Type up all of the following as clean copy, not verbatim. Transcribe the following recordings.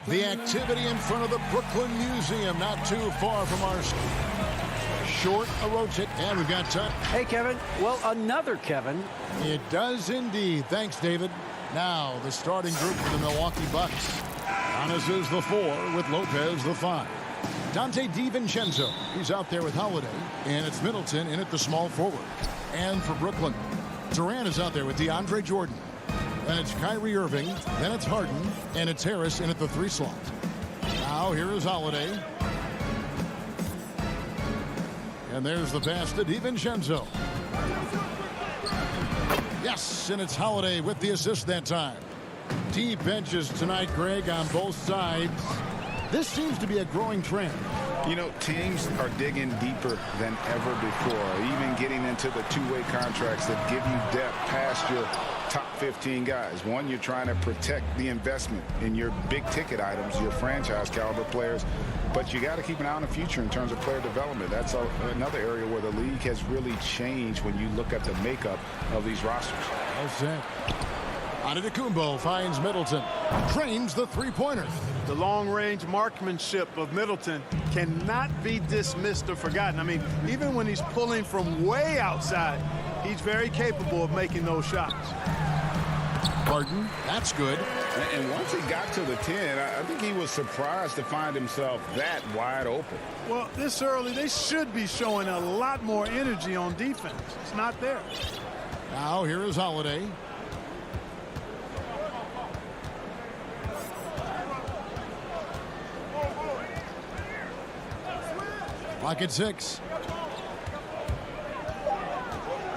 The activity in front of the Brooklyn Museum, not too far from our short a rotate, and we've got time. Hey, Kevin. Well, another Kevin. It does indeed. Thanks, David. Now, the starting group for the Milwaukee Bucks. Giannis is the 4 with Lopez the 5. Dante DiVincenzo, he's out there with Holiday, and it's Middleton in at the small forward. And for Brooklyn, Durant is out there with DeAndre Jordan. Then it's Kyrie Irving, then it's Harden, and it's Harris in at the 3 slot. Now here is Holiday. And there's the pass to DiVincenzo. Yes, and it's Holiday with the assist that time. Deep benches tonight, Greg, on both sides. This seems to be a growing trend. You know, teams are digging deeper than ever before, even getting into the two-way contracts that give you depth past your top 15 guys. One, you're trying to protect the investment in your big-ticket items, your franchise-caliber players, but you got to keep an eye on the future in terms of player development. That's another area where the league has really changed when you look at the makeup of these rosters. Well said. Antetokounmpo finds Middleton. Trains the three-pointer. The long-range marksmanship of Middleton cannot be dismissed or forgotten. I mean, even when he's pulling from way outside, he's very capable of making those shots. Harden, that's good. And once he got to the 10, I think he was surprised to find himself that wide open. Well, this early, they should be showing a lot more energy on defense. It's not there. Now here is Holiday. Clock at 6.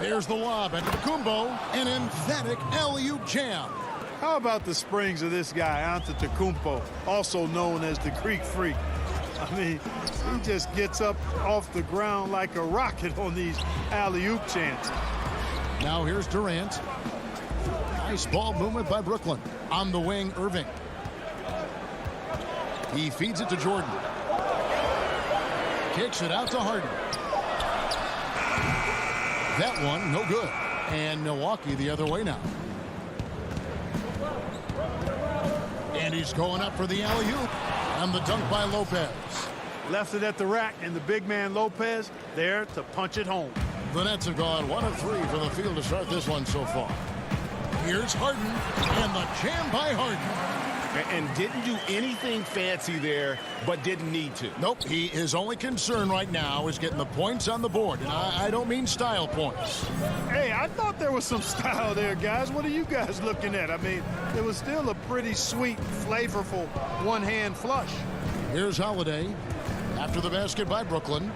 There's the lob at Antetokounmpo, an emphatic alley-oop jam. How about the springs of this guy, Antetokounmpo, also known as the Greek Freak? I mean, he just gets up off the ground like a rocket on these alley-oop chances. Now here's Durant. Nice ball movement by Brooklyn. On the wing, Irving. He feeds it to Jordan. Kicks it out to Harden. That one, no good. And Milwaukee the other way now. And he's going up for the alley-oop. And the dunk by Lopez. Left it at the rack, and the big man Lopez there to punch it home. The Nets have gone 1 of 3 from the field to start this one so far. Here's Harden, and the jam by Harden. And didn't do anything fancy there, but didn't need to. Nope, his only concern right now is getting the points on the board. And I don't mean style points. Hey, I thought there was some style there, guys. What are you guys looking at? I mean, it was still a pretty sweet, flavorful one-hand flush. Here's Holiday after the basket by Brooklyn.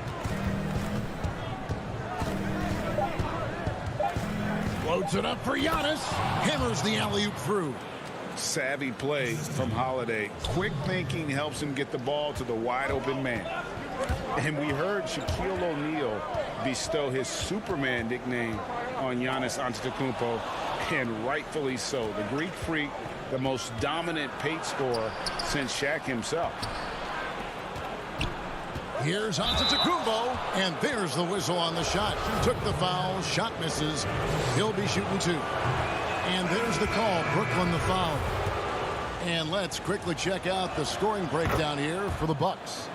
Floats it up for Giannis. Hammers the alley-oop through. Savvy play from Holiday. Quick thinking helps him get the ball to the wide-open man. And we heard Shaquille O'Neal bestow his Superman nickname on Giannis Antetokounmpo, and rightfully so. The Greek Freak, the most dominant paint scorer since Shaq himself. Here's Antetokounmpo, and there's the whistle on the shot. Took the foul, shot misses. He'll be shooting 2. And there's the call, Brooklyn the foul. And let's quickly check out the scoring breakdown here for the Bucks.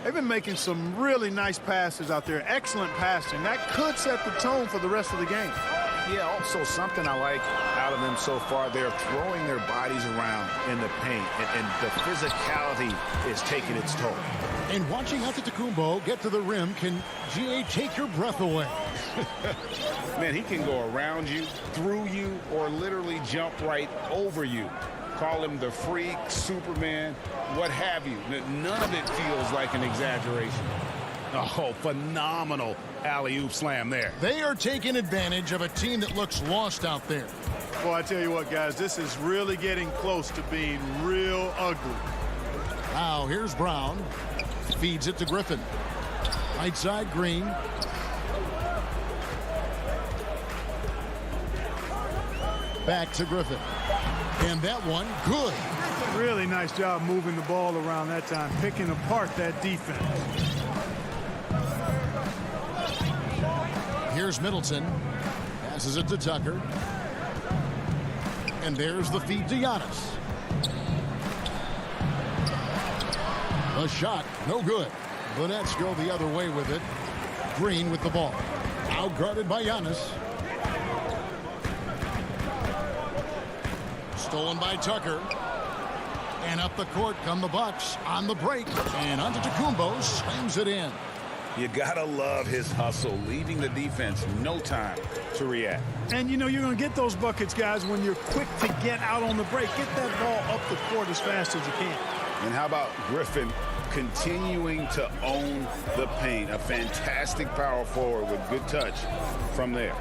They've been making some really nice passes out there. Excellent passing. That could set the tone for the rest of the game. Yeah, also something I like out of them so far, they're throwing their bodies around in the paint, and the physicality is taking its toll. And watching Antetokounmpo get to the rim can, take your breath away. Man, he can go around you, through you, or literally jump right over you. Call him the Freak, Superman, what have you. None of it feels like an exaggeration. Oh, phenomenal alley-oop slam there. They are taking advantage of a team that looks lost out there. Well, I tell you what, guys, this is really getting close to being real ugly. Now, here's Brown. Feeds it to Griffin. Right side, Green. Back to Griffin. And that one, good. Really nice job moving the ball around that time, picking apart that defense. Here's Middleton. Passes it to Tucker. And there's the feed to Giannis. The shot, no good. The Nets go the other way with it. Green with the ball. Outguarded by Giannis. Stolen by Tucker. And up the court come the Bucks on the break. And Antetokounmpo slams it in. You gotta love his hustle, leaving the defense no time to react. And you know you're going to get those buckets, guys, when you're quick to get out on the break. Get that ball up the court as fast as you can. And how about Griffin continuing to own the paint? A fantastic power forward with good touch from there.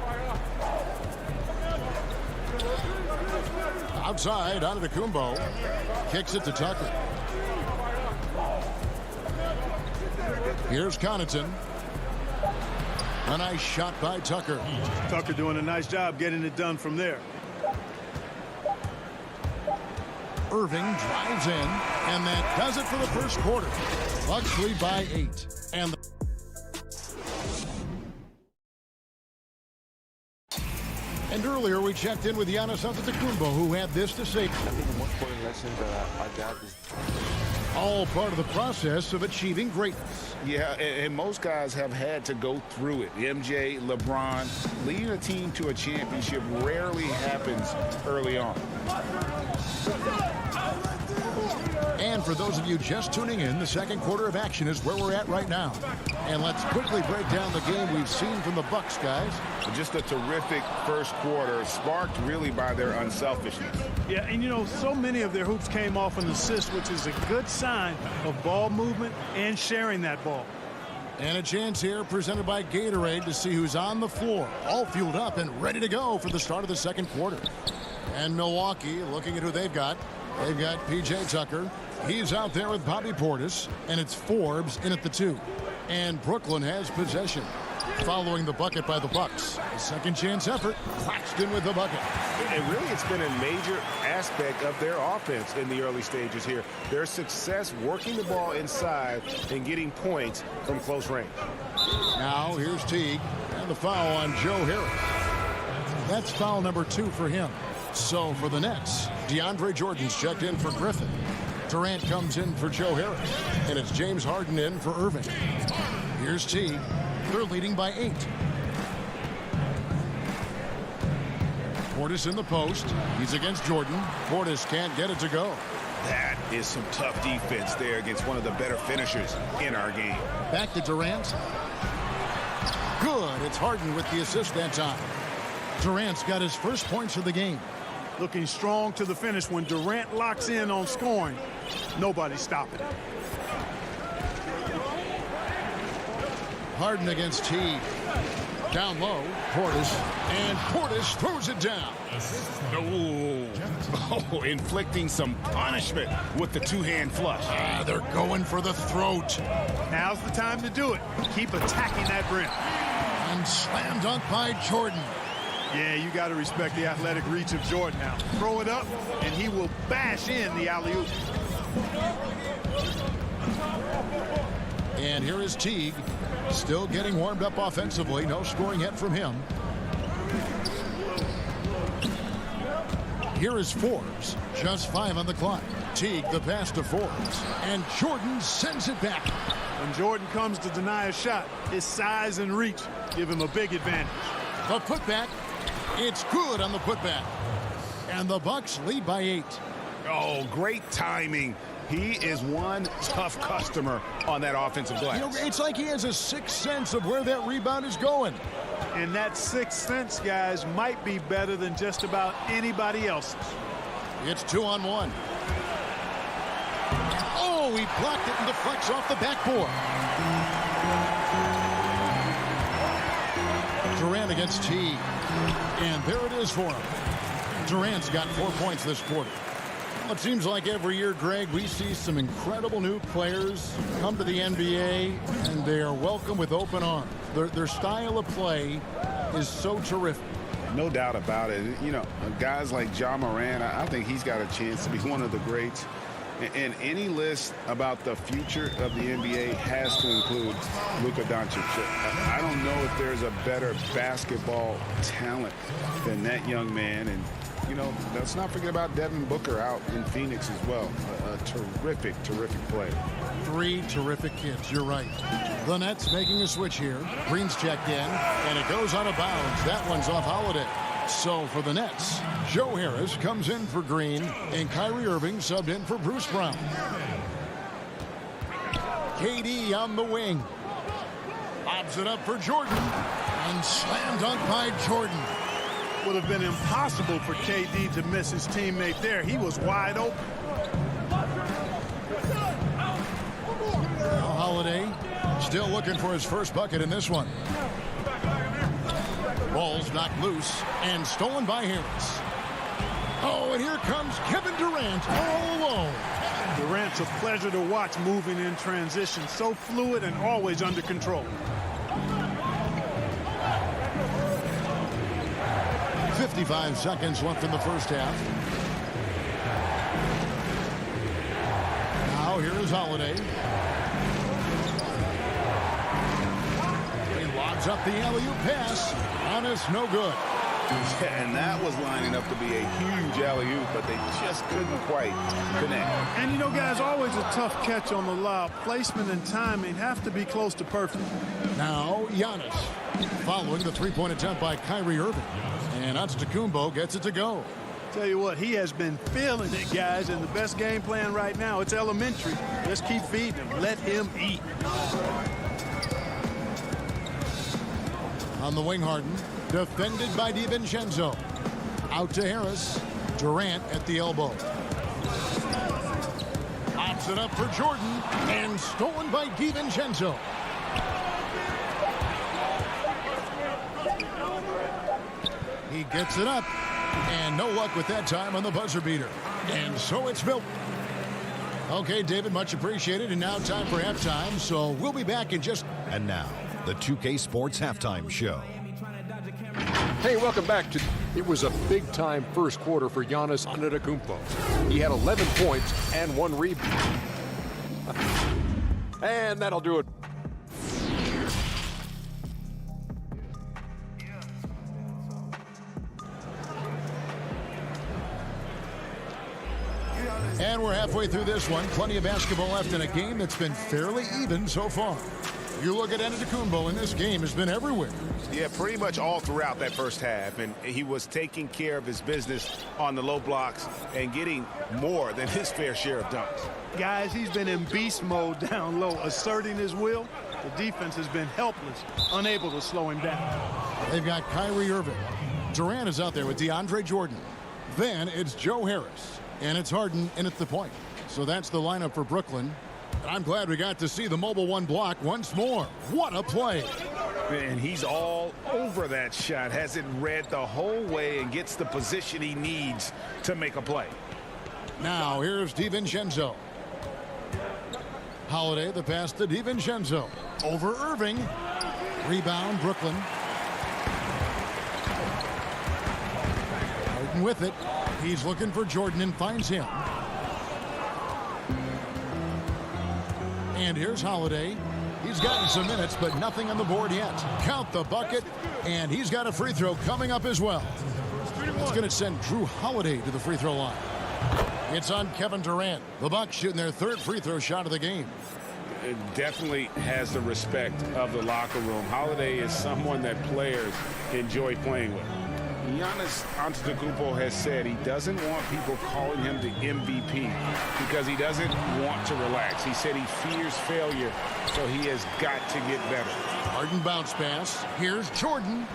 Outside, Antetokounmpo kicks it to Tucker. Here's Connaughton. A nice shot by Tucker. Tucker doing a nice job getting it done from there. Irving drives in, and that does it for the first quarter. Bucks lead by 8. And earlier we checked in with Giannis Antetokounmpo, who had this to say. I think the most important lesson that I got is all part of the process of achieving greatness. Yeah, and most guys have had to go through it. MJ, LeBron, leading a team to a championship rarely happens early on. And for those of you just tuning in, the second quarter of action is where we're at right now. And let's quickly break down the game we've seen from the Bucks, guys. Just a terrific first quarter, sparked really by their unselfishness. Yeah, and you know, so many of their hoops came off an assist, which is a good sign of ball movement and sharing that ball. And a chance here presented by Gatorade to see who's on the floor, all fueled up and ready to go for the start of the second quarter. And Milwaukee, looking at who they've got P.J. Tucker. He's out there with Bobby Portis, and it's Forbes in at the 2. And Brooklyn has possession. Following the bucket by the Bucks. A second chance effort. Claxton with the bucket. And really, it's been a major aspect of their offense in the early stages here. Their success working the ball inside and getting points from close range. Now, here's Teague. And the foul on Joe Harris. That's foul number 2 for him. So, for the Nets, DeAndre Jordan's checked in for Griffin. Durant comes in for Joe Harris. And it's James Harden in for Irving. Here's Teague. They're leading by 8. Portis in the post. He's against Jordan. Portis can't get it to go. That is some tough defense there against one of the better finishers in our game. Back to Durant. Good. It's Harden with the assist that time. Durant's got his first points of the game. Looking strong to the finish. When Durant locks in on scoring, nobody's stopping it. Harden against Teague. Down low, Portis. And Portis throws it down. Oh, inflicting some punishment with the two-hand flush. They're going for the throat. Now's the time to do it. Keep attacking that rim. And slam dunk by Jordan. Yeah, you got to respect the athletic reach of Jordan now. Throw it up, and he will bash in the alley-oop. And here is Teague. Still getting warmed up offensively. No scoring yet from him. Here is Forbes. Just 5 on the clock. Teague the pass to Forbes. And Jordan sends it back. When Jordan comes to deny a shot, his size and reach give him a big advantage. The putback. It's good on the putback. And the Bucks lead by 8. Oh, great timing. He is one tough customer on that offensive glass. You know, it's like he has a sixth sense of where that rebound is going. And that sixth sense, guys, might be better than just about anybody else's. It's 2-on-1. Oh, he blocked it and deflects off the backboard. Durant against Teague. And there it is for him. Durant's got 4 points this quarter. It seems like every year, Greg, we see some incredible new players come to the NBA, and they are welcome with open arms. Their style of play is so terrific. No doubt about it. You know, guys like Ja Morant, I think he's got a chance to be one of the greats. And any list about the future of the NBA has to include Luka Doncic. I don't know if there's a better basketball talent than that young man. And, you know, let's not forget about Devin Booker out in Phoenix as well. A terrific, terrific player. Three terrific kids, you're right. The Nets making a switch here. Green's checked in, and it goes out of bounds. That one's off Holiday. So for the Nets, Joe Harris comes in for Green, and Kyrie Irving subbed in for Bruce Brown. KD on the wing. Lobs it up for Jordan, and slam dunk by Jordan. Would have been impossible for KD to miss his teammate there. He was wide open. Now Holiday still looking for his first bucket in this one. Ball's knocked loose and stolen by Harris. Oh, and here comes Kevin Durant all alone. Durant's a pleasure to watch moving in transition. So fluid and always under control. 55 seconds left in the first half. Now here is Holiday. He lobs up the alley-oop pass. Giannis, no good. And that was lining up to be a huge alley-oop, but they just couldn't quite connect. And you know, guys, always a tough catch on the lob. Placement and timing have to be close to perfect. Now Giannis following the three-point attempt by Kyrie Irving. And Antetokounmpo gets it to go. Tell you what, he has been feeling it, guys, and the best game plan right now, it's elementary. Let's keep feeding him. Let him eat. On the wing, Harden, defended by DiVincenzo. Out to Harris. Durant at the elbow. Pops it up for Jordan, and stolen by DiVincenzo. He gets it up, and no luck with that time on the buzzer beater. And so it's built. Okay, David, much appreciated. And now time for halftime, so we'll be back in just... And now, the 2K Sports Halftime Show. Hey, welcome back to... It was a big-time first quarter for Giannis Antetokounmpo. He had 11 points and 1 rebound. And that'll do it. And we're halfway through this one. Plenty of basketball left in a game that's been fairly even so far. You look at Antetokounmpo, and this game has been everywhere. Yeah, pretty much all throughout that first half. And he was taking care of his business on the low blocks and getting more than his fair share of dunks. Guys, he's been in beast mode down low, asserting his will. The defense has been helpless, unable to slow him down. They've got Kyrie Irving. Durant is out there with DeAndre Jordan. Then it's Joe Harris. And it's Harden in at the point. So that's the lineup for Brooklyn. And I'm glad we got to see the mobile one block once more. What a play. And he's all over that shot. Has it read the whole way and gets the position he needs to make a play. Now here's DiVincenzo. Holiday, the pass to DiVincenzo. Over Irving. Rebound, Brooklyn. Harden with it. He's looking for Jordan and finds him. And here's Holiday. He's gotten some minutes, but nothing on the board yet. Count the bucket, and he's got a free throw coming up as well. It's going to send Drew Holiday to the free throw line. It's on Kevin Durant. The Bucks shooting their third free throw shot of the game. It definitely has the respect of the locker room. Holiday is someone that players enjoy playing with. Giannis Antetokounmpo has said he doesn't want people calling him the MVP because he doesn't want to relax. He said he fears failure, so he has got to get better. Harden bounce pass. Here's Jordan.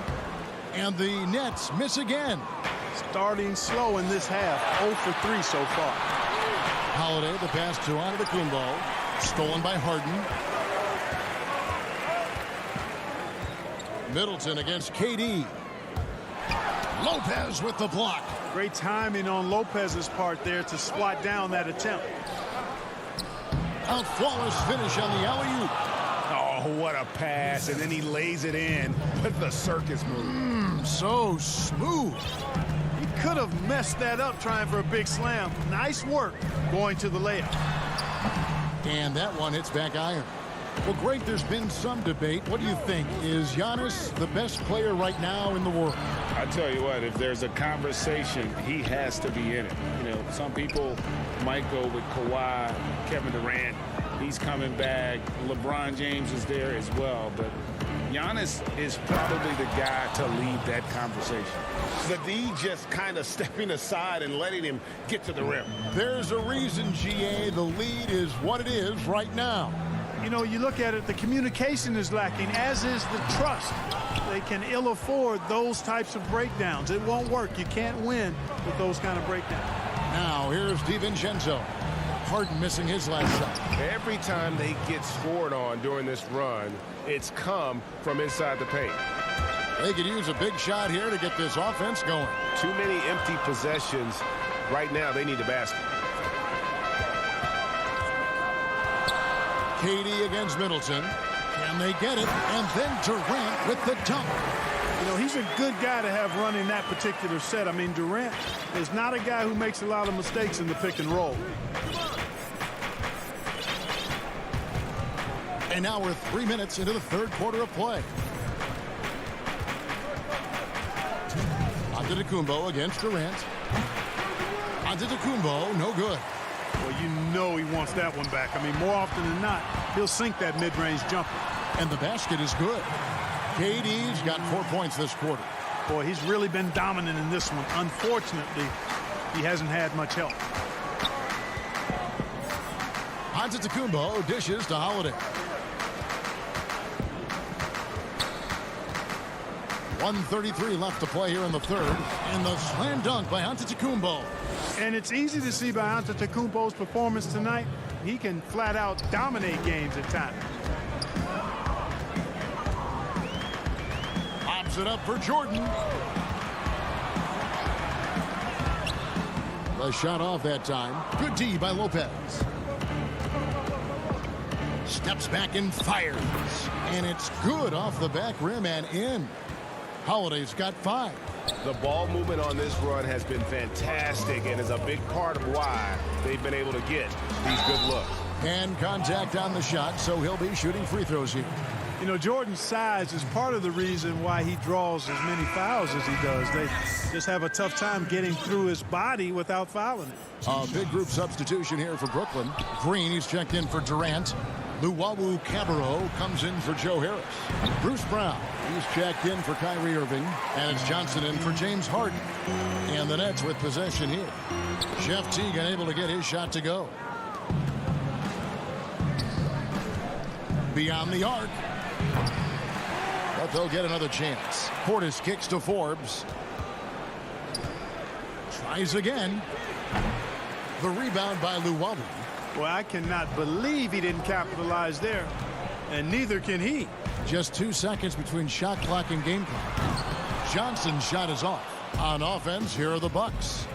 And the Nets miss again. Starting slow in this half, 0 for 3 so far. Holiday, the pass to Antetokounmpo. Stolen by Harden. Middleton against KD. Lopez with the block. Great timing on Lopez's part there to swat down that attempt. A flawless finish on the alley-oop. Oh, what a pass. And then he lays it in with the circus move. So smooth. He could have messed that up trying for a big slam. Nice work going to the layup. And that one hits back iron. Well, great, there's been some debate. What do you think? Is Giannis the best player right now in the world? I tell you what, if there's a conversation, he has to be in it. You know, some people might go with Kawhi, Kevin Durant. He's coming back. LeBron James is there as well. But Giannis is probably the guy to lead that conversation. The D just kind of stepping aside and letting him get to the rim. There's a reason, GA, the lead is what it is right now. You know, you look at it, the communication is lacking, as is the trust. They can ill afford those types of breakdowns. It won't work. You can't win with those kind of breakdowns. Now, here's DiVincenzo. Harden missing his last shot. Every time they get scored on during this run, it's come from inside the paint. They could use a big shot here to get this offense going. Too many empty possessions. Right now, they need the basket. KD against Middleton. Can they get it? And then Durant with the dunk. You know, he's a good guy to have running that particular set. I mean, Durant is not a guy who makes a lot of mistakes in the pick and roll. And now we're 3 minutes into the third quarter of play. Antetokounmpo against Durant. Antetokounmpo, no good. Well, you know he wants that one back. I mean, more often than not, he'll sink that mid-range jumper. And the basket is good. KD's got 4 points this quarter. Boy, he's really been dominant in this one. Unfortunately, he hasn't had much help. Antetokounmpo dishes to Holiday. 1:33 left to play here in the third. And the slam dunk by Antetokounmpo. And it's easy to see by Antetokounmpo's performance tonight. He can flat out dominate games at times. Pops it up for Jordan. The shot off that time. Good D by Lopez. Steps back and fires. And it's good off the back rim and in. Holiday's got 5. The ball movement on this run has been fantastic and is a big part of why they've been able to get these good looks. And contact on the shot, so he'll be shooting free throws here. You know, Jordan's size is part of the reason why he draws as many fouls as he does. They just have a tough time getting through his body without fouling it. A big group substitution here for Brooklyn. Green, he's checked in for Durant. Luwawu Cabarro comes in for Joe Harris. Bruce Brown, he's checked in for Kyrie Irving. And it's Johnson in for James Harden. And the Nets with possession here. Jeff Teague unable to get his shot to go. Beyond the arc. But they'll get another chance. Portis kicks to Forbes. Tries again. The rebound by Luwawu. Well, I cannot believe he didn't capitalize there. And neither can he. Just 2 seconds between shot clock and game clock. Johnson's shot is off. On offense, here are the Bucks.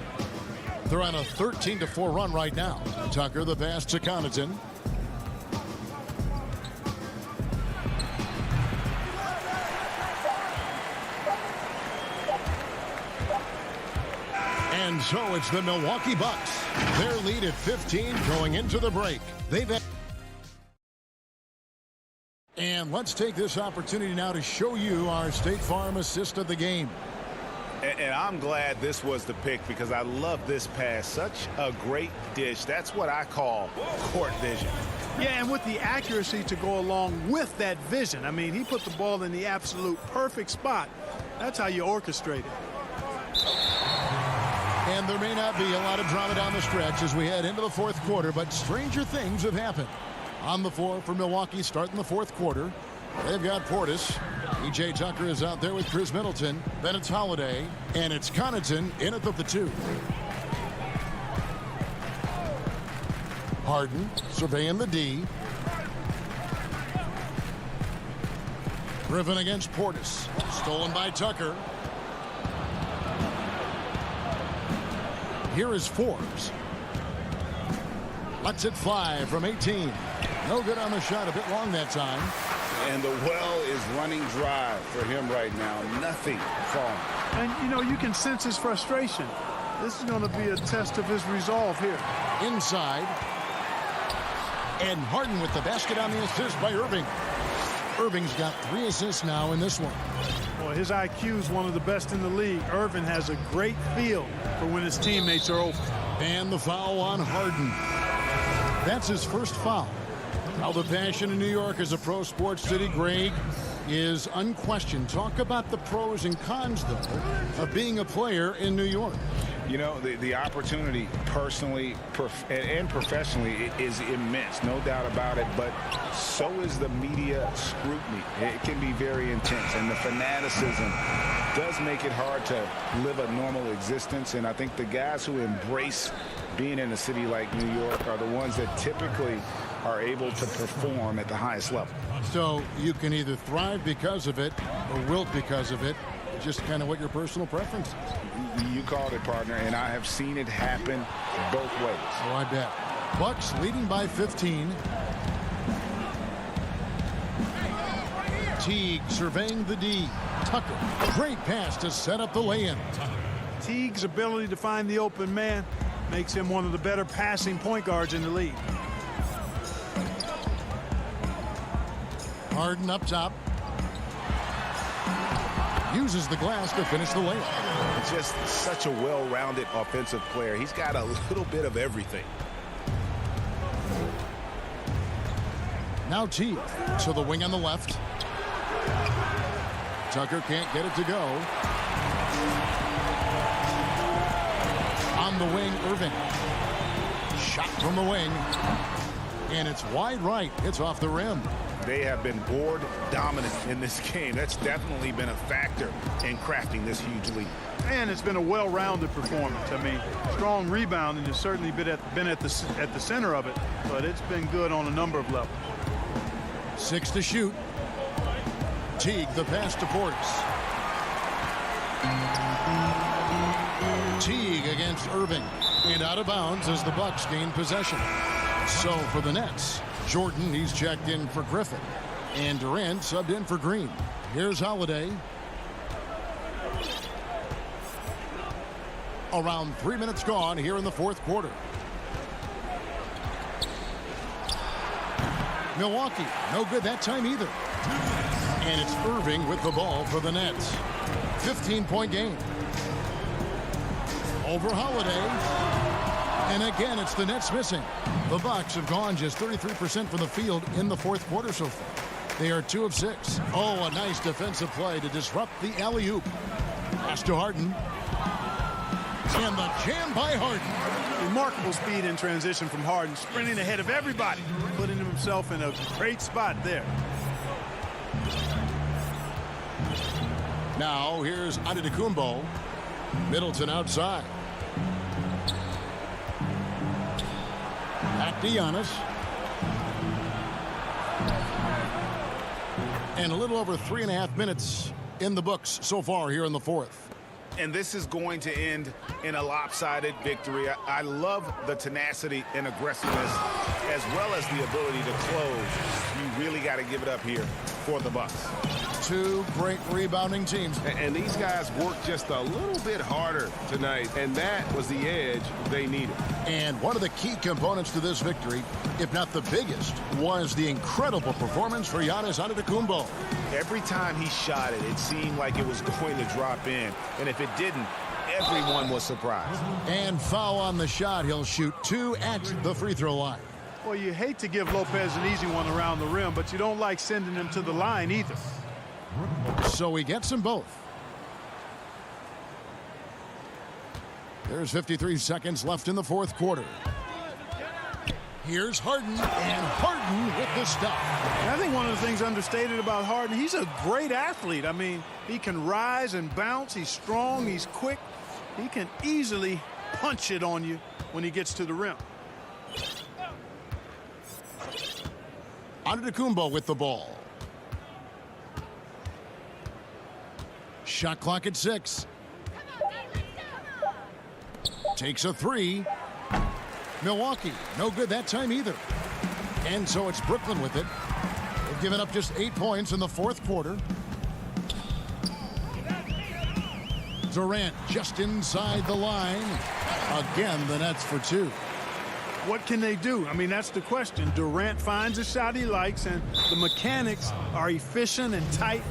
They're on a 13-4 run right now. Tucker the pass to Connaughton. And so it's the Milwaukee Bucks. Their lead at 15 going into the break. And let's take this opportunity now to show you our State Farm assist of the game. And I'm glad this was the pick because I love this pass. Such a great dish. That's what I call court vision. Yeah, and with the accuracy to go along with that vision. I mean, he put the ball in the absolute perfect spot. That's how you orchestrate it. And there may not be a lot of drama down the stretch as we head into the fourth quarter, but stranger things have happened. On the floor for Milwaukee starting the fourth quarter. They've got Portis. E.J. Tucker is out there with Chris Middleton. Then it's Holiday. And it's Connaughton in at the 2. Harden surveying the D. Griffin against Portis. Stolen by Tucker. Here is Forbes. Lets it fly from 18. No good on the shot. A bit long that time. And the well is running dry for him right now. Nothing falling. And, you know, you can sense his frustration. This is going to be a test of his resolve here. Inside. And Harden with the basket on the assist by Irving. Irving's got 3 assists now in this one. Well, his IQ is one of the best in the league. Irving has a great feel for when his teammates are open. And the foul on Harden. That's his first foul. Now the passion in New York as a pro sports city, Greg, is unquestioned. Talk about the pros and cons, though, of being a player in New York. You know, the opportunity personally and professionally is immense, no doubt about it, but so is the media scrutiny. It can be very intense, and the fanaticism does make it hard to live a normal existence, and I think the guys who embrace being in a city like New York are the ones that typically are able to perform at the highest level. So you can either thrive because of it or wilt because of it. Just kind of what your personal preference is. You called it, partner, and I have seen it happen both ways. Oh, I bet. Bucks leading by 15. Teague surveying the D. Tucker, great pass to set up the lay-in. Teague's ability to find the open man makes him one of the better passing point guards in the league. Harden up top. Uses the glass to finish the layup. Just such a well-rounded offensive player. He's got a little bit of everything. Now Teague to the wing on the left. Tucker can't get it to go. On the wing, Irving. Shot from the wing. And it's wide right. It's off the rim. They have been board dominant in this game. That's definitely been a factor in crafting this huge lead. And it's been a well-rounded performance. I mean, strong rebounding has certainly been at the center of it, but it's been good on a number of levels. 6 to shoot. Teague, the pass to Portis. Teague against Irving. And out of bounds as the Bucks gain possession. So for the Nets, Jordan, he's checked in for Griffin. And Durant subbed in for Green. Here's Holiday. Around 3 minutes gone here in the fourth quarter. Milwaukee, no good that time either. And it's Irving with the ball for the Nets. 15-point game. Over Holiday. And again, it's the Nets missing. The Bucks have gone just 33% from the field in the fourth quarter so far. They are 2 of 6. Oh, a nice defensive play to disrupt the alley-oop. Pass to Harden. And the jam by Harden. Remarkable speed in transition from Harden, sprinting ahead of everybody, putting himself in a great spot there. Now, here's Antetokounmpo. Middleton outside. Back to Giannis. And a little over 3.5 minutes in the books so far here in the fourth. And this is going to end in a lopsided victory. I love the tenacity and aggressiveness as well as the ability to close. You really got to give it up here for the Bucks. 2 great rebounding teams. And these guys worked just a little bit harder tonight, and that was the edge they needed. And one of the key components to this victory, if not the biggest, was the incredible performance for Giannis Antetokounmpo. Every time he shot it, it seemed like it was going to drop in. And if it didn't, everyone was surprised. And foul on the shot. He'll shoot 2 at the free throw line. Well, you hate to give Lopez an easy one around the rim, but you don't like sending him to the line either. So he gets them both. There's 53 seconds left in the fourth quarter. Here's Harden, and Harden with the stop. And I think one of the things understated about Harden, he's a great athlete. I mean, he can rise and bounce. He's strong. He's quick. He can easily punch it on you when he gets to the rim. Antetokounmpo with the ball. Shot clock at 6. Takes a 3. Milwaukee, no good that time either. And so it's Brooklyn with it. They've given up just 8 points in the fourth quarter. Durant just inside the line. Again, the Nets for 2. What can they do? I mean, that's the question. Durant finds a shot he likes, and the mechanics are efficient and tight.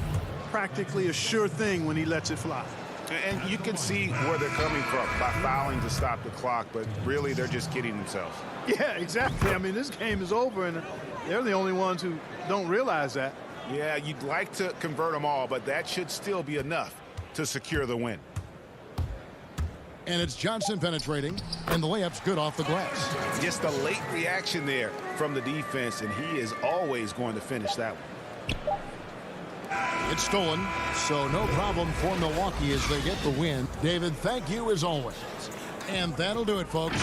Practically a sure thing when he lets it fly. And you can see where they're coming from by fouling to stop the clock, but really they're just kidding themselves. Yeah, exactly. I mean, this game is over, and They're the only ones who don't realize that. Yeah, you'd like to convert them all, but that should still be enough to secure the win. And it's Johnson penetrating, and the layup's good off the glass. Just a late reaction there from the defense, and he is always going to finish that one. It's stolen, so no problem for Milwaukee as they get the win. David, thank you as always. And that'll do it, folks.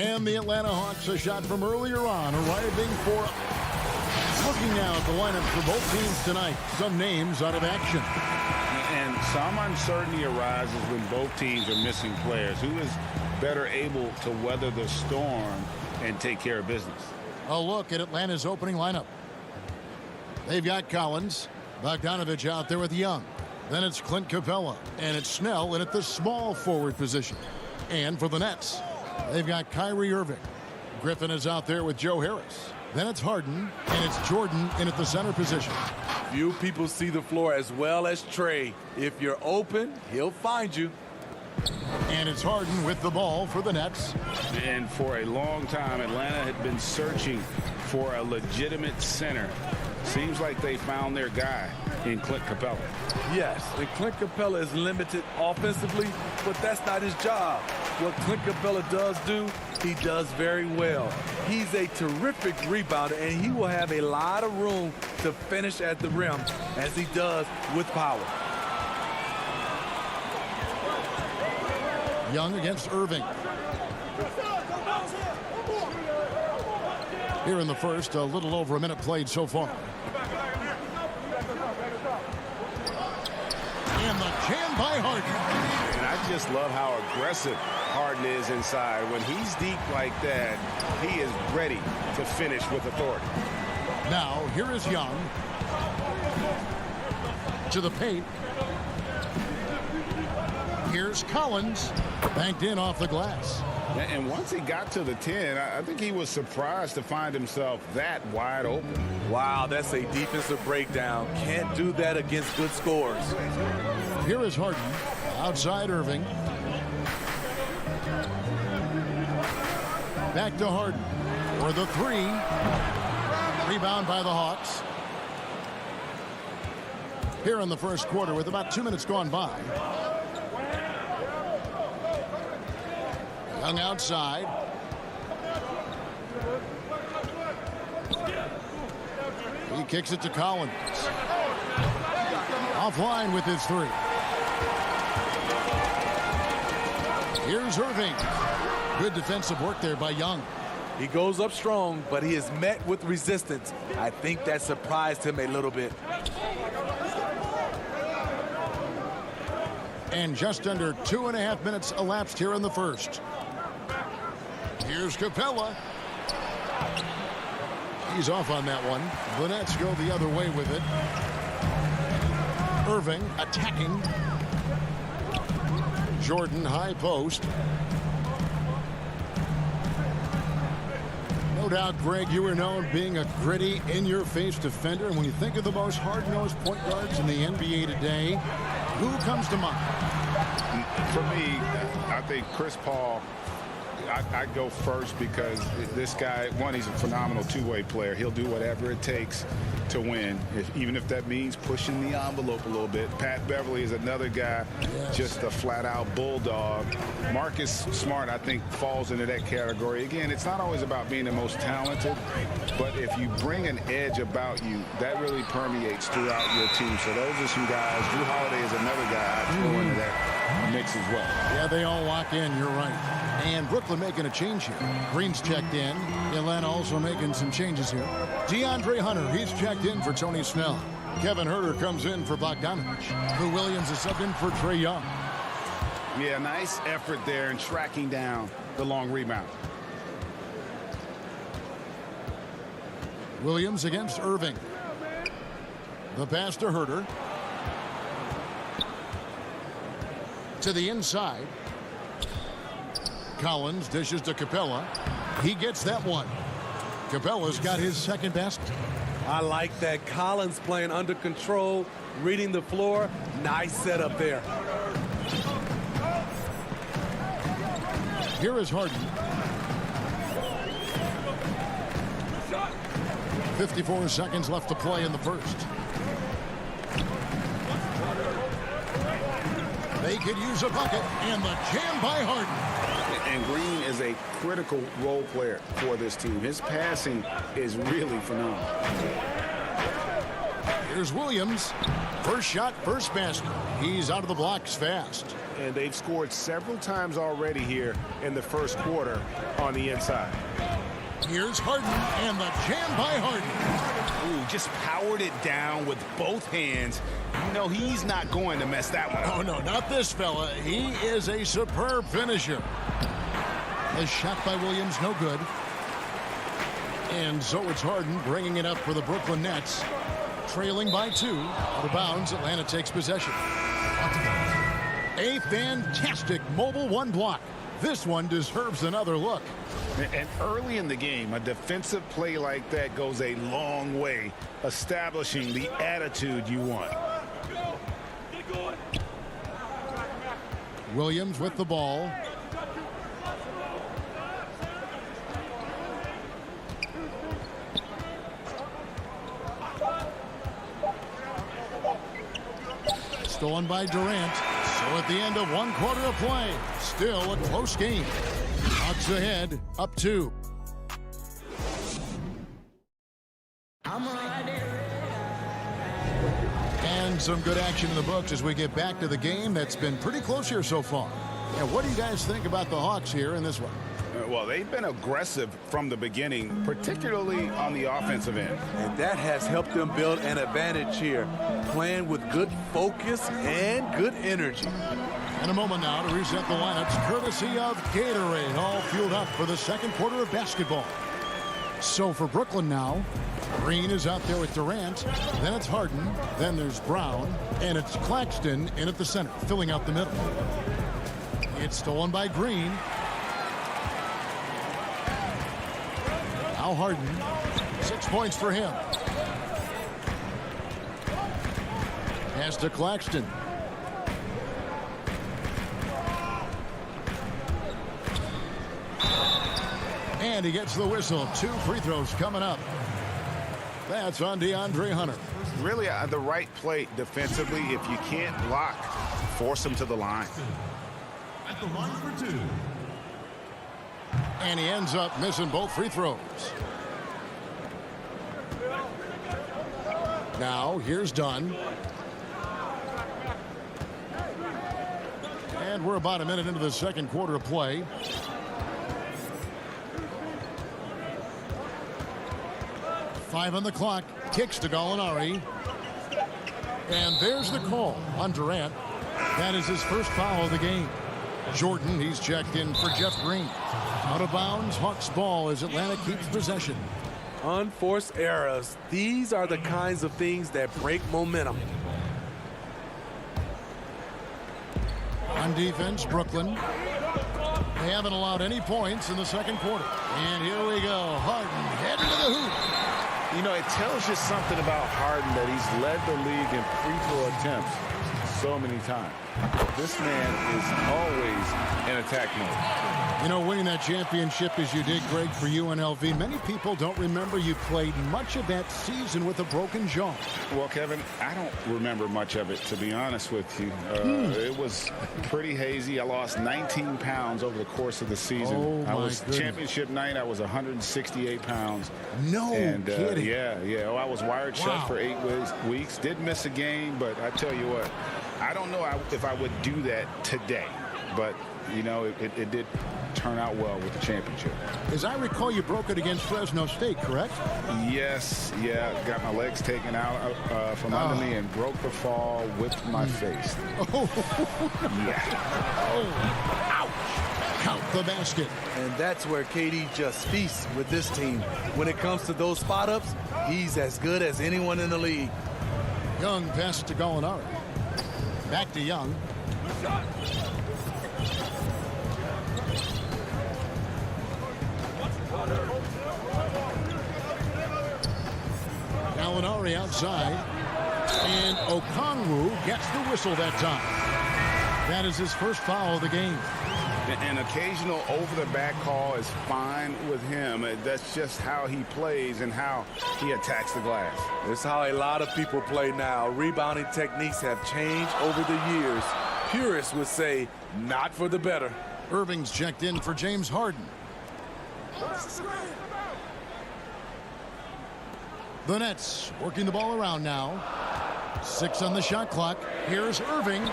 And the Atlanta Hawks, a shot from earlier on, arriving for looking now at the lineup for both teams tonight. Some names out of action. And some uncertainty arises when both teams are missing players. Who is better able to weather the storm and take care of business? A look at Atlanta's opening lineup. They've got Collins, Bogdanovich out there with Young. Then it's Clint Capella, and it's Snell in at the small forward position. And for the Nets, they've got Kyrie Irving. Griffin is out there with Joe Harris. Then it's Harden, and it's Jordan in at the center position. Few people see the floor as well as Trey. If you're open, he'll find you. And it's Harden with the ball for the Nets. And for a long time, Atlanta had been searching for a legitimate center. Seems like they found their guy in Clint Capella. Yes, and Clint Capella is limited offensively, but that's not his job. What Clint Capella does do, he does very well. He's a terrific rebounder, and he will have a lot of room to finish at the rim, as he does with power. Young against Irving. Here in the first, a little over a minute played so far. And the jam by Harden. And I just love how aggressive Harden is inside. When he's deep like that, he is ready to finish with authority. Now, here is Young. To the paint. Here's Collins. Banked in off the glass. And once he got to the 10, I think he was surprised to find himself that wide open. Wow, that's a defensive breakdown. Can't do that against good scores. Here is Harden. Outside Irving. Back to Harden for the three. Rebound by the Hawks. Here in the first quarter with about 2 minutes gone by. Young outside. He kicks it to Collins. Offline with his three. Here's Irving. Good defensive work there by Young. He goes up strong, but he is met with resistance. I think that surprised him a little bit. And just under 2.5 minutes elapsed here in the first. Here's Capella. He's off on that one. The Nets go the other way with it. Irving attacking. Jordan high post. No doubt, Greg, you were known being a gritty, in-your-face defender. And when you think of the most hard-nosed point guards in the NBA today, who comes to mind? For me, I think Chris Paul. I'd go first because this guy, one, he's a phenomenal two-way player. He'll do whatever it takes to win, even if that means pushing the envelope a little bit. Pat Beverly is another guy, just a flat-out bulldog. Marcus Smart, I think, falls into that category. Again, it's not always about being the most talented, but if you bring an edge about you, that really permeates throughout your team. So those are some guys. Drew Holiday is another guy I'd throw into that mix as well. Yeah, they all lock in. You're right. And Brooklyn making a change here. Green's checked in. Atlanta also making some changes here. DeAndre Hunter, he's checked in for Tony Snell. Kevin Huerter comes in for Bogdanovich. Lou Williams is subbed in for Trae Young. Yeah, nice effort there in tracking down the long rebound. Williams against Irving. The pass to Huerter. To the inside. Collins dishes to Capella. He gets that one. Capella's got his second basket. I like that. Collins playing under control, reading the floor. Nice setup there. Here is Harden. 54 seconds left to play in the first. They could use a bucket, and the jam by Harden. And Green is a critical role player for this team. His passing is really phenomenal. Here's Williams. First shot, first basket. He's out of the blocks fast. And they've scored several times already here in the first quarter on the inside. Here's Harden, and the jam by Harden. Ooh, just powered it down with both hands. You know he's not going to mess that one up. Oh, no, not this fella. He is a superb finisher. A shot by Williams, no good. And so it's Harden bringing it up for the Brooklyn Nets. Trailing by 2. Out of bounds, Atlanta takes possession. A fantastic mobile one block. This one deserves another look. And early in the game, a defensive play like that goes a long way, establishing the attitude you want. Williams with the ball. Stolen by Durant. So at the end of 1 quarter of play, still a close game. Bucks ahead, up 2. And some good action in the books as we get back to the game that's been pretty close here so far. And what do you guys think about the Hawks here in this one? Well, they've been aggressive from the beginning, particularly on the offensive end. And that has helped them build an advantage here, playing with good focus and good energy. In a moment now to reset the lineups, courtesy of Gatorade, all fueled up for the second quarter of basketball. So for Brooklyn now, Green is out there with Durant, then it's Harden, then there's Brown, and it's Claxton in at the center, filling out the middle. It's stolen by Green. Now Harden, 6 points for him. Pass to Claxton. And he gets the whistle. 2 free throws coming up. That's on DeAndre Hunter. Really the right play defensively. If you can't block, force him to the line. At the line for 2. And he ends up missing both free throws. Now here's Dunn. And we're about a minute into the second quarter of play. Five on the clock. Kicks to Gallinari. And there's the call on Durant. That is his first foul of the game. Jordan, he's checked in for Jeff Green. Out of bounds, Hawks ball as Atlanta keeps possession. Unforced errors. These are the kinds of things that break momentum. On defense, Brooklyn. They haven't allowed any points in the second quarter. And here we go. Harden heading to the hoop. You know, it tells you something about Harden that he's led the league in free throw attempts so many times. This man is always in attack mode. You know, winning that championship as you did, Greg, for UNLV, many people don't remember you played much of that season with a broken jaw. Well, Kevin, I don't remember much of it, to be honest with you. It was pretty hazy. I lost 19 pounds over the course of the season. Oh, I my was goodness. championship night. I was 168 pounds. No kidding. Yeah. Oh, I was wired shut for 8 weeks. Did miss a game, but I tell you what, I don't know if I would do that today. But, you know, it did turn out well with the championship. As I recall, you broke it against Fresno State, correct? Yes, yeah. Got my legs taken out from under me and broke the fall with my face. Oh, Yeah. oh, ouch. Count the basket. And that's where KD just feasts with this team. When it comes to those spot-ups, he's as good as anyone in the league. Young pass to Gallinari. Back to Young. Gallinari outside. And Okongwu gets the whistle that time. That is his first foul of the game. An occasional over-the-back call is fine with him. That's just how he plays and how he attacks the glass. It's how a lot of people play now. Rebounding techniques have changed over the years. Purists would say, not for the better. Irving's checked in for James Harden. The Nets working the ball around now. 6 on the shot clock. Here's Irving.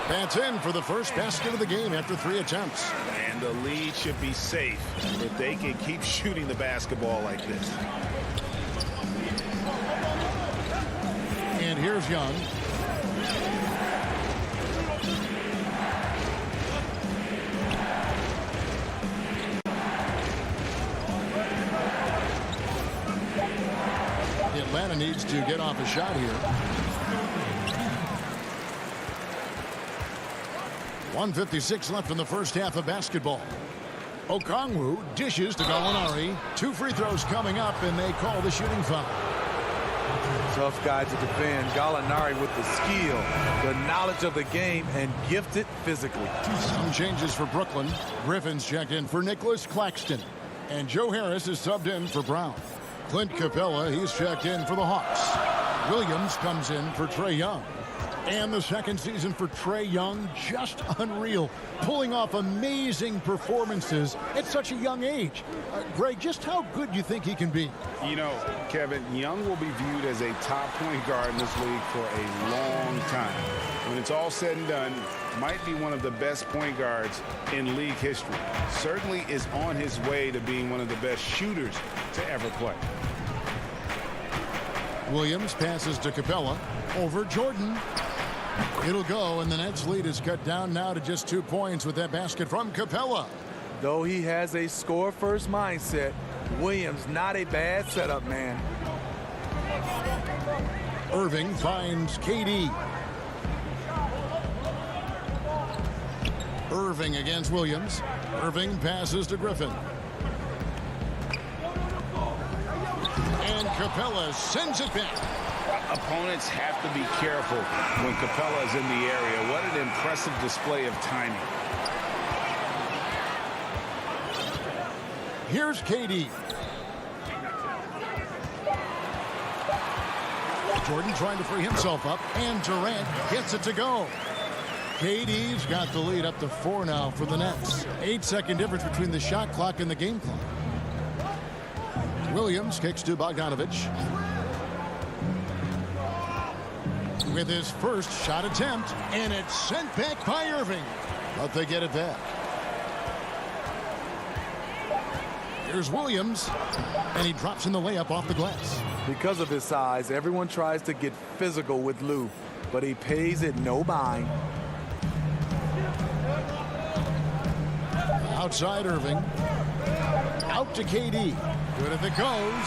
That's in for the first basket of the game after 3 attempts. And the lead should be safe if they can keep shooting the basketball like this. And here's Young. Atlanta needs to get off a shot here. 1:56 left in the first half of basketball. Okongwu dishes to Gallinari. 2 free throws coming up, and they call the shooting foul. Tough guy to defend. Gallinari with the skill, the knowledge of the game, and gifted physically. Some changes for Brooklyn. Griffin's checked in for Nicholas Claxton. And Joe Harris is subbed in for Brown. Clint Capella, he's checked in for the Hawks. Williams comes in for Trae Young. And the second season for Trae Young, just unreal. Pulling off amazing performances at such a young age. Greg, just how good do you think he can be? You know, Kevin, Young will be viewed as a top point guard in this league for a long time. When it's all said and done, might be one of the best point guards in league history. Certainly is on his way to being one of the best shooters to ever play. Williams passes to Capella. Over Jordan. It'll go, and the Nets lead is cut down now to just 2 points with that basket from Capella. Though he has a score-first mindset, Williams not a bad setup man. Irving finds KD. Irving against Williams. Irving passes to Griffin. And Capella sends it back. Opponents have to be careful when Capella is in the area. What an impressive display of timing. Here's KD. Jordan trying to free himself up, and Durant gets it to go. KD's got the lead up to 4 now for the Nets. 8-second difference between the shot clock and the game clock. Williams kicks to Bogdanovich. With his first shot attempt, and it's sent back by Irving. But they get it back. Here's Williams, and he drops in the layup off the glass. Because of his size, everyone tries to get physical with Lou, but he pays it no mind. Outside Irving. Out to KD. Good if it goes.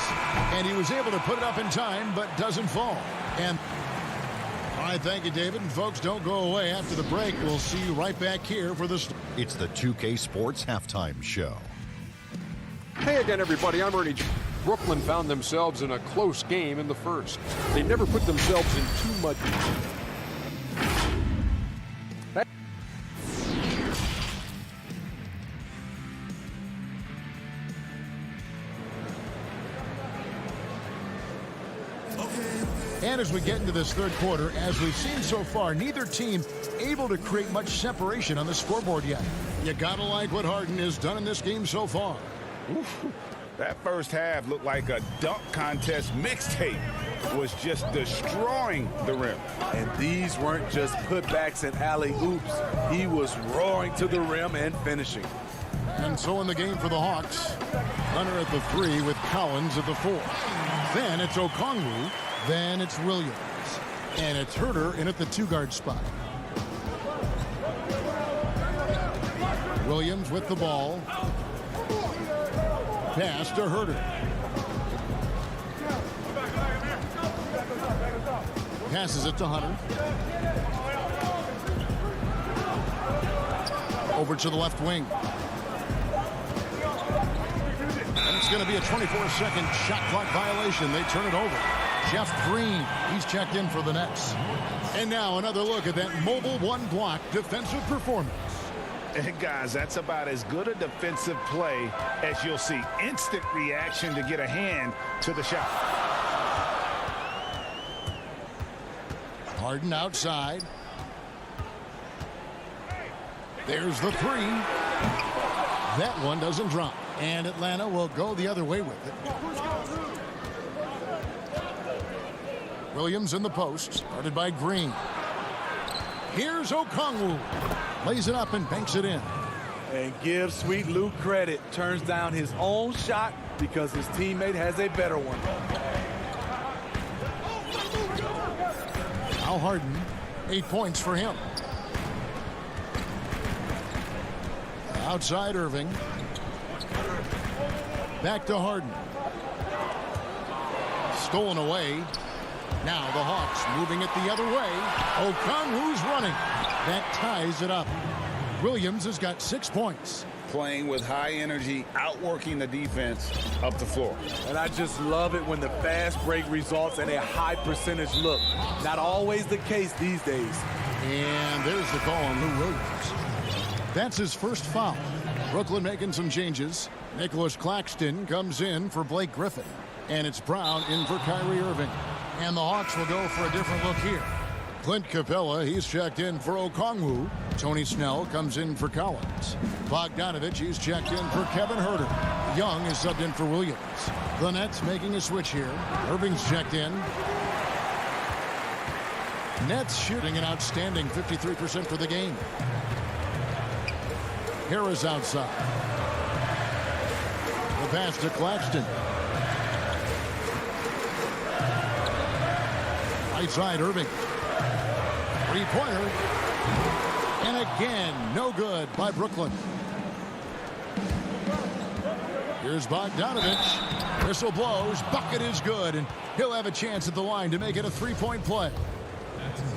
And he was able to put it up in time, but doesn't fall. And all right, thank you, David. And folks, don't go away. After the break, we'll see you right back here for the... It's the 2K Sports Halftime Show. Hey again, everybody. I'm Ernie. Brooklyn found themselves in a close game in the first. They never put themselves in too much. And as we get into this third quarter, as we've seen so far, neither team able to create much separation on the scoreboard yet. You gotta like what Harden has done in this game so far. Oof. That first half looked like a dunk contest mixtape. Was just destroying the rim. And these weren't just putbacks and alley-oops. He was roaring to the rim and finishing. And so in the game for the Hawks, Hunter at the 3 with Collins at the 4. Then it's Okongwu. Then it's Williams. And it's Herter in at the 2-guard spot. Williams with the ball. Pass to Herter. Passes it to Hunter. Over to the left wing. And it's going to be a 24-second shot clock violation. They turn it over. Jeff Green, he's checked in for the Nets. And now another look at that mobile one-block defensive performance. And guys, that's about as good a defensive play as you'll see. Instant reaction to get a hand to the shot. Harden outside. There's the 3. That one doesn't drop. And Atlanta will go the other way with it. Williams in the post, guarded by Green. Here's Okongwu. Lays it up and banks it in. And give Sweet Lou credit. Turns down his own shot because his teammate has a better one. Al Harden, 8 points for him. Outside Irving. Back to Harden. Stolen away. Now the Hawks moving it the other way. Okongwu's running. That ties it up. Williams has got 6 points. Playing with high energy, outworking the defense up the floor. And I just love it when the fast break results in a high percentage look. Not always the case these days. And there's the call on Lou Williams. That's his first foul. Brooklyn making some changes. Nicholas Claxton comes in for Blake Griffin. And it's Brown in for Kyrie Irving. And the Hawks will go for a different look here. Clint Capella, he's checked in for Okongwu. Tony Snell comes in for Collins. Bogdanovich, he's checked in for Kevin Huerter. Young is subbed in for Williams. The Nets making a switch here. Irving's checked in. Nets shooting an outstanding 53% for the game. Harris outside. The pass to Claxton. Right side, Irving. Three-pointer. And again, no good by Brooklyn. Here's Bogdanovich. Whistle blows. Bucket is good. And he'll have a chance at the line to make it a three-point play.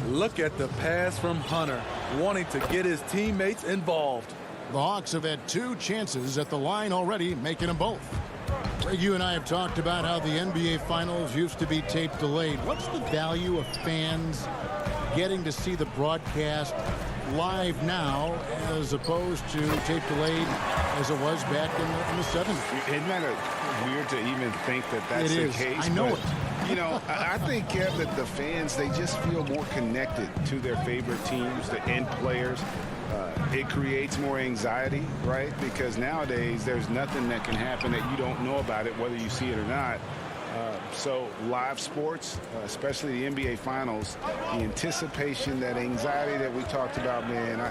Look at the pass from Hunter, wanting to get his teammates involved. The Hawks have had 2 chances at the line already, making them both. Greg, you and I have talked about how the NBA Finals used to be tape delayed. What's the value of fans getting to see the broadcast live now as opposed to tape delayed as it was back in the 70s? Isn't that weird to even think that that's the case? I know but, it. You know, I think, Kev, that the fans, they just feel more connected to their favorite teams, the end players. It creates more anxiety, right? Because nowadays there's nothing that can happen that you don't know about it, whether you see it or not. So live sports, especially the NBA Finals, the anticipation, that anxiety that we talked about, man,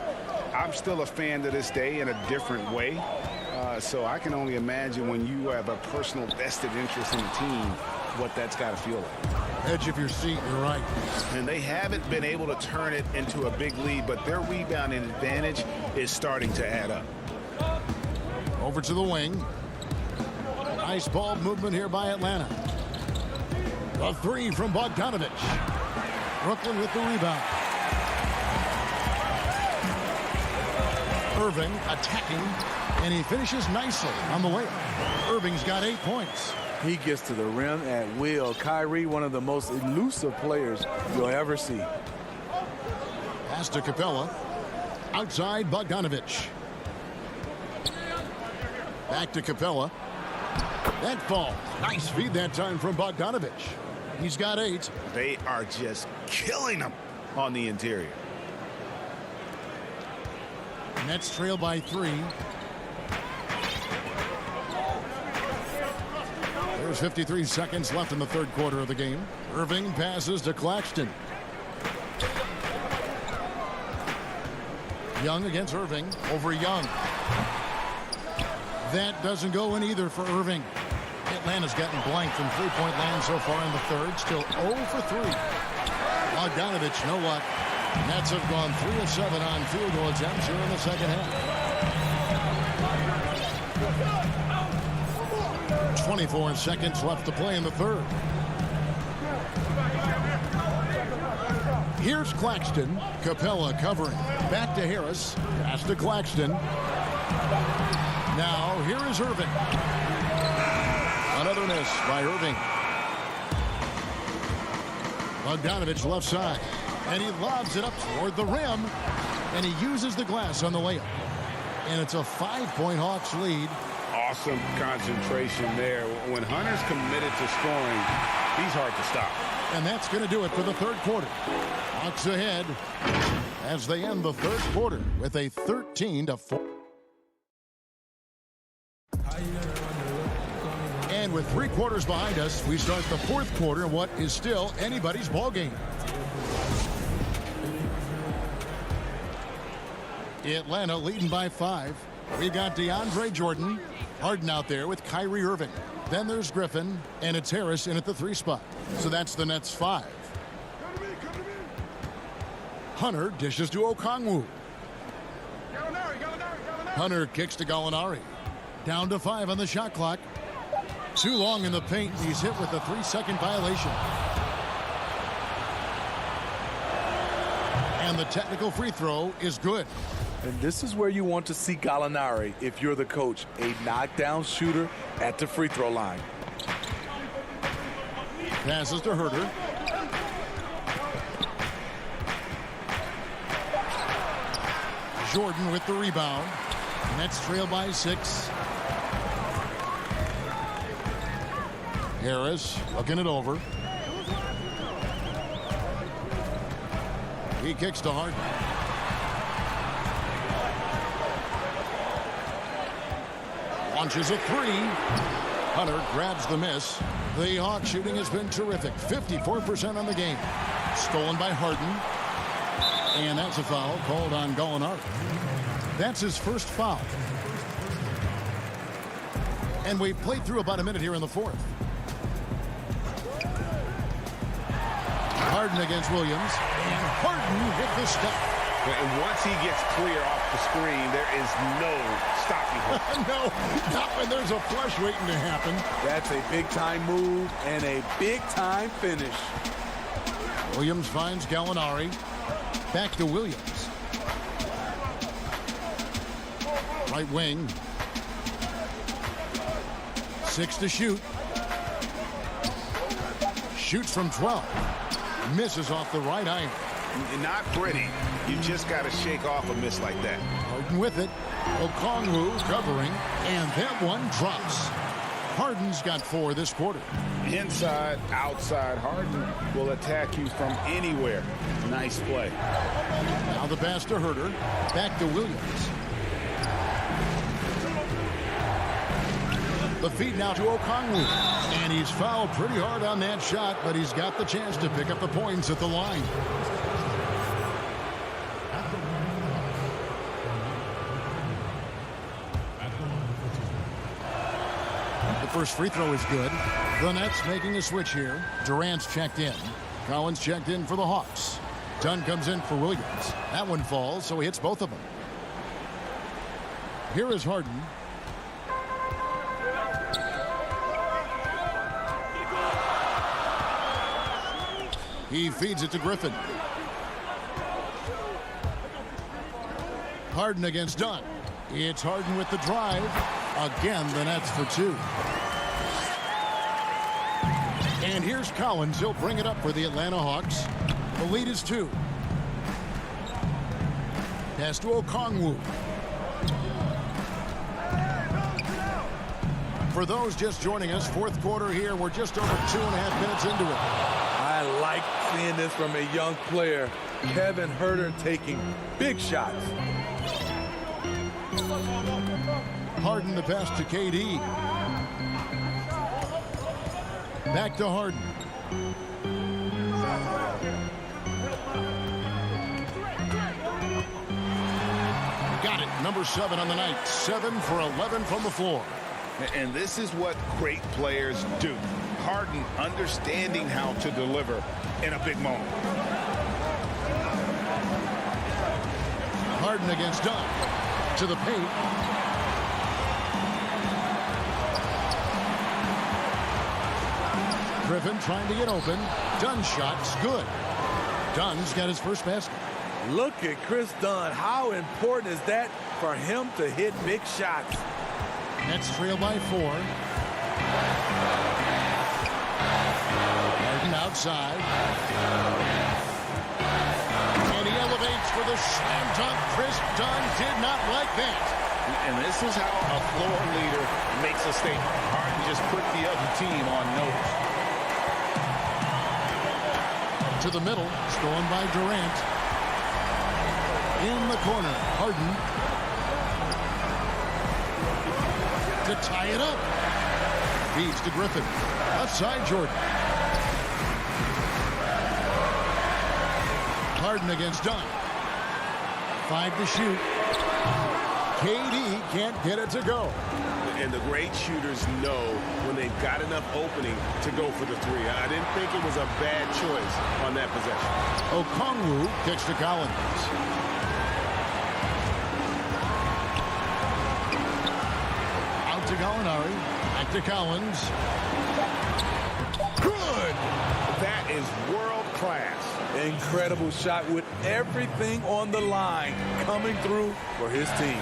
I'm still a fan to this day in a different way. So I can only imagine when you have a personal vested interest in a team, what that's got to feel like. Edge of your seat, you're right. And they haven't been able to turn it into a big lead, but their rebounding advantage is starting to add up. Over to the wing. Nice ball movement here by Atlanta. A 3 from Bogdanovich. Brooklyn with the rebound. Irving attacking, and he finishes nicely on the layup. Irving's got 8 points. He gets to the rim at will. Kyrie, one of the most elusive players you'll ever see. Pass to Capella. Outside Bogdanovich. Back to Capella. That falls. Nice feed that time from Bogdanovich. He's got 8. They are just killing them on the interior. Nets trail by 3. There's 53 seconds left in the third quarter of the game. Irving passes to Claxton. Young against Irving. Over Young. That doesn't go in either for Irving. Atlanta's gotten blank from three-point land so far in the third. Still 0 for 3. Bogdanovich, no luck. Nets have gone 3 of 7 on field goal attempts here in the second half. 24 seconds left to play in the third. Here's Claxton. Capella covering. Back to Harris. Pass to Claxton. Now here is Irving. Another miss by Irving. Bogdanovich left side. And he lobs it up toward the rim. And he uses the glass on the layup. And it's a 5-point Hawks lead. Awesome concentration there. When Hunter's committed to scoring, he's hard to stop. And that's going to do it for the third quarter. Hawks ahead as they end the third quarter with a 13-4. And with 3 quarters behind us, we start the 4th quarter in what is still anybody's ball game. Atlanta leading by 5. We got DeAndre Jordan. Harden out there with Kyrie Irving. Then there's Griffin, and it's Harris in at the 3 spot. So that's the Nets 5. Hunter dishes to Okongwu. Hunter kicks to Gallinari. Down to 5 on the shot clock. Too long in the paint. He's hit with a 3-second violation. And the technical free throw is good. And this is where you want to see Gallinari if you're the coach. A knockdown shooter at the free throw line. Passes to Herter. Jordan with the rebound. Nets trail by 6. Harris looking it over. He kicks to Harden. Launches a 3. Hunter grabs the miss. The Hawks shooting has been terrific. 54% on the game. Stolen by Harden. And that's a foul called on Gallinari. That's his first foul. And we've played through about a minute here in the 4th. Harden against Williams. And Harden hit the step. And once he gets clear off the screen, there is no stopping him. No, not when there's a flush waiting to happen. That's a big-time move and a big-time finish. Williams finds Gallinari. Back to Williams. Right wing. 6 to shoot. Shoots from 12. Misses off the right iron. Not pretty. You just got to shake off a miss like that. Harden with it. Okongwu covering. And that one drops. Harden's got 4 this quarter. Inside, outside, Harden will attack you from anywhere. Nice play. Now the pass to Herter. Back to Williams. The feed now to Okongwu. And he's fouled pretty hard on that shot, but he's got the chance to pick up the points at the line. The first free throw is good. The Nets making a switch here. Durant's checked in. Collins checked in for the Hawks. Dunn comes in for Williams. That one falls, so he hits both of them. Here is Harden. He feeds it to Griffin. Harden against Dunn. It's Harden with the drive. Again, the Nets for 2. And here's Collins. He'll bring it up for the Atlanta Hawks. The lead is 2. Pass to Okongwu. For those just joining us, 4th quarter here. We're just over 2.5 minutes into it. I like seeing this from a young player. Kevin Herter taking big shots. Harden the pass to KD. Back to Harden. Got it. Number 7 on the night. 7 for 11 from the floor. And this is what great players do. Harden understanding how to deliver in a big moment. Harden against Dunn. To the paint. Griffin trying to get open. Dunn's shot's good. Dunn's got his first basket. Look at Chris Dunn. How important is that for him to hit big shots? Nets trail by 4. Harden outside. And he elevates for the slam dunk. Chris Dunn did not like that. And this is how a floor leader makes a statement. Harden just put the other team on notice. To the middle, stolen by Durant. In the corner, Harden. To tie it up. Feeds to Griffin. Left side, Jordan. Harden against Dunn. 5 to shoot. KD can't get it to go. And the great shooters know when they've got enough opening to go for the three. I didn't think it was a bad choice on that possession. Okongwu kicks to Collins. Out to Gallinari. Back to Collins. Good! That is world class. Incredible shot with everything on the line coming through for his team.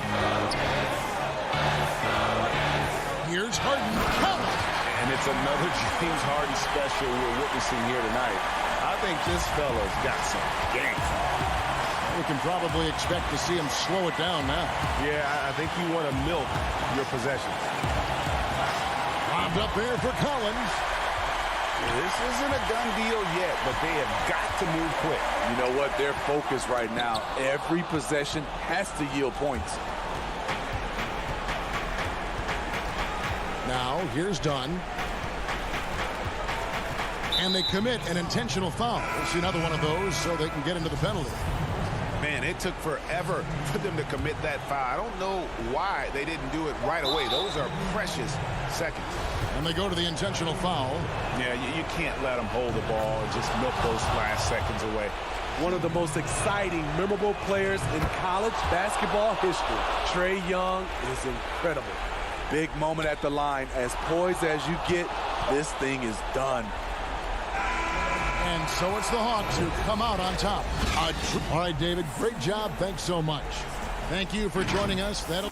Here's Harden. And it's another James Harden special we're witnessing here tonight. I think this fella's got some game. We can probably expect to see him slow it down now. Yeah, I think you want to milk your possessions. Bombed up there for Collins. This isn't a done deal yet, but they have got to move quick. You know what? Their focus right now, every possession has to yield points. Now, here's Dunn. And they commit an intentional foul. We'll see another one of those so they can get into the penalty. Man, it took forever for them to commit that foul. I don't know why they didn't do it right away. Those are precious seconds. And they go to the intentional foul. Yeah, you can't let them hold the ball and just milk those last seconds away. One of the most exciting, memorable players in college basketball history. Trae Young is incredible. Big moment at the line. As poised as you get, this thing is done. And so it's the Hawks who come out on top. All right, David, great job. Thanks so much. Thank you for joining us. That'll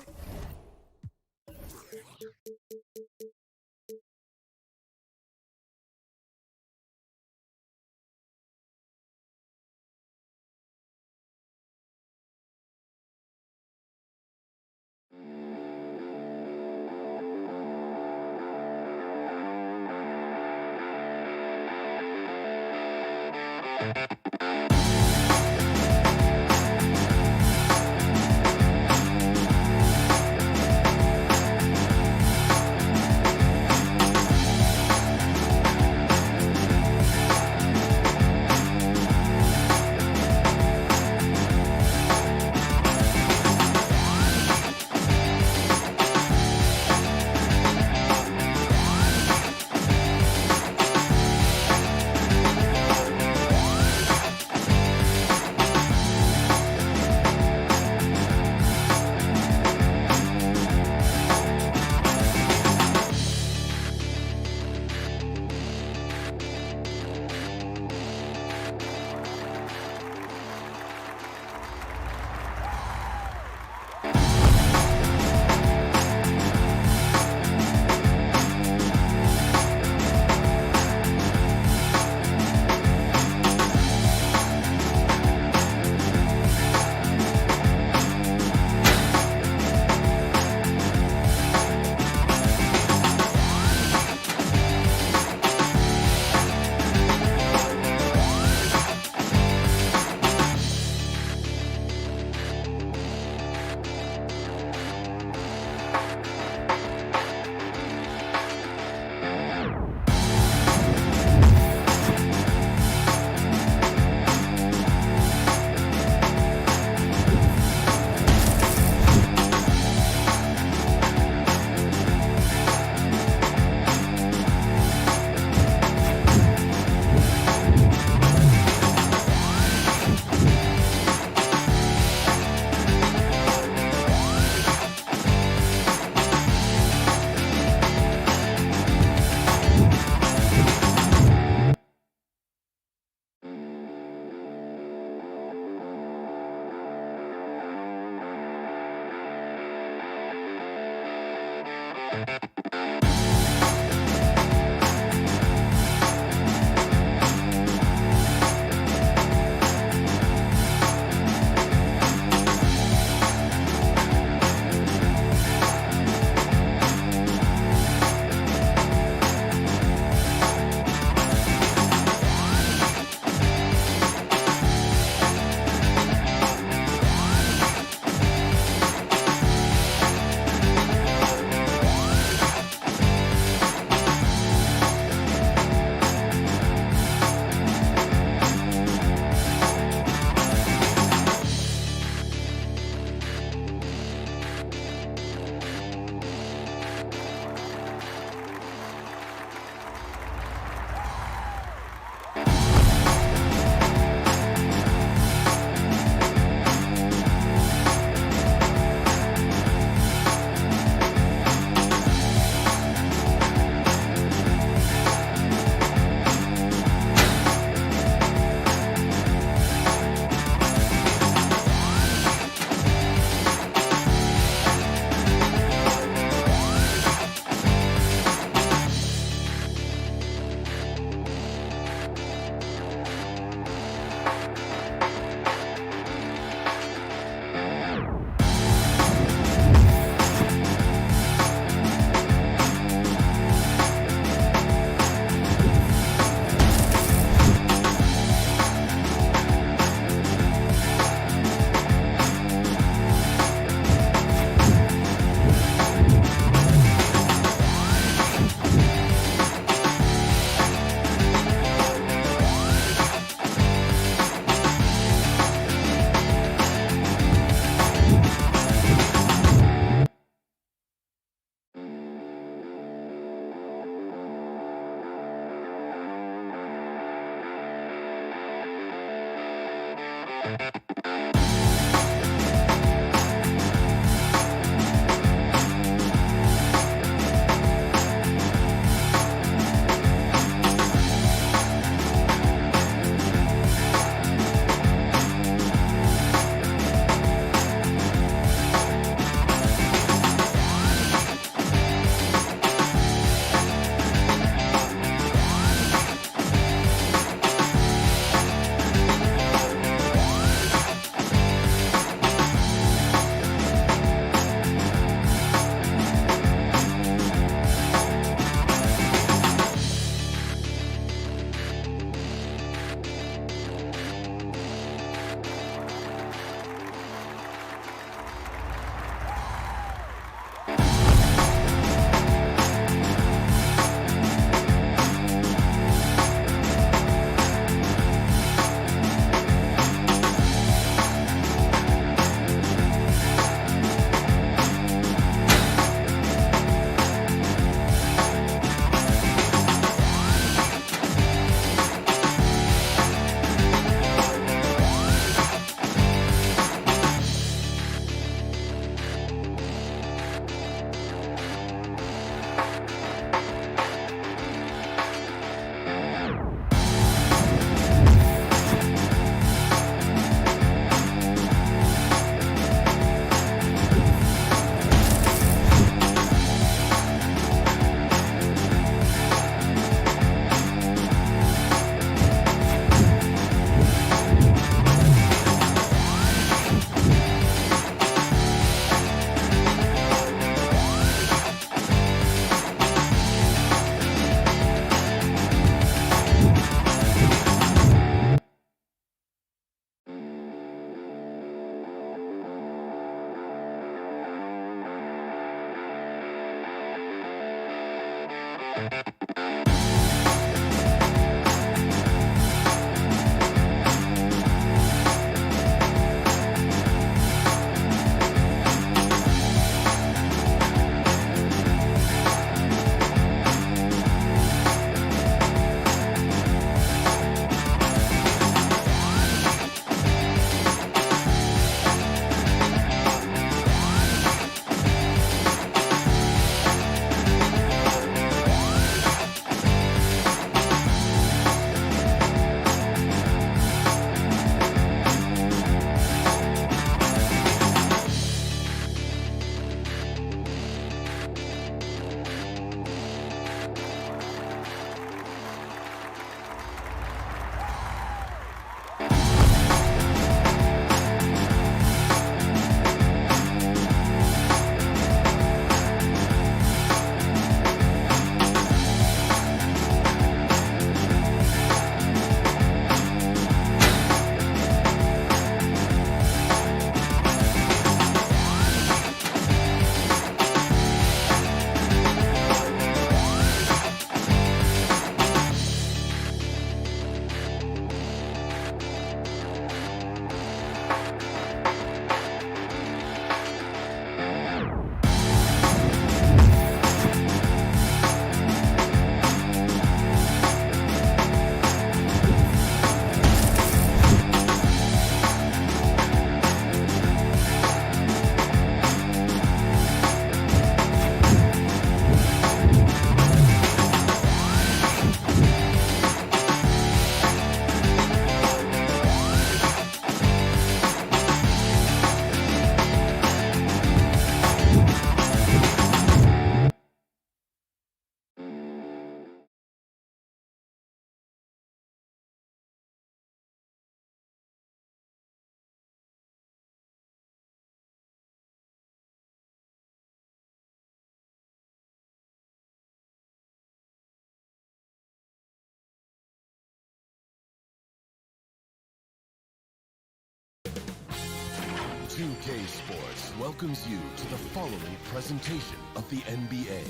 2K Sports welcomes you to the following presentation of the NBA.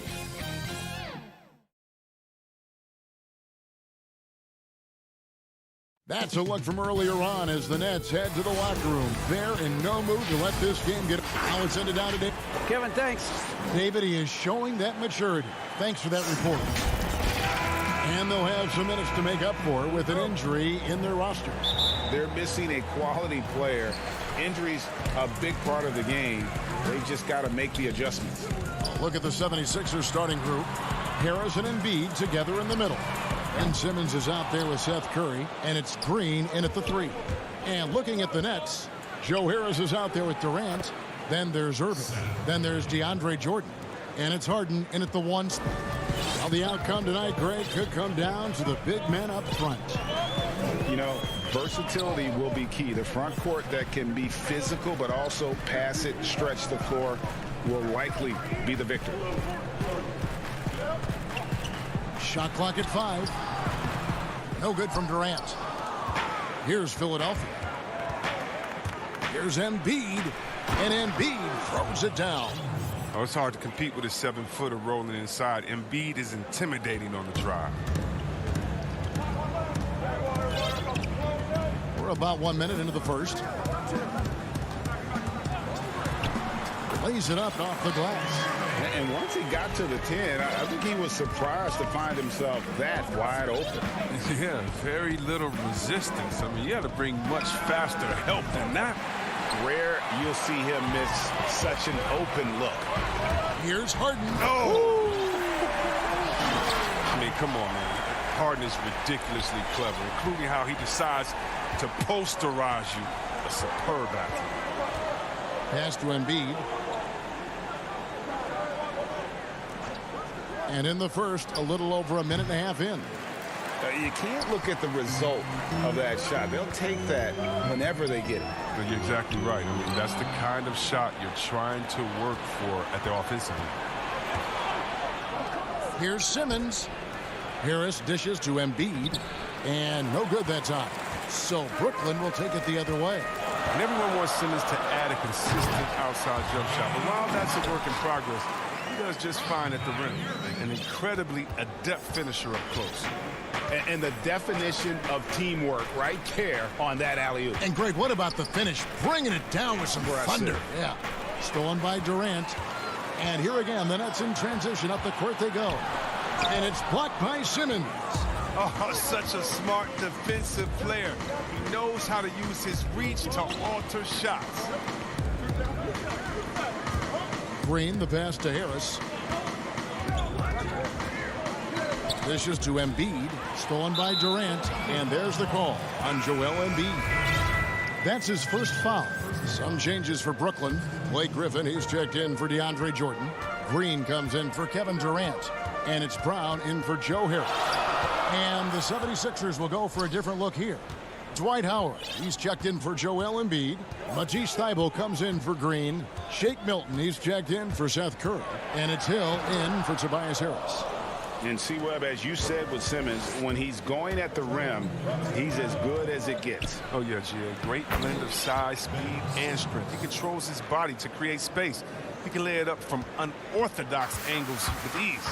That's a look from earlier on as the Nets head to the locker room. They're in no mood to let this game get now it's ended down today. Kevin, thanks. David, he is showing that maturity. Thanks for that report. And they'll have some minutes to make up for with an injury in their roster. They're missing a quality player. Injuries a big part of the game. They've just got to make the adjustments. Look at the 76ers starting group. Harris and Embiid together in the middle. Ben Simmons is out there with Seth Curry, and it's Green in at the 3. And looking at the Nets, Joe Harris is out there with Durant. Then there's Irving. Then there's DeAndre Jordan. And it's Harden in at the 1. Now the outcome tonight, Greg, could come down to the big men up front. You know, versatility will be key. The front court that can be physical but also pass it, stretch the floor, will likely be the victor. Shot clock at 5. No good from Durant. Here's Philadelphia. Here's Embiid. And Embiid throws it down. Oh, it's hard to compete with a 7-footer rolling inside. Embiid is intimidating on the drive. We're about 1 minute into the first. Lays it up off the glass. And once he got to the 10, I think he was surprised to find himself that wide open. Yeah, very little resistance. I mean, you got to bring much faster help than that. Rare you'll see him miss such an open look. Here's Harden. Oh! I mean, come on, man. Harden is ridiculously clever, including how he decides to posterize you. A superb athlete. Pass to Embiid. And in the first, a little over a minute and a half in. You can't look at the result of that shot. They'll take that whenever they get it. You're exactly right. I mean, that's the kind of shot you're trying to work for at the offensive end. Here's Simmons. Harris dishes to Embiid. And no good that time. So Brooklyn will take it the other way. And everyone wants Simmons to add a consistent outside jump shot. But while that's a work in progress, he does just fine at the rim. An incredibly adept finisher up close. And the definition of teamwork right there on that alley-oop. And Greg, what about the finish? Bringing it down with some thunder. Yeah. Stolen by Durant. And here again, the Nets in transition. Up the court they go. And it's blocked by Simmons. Oh, such a smart defensive player. He knows how to use his reach to alter shots. Green, the pass to Harris. Dishes to Embiid. Stolen by Durant. And there's the call on Joel Embiid. That's his first foul. Some changes for Brooklyn. Blake Griffin, he's checked in for DeAndre Jordan. Green comes in for Kevin Durant. And it's Brown in for Joe Harris. And the 76ers will go for a different look here. Dwight Howard, he's checked in for Joel Embiid. Matisse Thybulle comes in for Green. Shake Milton, he's checked in for Seth Curry. And it's Hill in for Tobias Harris. And C-Webb, as you said with Simmons, when he's going at the rim, he's as good as it gets. Oh, yeah, G. A great blend of size, speed, and strength. He controls his body to create space. He can lay it up from unorthodox angles with ease.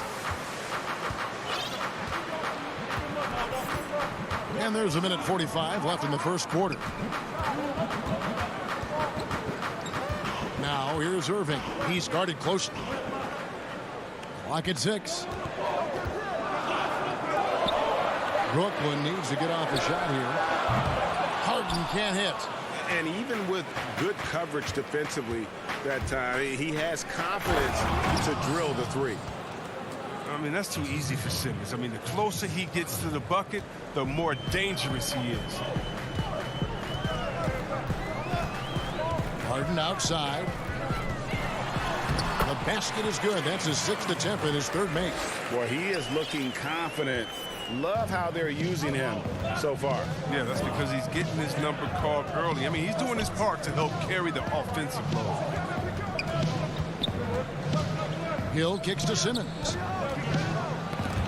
And there's a minute 45 left in the first quarter. Now here's Irving. He's guarded closely. Clock at 6. Brooklyn needs to get off the shot here. Harden can't hit. And even with good coverage defensively that time, he has confidence to drill the 3. I mean, that's too easy for Simmons. I mean, the closer he gets to the bucket, the more dangerous he is. Harden outside. The basket is good. That's his 6th attempt and his 3rd make. Well, he is looking confident. Love how they're using him so far. Yeah, that's because he's getting his number called early. I mean, he's doing his part to help carry the offensive load. Hill kicks to Simmons.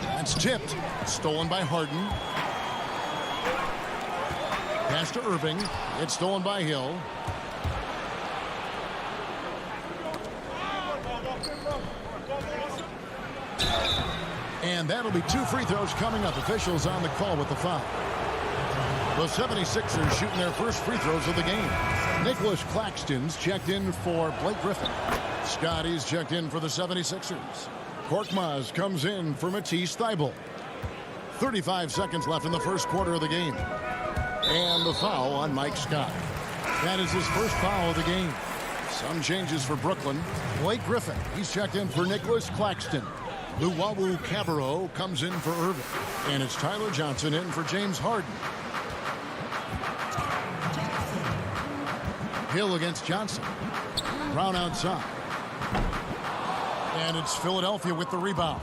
That's tipped. Stolen by Harden. Pass to Irving. It's stolen by Hill. And that'll be 2 free throws coming up. Officials on the call with the foul. The 76ers shooting their first free throws of the game. Nicholas Claxton's checked in for Blake Griffin. Scotty's checked in for the 76ers. Korkmaz comes in for Matisse Thybulle. 35 seconds left in the first quarter of the game. And the foul on Mike Scott. That is his first foul of the game. Some changes for Brooklyn. Blake Griffin, he's checked in for Nicholas Claxton. Luwawu Cabarro comes in for Irving. And it's Tyler Johnson in for James Harden. Hill against Johnson. Brown outside. And it's Philadelphia with the rebound.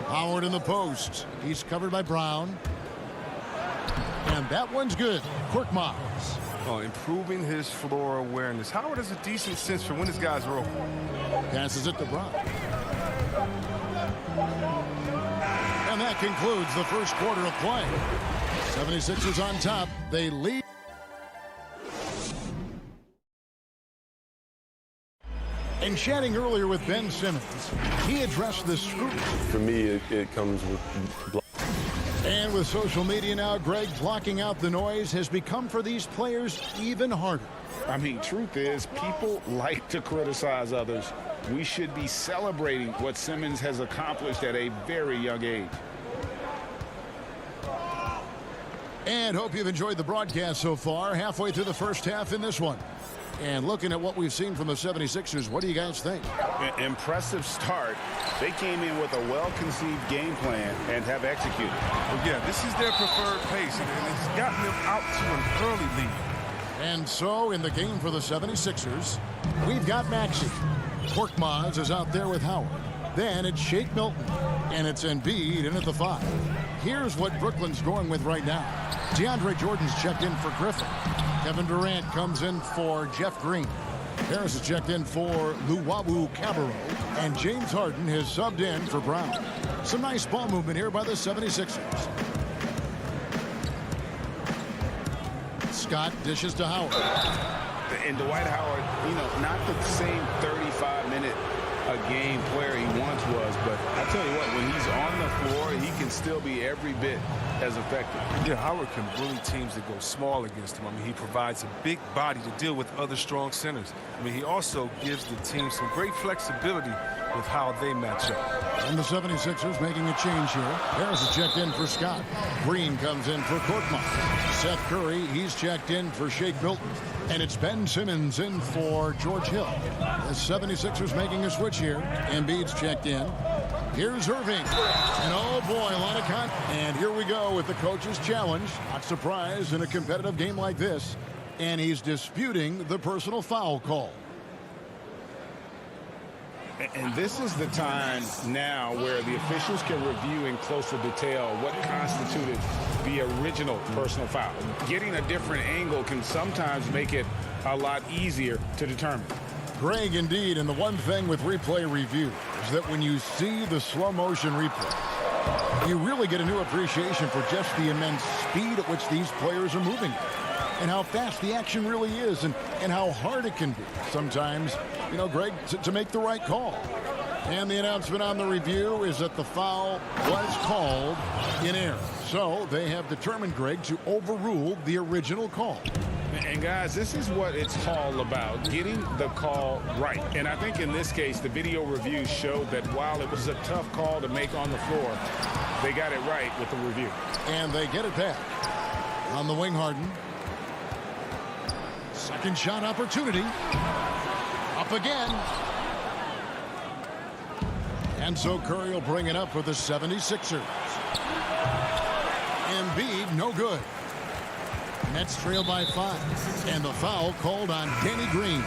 Howard in the post. He's covered by Brown. And that one's good. Korkmaz. Oh, improving his floor awareness. Howard has a decent sense for when his guys are open. Passes it to Brown. And that concludes the first quarter of play. 76ers on top. They lead. And chatting earlier with Ben Simmons, he addressed the scrutiny. For me, it comes with... And with social media now, Greg, blocking out the noise has become for these players even harder. I mean, truth is, people like to criticize others. We should be celebrating what Simmons has accomplished at a very young age. And hope you've enjoyed the broadcast so far. Halfway through the first half in this one. And looking at what we've seen from the 76ers, what do you guys think? Impressive start. They came in with a well-conceived game plan and have executed. Well, yeah, this is their preferred pace, and it's gotten them out to an early lead. And so in the game for the 76ers, we've got Maxey. Korkmaz is out there with Howard. Then it's Shake Milton, and it's Embiid in at the 5. Here's what Brooklyn's going with right now. DeAndre Jordan's checked in for Griffin. Kevin Durant comes in for Jeff Green. Harris is checked in for Luwawu Cabarro. And James Harden has subbed in for Brown. Some nice ball movement here by the 76ers. Scott dishes to Howard. And Dwight Howard, you know, not the same 35-minute a game player he once was, but I tell you what, when he's on the floor, he can still be every bit as effective. Yeah, Howard can bully teams that go small against him. I mean, he provides a big body to deal with other strong centers. I mean, he also gives the team some great flexibility with how they match up. And the 76ers making a change here. Harris is checked in for Scott. Green comes in for Korkmaz. Seth Curry, he's checked in for Shake Milton. And it's Ben Simmons in for George Hill. The 76ers making a switch here. Embiid's checked in. Here's Irving. And oh boy, a lot of contact. And here we go with the coach's challenge. Not surprised in a competitive game like this. And he's disputing the personal foul call. And this is the time now where the officials can review in closer detail what constituted the original personal foul. Getting a different angle can sometimes make it a lot easier to determine. Greg, indeed, and the one thing with replay review is that when you see the slow motion replay, you really get a new appreciation for just the immense speed at which these players are moving and how fast the action really is and how hard it can be sometimes, you know, Greg, to make the right call. And the announcement on the review is that the foul was called in error. So they have determined, Greg, to overrule the original call. And guys, this is what it's all about, getting the call right. And I think in this case, the video review showed that while it was a tough call to make on the floor, they got it right with the review. And they get it back. On the wing, Harden. Second shot opportunity. Up again. And so Curry will bring it up for the 76ers. Embiid, no good. Nets trail by 5. And the foul called on Danny Green.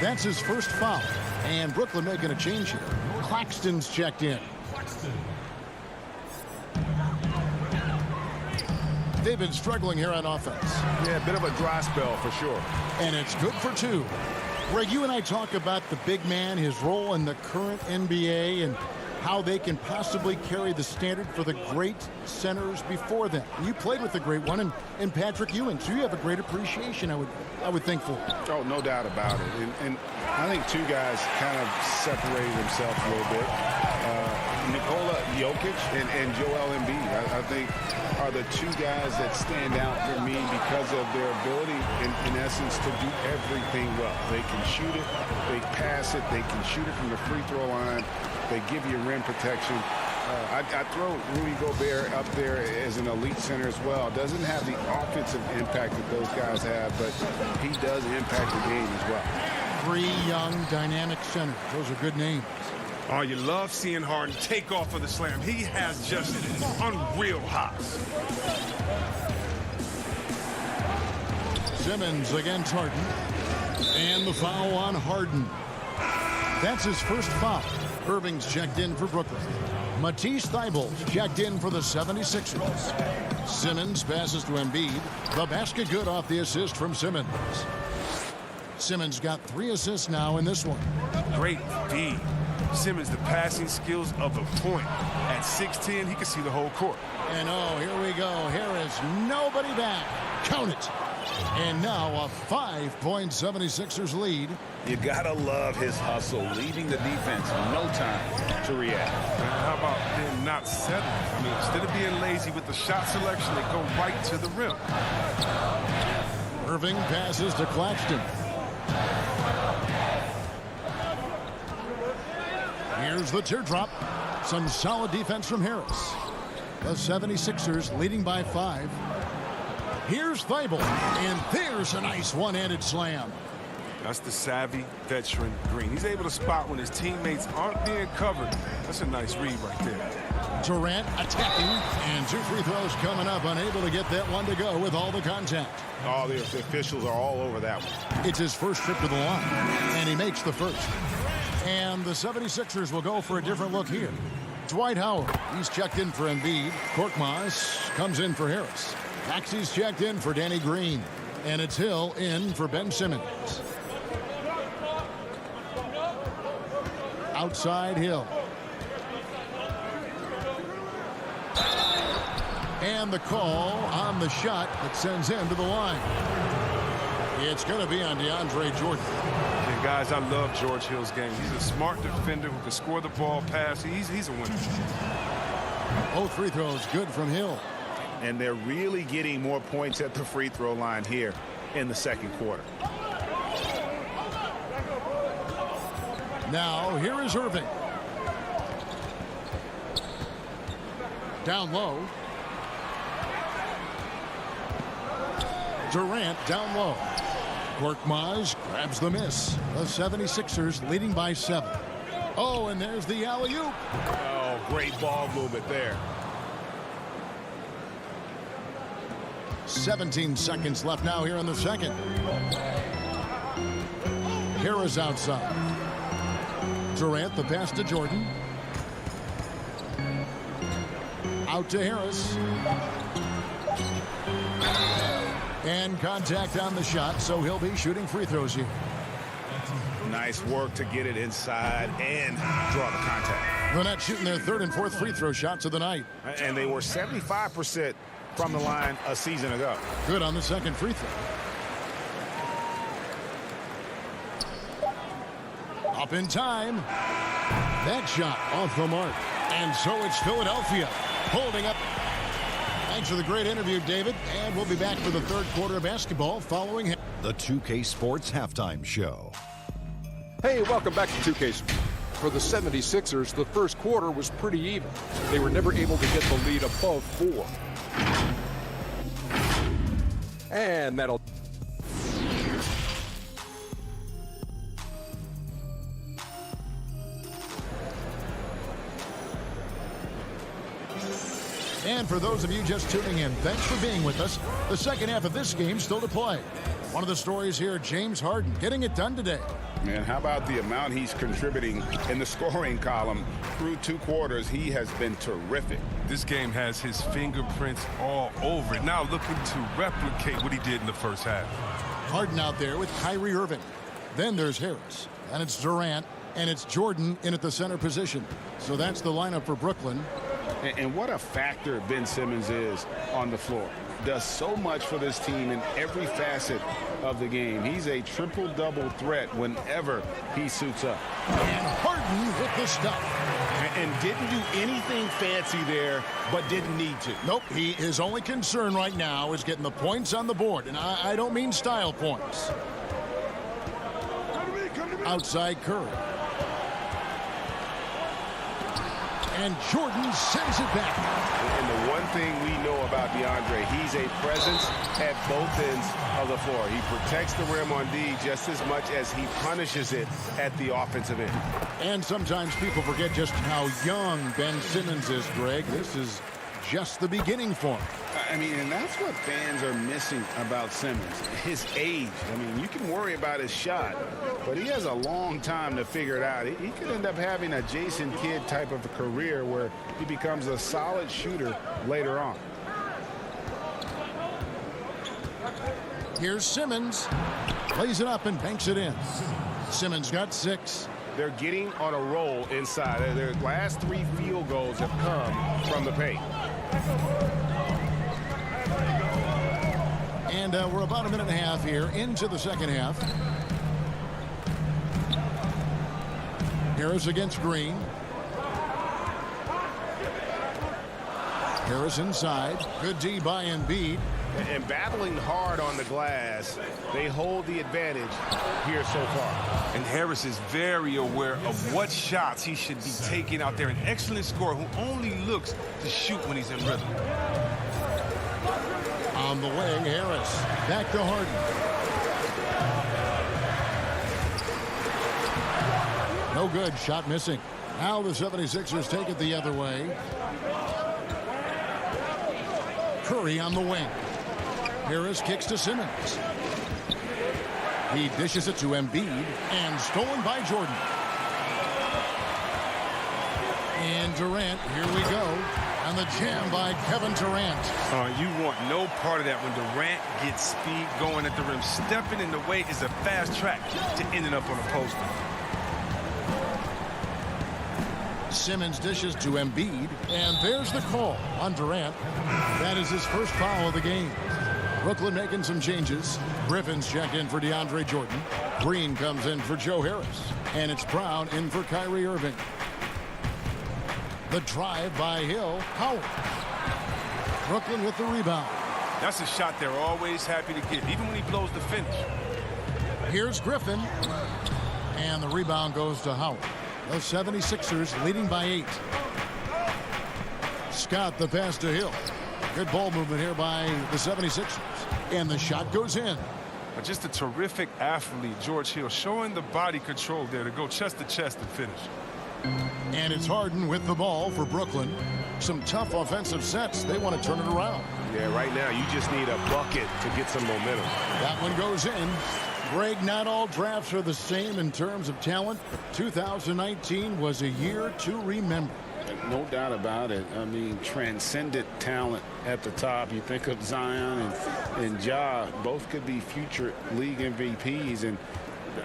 That's his first foul. And Brooklyn making a change here. Claxton's checked in. They've been struggling here on offense. Yeah, a bit of a dry spell for sure. And it's good for 2. Greg, you and I talk about the big man, his role in the current NBA, and how they can possibly carry the standard for the great centers before them. You played with the great one in Patrick Ewing, so you have a great appreciation, I would think, for it. Oh, no doubt about it. And I think 2 guys kind of separated themselves a little bit. Nikola Jokic and Joel Embiid, I think, are the two guys that stand out for me because of their ability, in essence, to do everything well. They can shoot it, they pass it, they can shoot it from the free throw line, they give you rim protection. I throw Rudy Gobert up there as an elite center as well. Doesn't have the offensive impact that those guys have, but he does impact the game as well. 3 young, dynamic centers. Those are good names. Oh, you love seeing Harden take off for the slam. He has just unreal hops. Simmons against Harden. And the foul on Harden. That's his first foul. Irving's checked in for Brooklyn. Matisse Thybulle's checked in for the 76ers. Simmons passes to Embiid. The basket good off the assist from Simmons. Simmons got 3 assists now in this one. Great D. Simmons, the passing skills of a point. At 6'10", he can see the whole court. And oh, here we go. Here is nobody back. Count it. And now a 5-point 76ers lead. You gotta love his hustle, leaving the defense no time to react. And how about them not settling? I mean, instead of being lazy with the shot selection, they go right to the rim. Irving passes to Claxton. Here's the teardrop. Some solid defense from Harris. The 76ers leading by 5. Here's Thybulle, and there's a nice one-handed slam. That's the savvy veteran Green. He's able to spot when his teammates aren't being covered. That's a nice read right there. Durant attacking, and 2 free throws coming up, unable to get that one to go with all the contact. All the officials are all over that one. It's his first trip to the line, and he makes the first. And the 76ers will go for a different look here. Dwight Howard, he's checked in for Embiid. Korkmaz comes in for Harris. Maxey's checked in for Danny Green. And it's Hill in for Ben Simmons. Outside Hill. And the call on the shot that sends him to the line. It's going to be on DeAndre Jordan. And guys, I love George Hill's game. He's a smart defender who can score the ball, pass. He's a winner. Both free throws good from Hill. And they're really getting more points at the free throw line here in the second quarter. Now, here is Irving. Down low. Durant down low. Korkmaz grabs the miss. The 76ers leading by 7. Oh, and there's the alley-oop. Oh, great ball movement there. 17 seconds left now here in the second. Harris outside. Durant, the pass to Jordan. Out to Harris. And contact on the shot, so he'll be shooting free throws here. Nice work to get it inside and draw the contact. The Nets shooting their 3rd and 4th free throw shots of the night. And they were 75% from the line a season ago. Good on the second free throw. Up in time. That shot off the mark. And so it's Philadelphia holding up. Thanks for the great interview, David. And we'll be back for the 3rd quarter of basketball following him. The 2K Sports Halftime Show. Hey, welcome back to 2K. For the 76ers, the first quarter was pretty even. They were never able to get the lead above 4. And that'll... And for those of you just tuning in, thanks for being with us. The second half of this game still to play. One of the stories here, James Harden getting it done today. Man, how about the amount he's contributing in the scoring column through 2 quarters? He has been terrific. This game has his fingerprints all over it. Now looking to replicate what he did in the first half. Harden out there with Kyrie Irving. Then there's Harris. And it's Durant. And it's Jordan in at the center position. So that's the lineup for Brooklyn. And what a factor Ben Simmons is on the floor. Does so much for this team in every facet of the game. He's a triple-double threat whenever he suits up. And Harden with the stuff. and didn't do anything fancy there, but didn't need to. Nope, his only concern right now is getting the points on the board, and I don't mean style points. Outside Curry. And Jordan sends it back. And the one thing we know about DeAndre, he's a presence at both ends of the floor. He protects the rim on D just as much as he punishes it at the offensive end. And sometimes people forget just how young Ben Simmons is, Greg. This is just the beginning for him. I mean, and that's what fans are missing about Simmons, his age. I mean, you can worry about his shot, but he has a long time to figure it out. He could end up having a Jason Kidd type of a career where he becomes a solid shooter later on. Here's Simmons. Lays it up and banks it in. Simmons got 6. They're getting on a roll inside. Their last 3 field goals have come from the paint. And we're about a minute and a half here into the second half. Harris against Green. Harris inside. Good D by Embiid. And battling hard on the glass, they hold the advantage here so far. And Harris is very aware of what shots he should be taking out there. An excellent scorer who only looks to shoot when he's in rhythm. On the way, Harris. Back to Harden. No good. Shot missing. Now the 76ers take it the other way. Curry on the wing. Harris kicks to Simmons. He dishes it to Embiid and stolen by Jordan. And Durant, here we go. And the jam by Kevin Durant. You want no part of that when Durant gets speed going at the rim. Stepping in the way is a fast track to ending up on a poster. Simmons dishes to Embiid, and there's the call on Durant. That is his first foul of the game. Brooklyn making some changes. Griffin's checked in for DeAndre Jordan. Green comes in for Joe Harris. And it's Brown in for Kyrie Irving. The drive by Hill. Howard. Brooklyn with the rebound. That's a shot they're always happy to get, even when he blows the finish. Here's Griffin. And the rebound goes to Howard. The 76ers leading by 8. Scott the pass to Hill. Good ball movement here by the 76ers. And the shot goes in. But just a terrific athlete, George Hill, showing the body control there to go chest to chest and finish. And it's Harden with the ball for Brooklyn. Some tough offensive sets. They want to turn it around. Yeah, right now you just need a bucket to get some momentum. That one goes in. Greg, not all drafts are the same in terms of talent. 2019 was a year to remember. No doubt about it. I mean, transcendent talent at the top. You think of Zion and Ja, both could be future league MVPs. And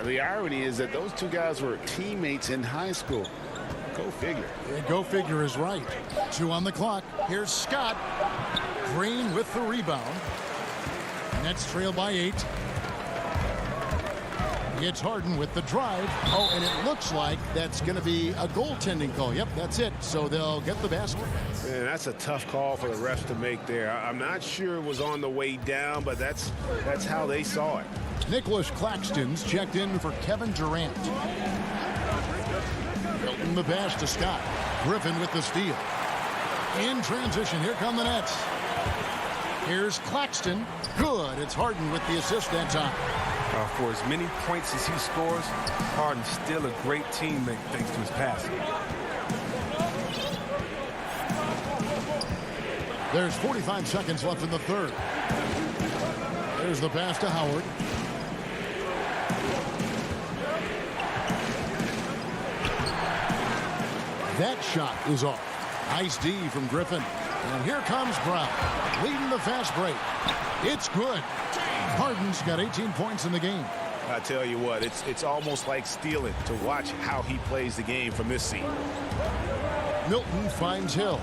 the irony is that those two guys were teammates in high school. Go figure. Yeah, go figure is right. 2 on the clock. Here's Scott. Green with the rebound. Nets trail by 8. It's Harden with the drive. Oh, and it looks like that's going to be a goaltending call. Yep, that's it. So they'll get the basket. Man, that's a tough call for the refs to make there. I'm not sure it was on the way down, but that's how they saw it. Nicholas Claxton's checked in for Kevin Durant. Hilton the pass to Scott. Griffin with the steal. In transition, here come the Nets. Here's Claxton. Good. It's Harden with the assist that time. For as many points as he scores, Harden's still a great teammate thanks to his passing. There's 45 seconds left in the third. There's the pass to Howard. That shot is off. Nice D from Griffin. And here comes Brown, leading the fast break. It's good. Harden's got 18 points in the game. I tell you what, it's almost like stealing to watch how he plays the game from this seat. Milton finds Hill.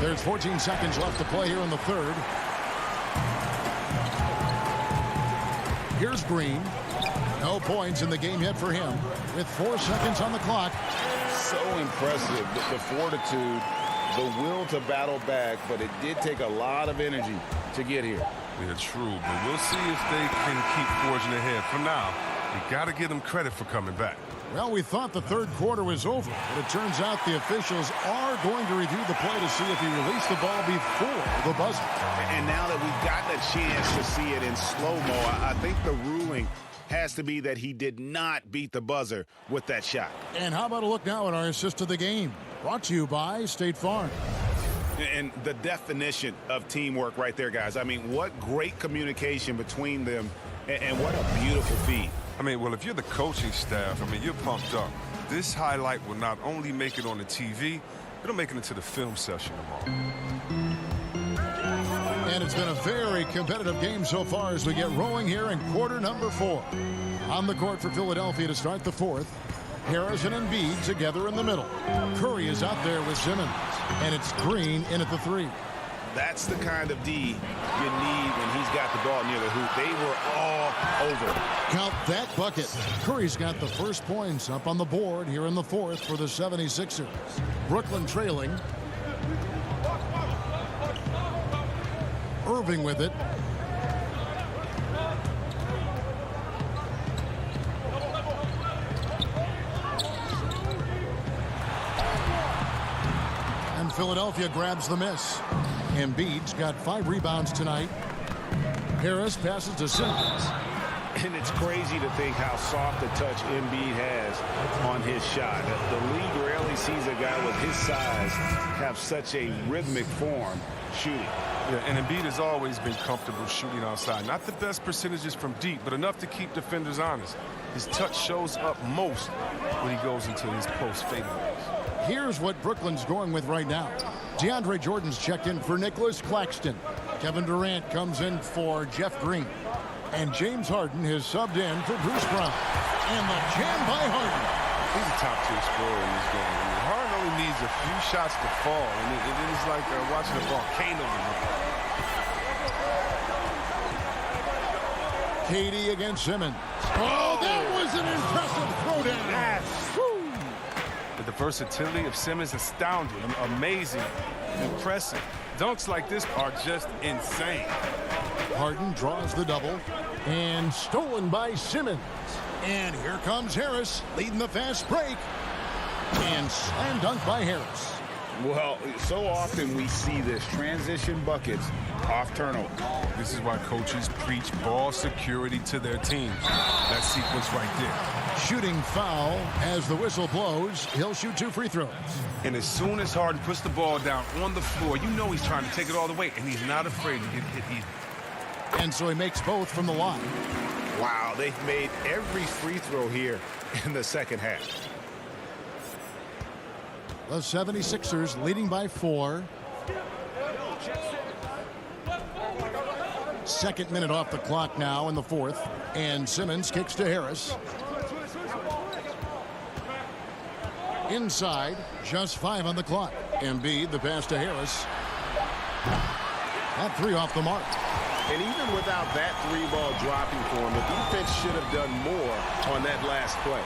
There's 14 seconds left to play here in the third. Here's Green. No points in the game yet for him with 4 seconds on the clock. So impressive, the fortitude, the will to battle back, but it did take a lot of energy to get here. Yeah, true, but we'll see if they can keep forging ahead. For now, you got to give them credit for coming back. Well, we thought the third quarter was over, but it turns out the officials are going to review the play to see if he released the ball before the buzzer. And now that we've gotten a chance to see it in slow-mo, I think the ruling has to be that he did not beat the buzzer with that shot. And how about a look now at our assist of the game? Brought to you by State Farm. And the definition of teamwork right there, guys. I mean, what great communication between them, and what a beautiful feed. I mean, well, if you're the coaching staff, I mean, you're pumped up. This highlight will not only make it on the TV, it'll make it into the film session tomorrow. And it's been a very competitive game so far as we get rolling here in quarter number 4. On the court for Philadelphia to start the fourth. Harris and Embiid together in the middle. Curry is out there with Simmons. And it's Green in at the 3. That's the kind of D you need when he's got the ball near the hoop. They were all over. Count that bucket. Curry's got the first points up on the board here in the fourth for the 76ers. Brooklyn trailing. Irving with it. And Philadelphia grabs the miss. Embiid's got 5 rebounds tonight. Harris passes to Simmons. And it's crazy to think how soft a touch Embiid has on his shot. The league rarely sees a guy with his size have such a rhythmic form shooting. Yeah, and Embiid has always been comfortable shooting outside. Not the best percentages from deep, but enough to keep defenders honest. His touch shows up most when he goes into his post fadeaways. Here's what Brooklyn's going with right now. DeAndre Jordan's checked in for Nicholas Claxton. Kevin Durant comes in for Jeff Green. And James Harden has subbed in for Bruce Brown. And the jam by Harden. He's a top-tier scorer in this game. I mean, Harden only needs a few shots to fall, and it is like watching a volcano. KD against Simmons. Oh, that was an impressive throwdown. The versatility of Simmons astounding, amazing, impressive. Dunks like this are just insane. Harden draws the double and stolen by Simmons. And here comes Harris leading the fast break. And slam dunk by Harris. Well, so often we see this transition buckets off turnover. This is why coaches preach ball security to their teams. That sequence right there. Shooting foul as the whistle blows. He'll shoot 2 free throws. And as soon as Harden puts the ball down on the floor, you know he's trying to take it all the way, and he's not afraid to get hit either. And so he makes both from the line. Wow, they've made every free throw here in the second half. The 76ers leading by 4. Second minute off the clock now in the fourth. And Simmons kicks to Harris. Inside, just 5 on the clock. Embiid, the pass to Harris. That 3 off the mark. And even without that 3-ball dropping for him, the defense should have done more on that last play.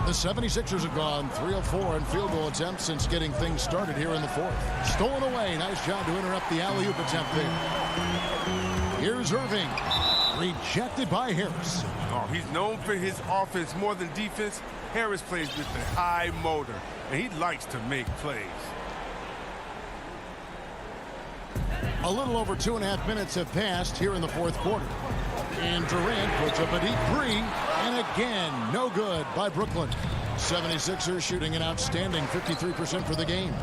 The 76ers have gone 3 of 4 on field goal attempts since getting things started here in the fourth. Stolen away. Nice job to interrupt the alley-oop attempt there. Here's Irving. Rejected by Harris. Oh, he's known for his offense more than defense. Harris plays with a high motor, and he likes to make plays. A little over 2.5 minutes have passed here in the fourth quarter. And Durant puts up a deep 3. And again, no good by Brooklyn. 76ers shooting an outstanding 53% for the game.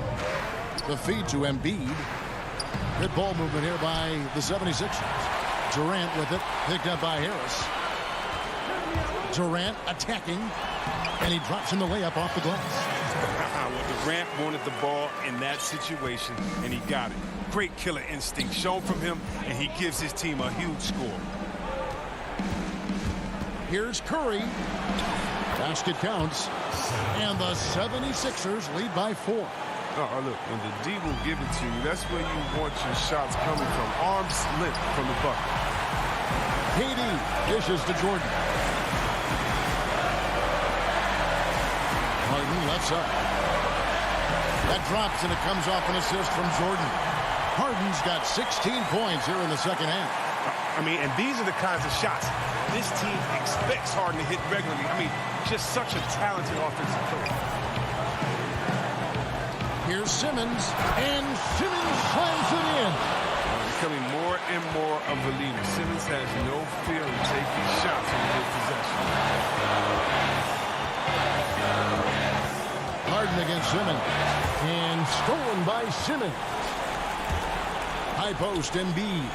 The feed to Embiid. Good ball movement here by the 76ers. Durant with it, picked up by Harris. Durant attacking, and he drops in the layup off the glass. Well, Durant wanted the ball in that situation, and he got it. Great killer instinct shown from him, and he gives his team a huge score. Here's Curry. Basket counts. And the 76ers lead by 4. Oh, look, when the D will give it to you, that's where you want your shots coming from. Arms length from the bucket. KD dishes to Jordan. Harden left side. That drops, and it comes off an assist from Jordan. Harden's got 16 points here in the second half. I mean, and these are the kinds of shots this team expects Harden to hit regularly. I mean, just such a talented offensive player. Here's Simmons, and Simmons slams it in. Becoming more and more of a leader. Simmons has no fear in taking shots on his possession. Harden against Simmons, and stolen by Simmons. High post, Embiid,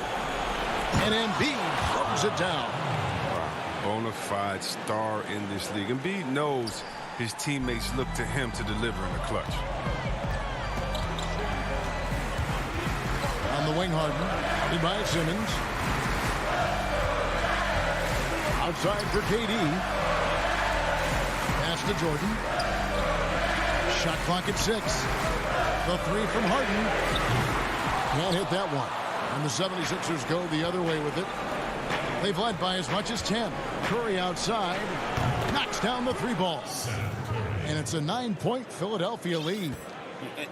and Embiid throws it down. Bona fide star in this league. Embiid knows his teammates look to him to deliver in the clutch. On the wing, Harden, lead by Simmons. Outside for KD. Pass to Jordan. Shot clock at 6. The three from Harden. Can't hit that one. And the 76ers go the other way with it. They've led by as much as 10. Curry outside. Knocks down the three ball. And it's a 9-point Philadelphia lead.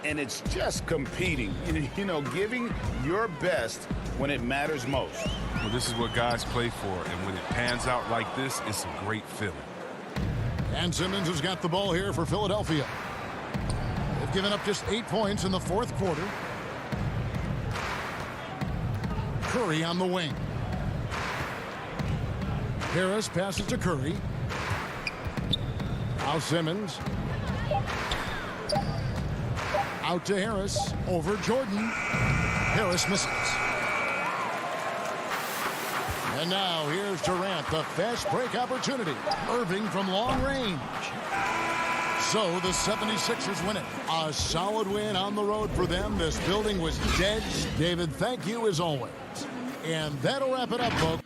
And it's just competing, you know, giving your best when it matters most. Well, this is what guys play for, and when it pans out like this, it's a great feeling. And Simmons has got the ball here for Philadelphia. They've given up just 8 points in the fourth quarter. Curry on the wing. Harris passes to Curry. Now Simmons. Out to Harris. Over Jordan. Harris misses. And now here's Durant, the fast break opportunity. Irving from long range. So the 76ers win it. A solid win on the road for them. This building was dead. David, thank you as always. And that'll wrap it up, folks.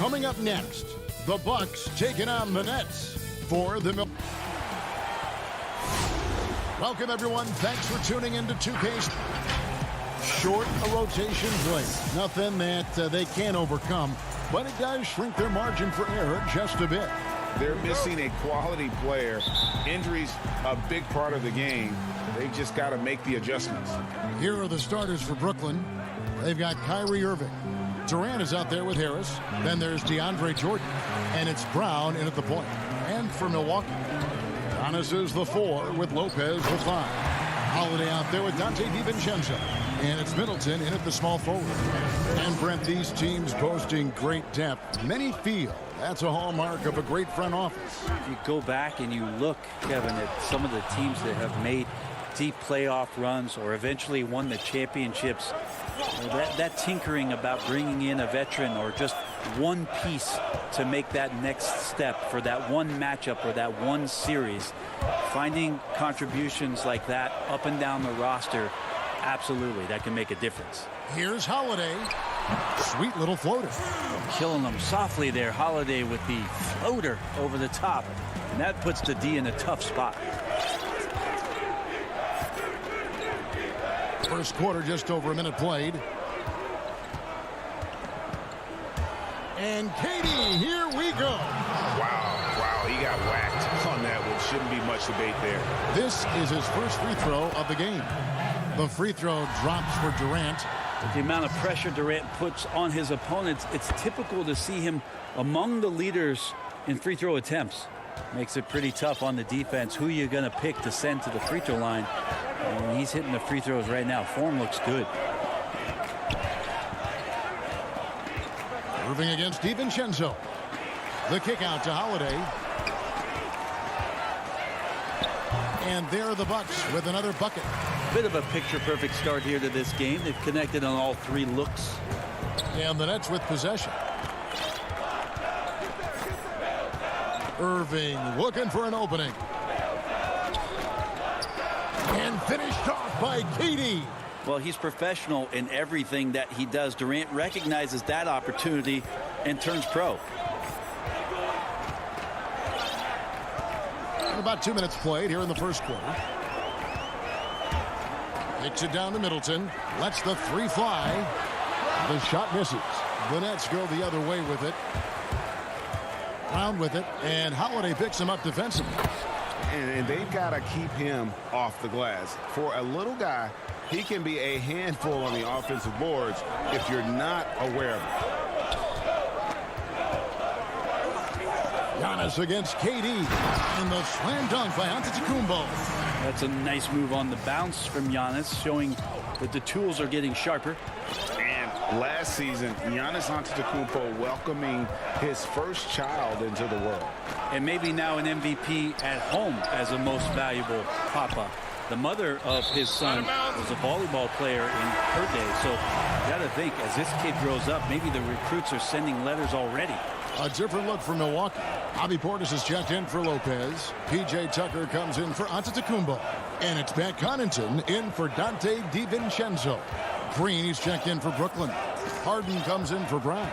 Coming up next, the Bucks taking on the Nets for the Welcome, everyone. Thanks for tuning into 2K's short a rotation play. Nothing that they can't overcome, but it does shrink their margin for error just a bit. They're missing a quality player. Injuries a big part of the game. They've just got to make the adjustments. Here are the starters for Brooklyn. They've got Kyrie Irving. Durant is out there with Harris. Then there's DeAndre Jordan. And it's Brown in at the point. And for Milwaukee, Giannis is the 4 with Lopez the 5. Holiday out there with Dante DiVincenzo. And it's Middleton in at the small forward. And Brent, these teams boasting great depth. Many feel that's a hallmark of a great front office. If you go back and you look, Kevin, at some of the teams that have made deep playoff runs or eventually won the championships, that tinkering about bringing in a veteran or just one piece to make that next step for that one matchup or that one series, finding contributions like that up and down the roster, absolutely, that can make a difference. Here's Holiday. Sweet little floater. Killing them softly there. Holiday with the floater over the top. And that puts the D in a tough spot. First quarter, just over a minute played. And Katie, here we go. Wow, he got whacked on that one. Shouldn't be much debate there. This is his first free throw of the game. The free throw drops for Durant. With the amount of pressure Durant puts on his opponents, it's typical to see him among the leaders in free throw attempts. Makes it pretty tough on the defense. Who you're going to pick to send to the free throw line. And he's hitting the free throws right now. Form looks good. Irving against DiVincenzo. The kick out to Holiday. And there are the Bucks with another bucket. Bit of a picture-perfect start here to this game. They've connected on all three looks. And the Nets with possession. Irving looking for an opening. And finished off by Katie. Well, he's professional in everything that he does. Durant recognizes that opportunity and turns pro. About 2 minutes played here in the first quarter. Kicks it down to Middleton. Lets the three fly. The shot misses. The Nets go the other way with it. Round with it. And Holiday picks him up defensively. And they've got to keep him off the glass. For a little guy, he can be a handful on the offensive boards if you're not aware of it. Giannis against KD. And the slam dunk by Antetokounmpo. That's a nice move on the bounce from Giannis, showing that the tools are getting sharper. And last season, Giannis Antetokounmpo welcoming his first child into the world. And maybe now an MVP at home as a most valuable papa. The mother of his son was a volleyball player in her day. So you got to think, as this kid grows up, maybe the recruits are sending letters already. A different look for Milwaukee. Bobby Portis is checked in for Lopez. P.J. Tucker comes in for Antetokounmpo. And it's Pat Connaughton in for Dante DiVincenzo. Green, he's checked in for Brooklyn. Harden comes in for Brown.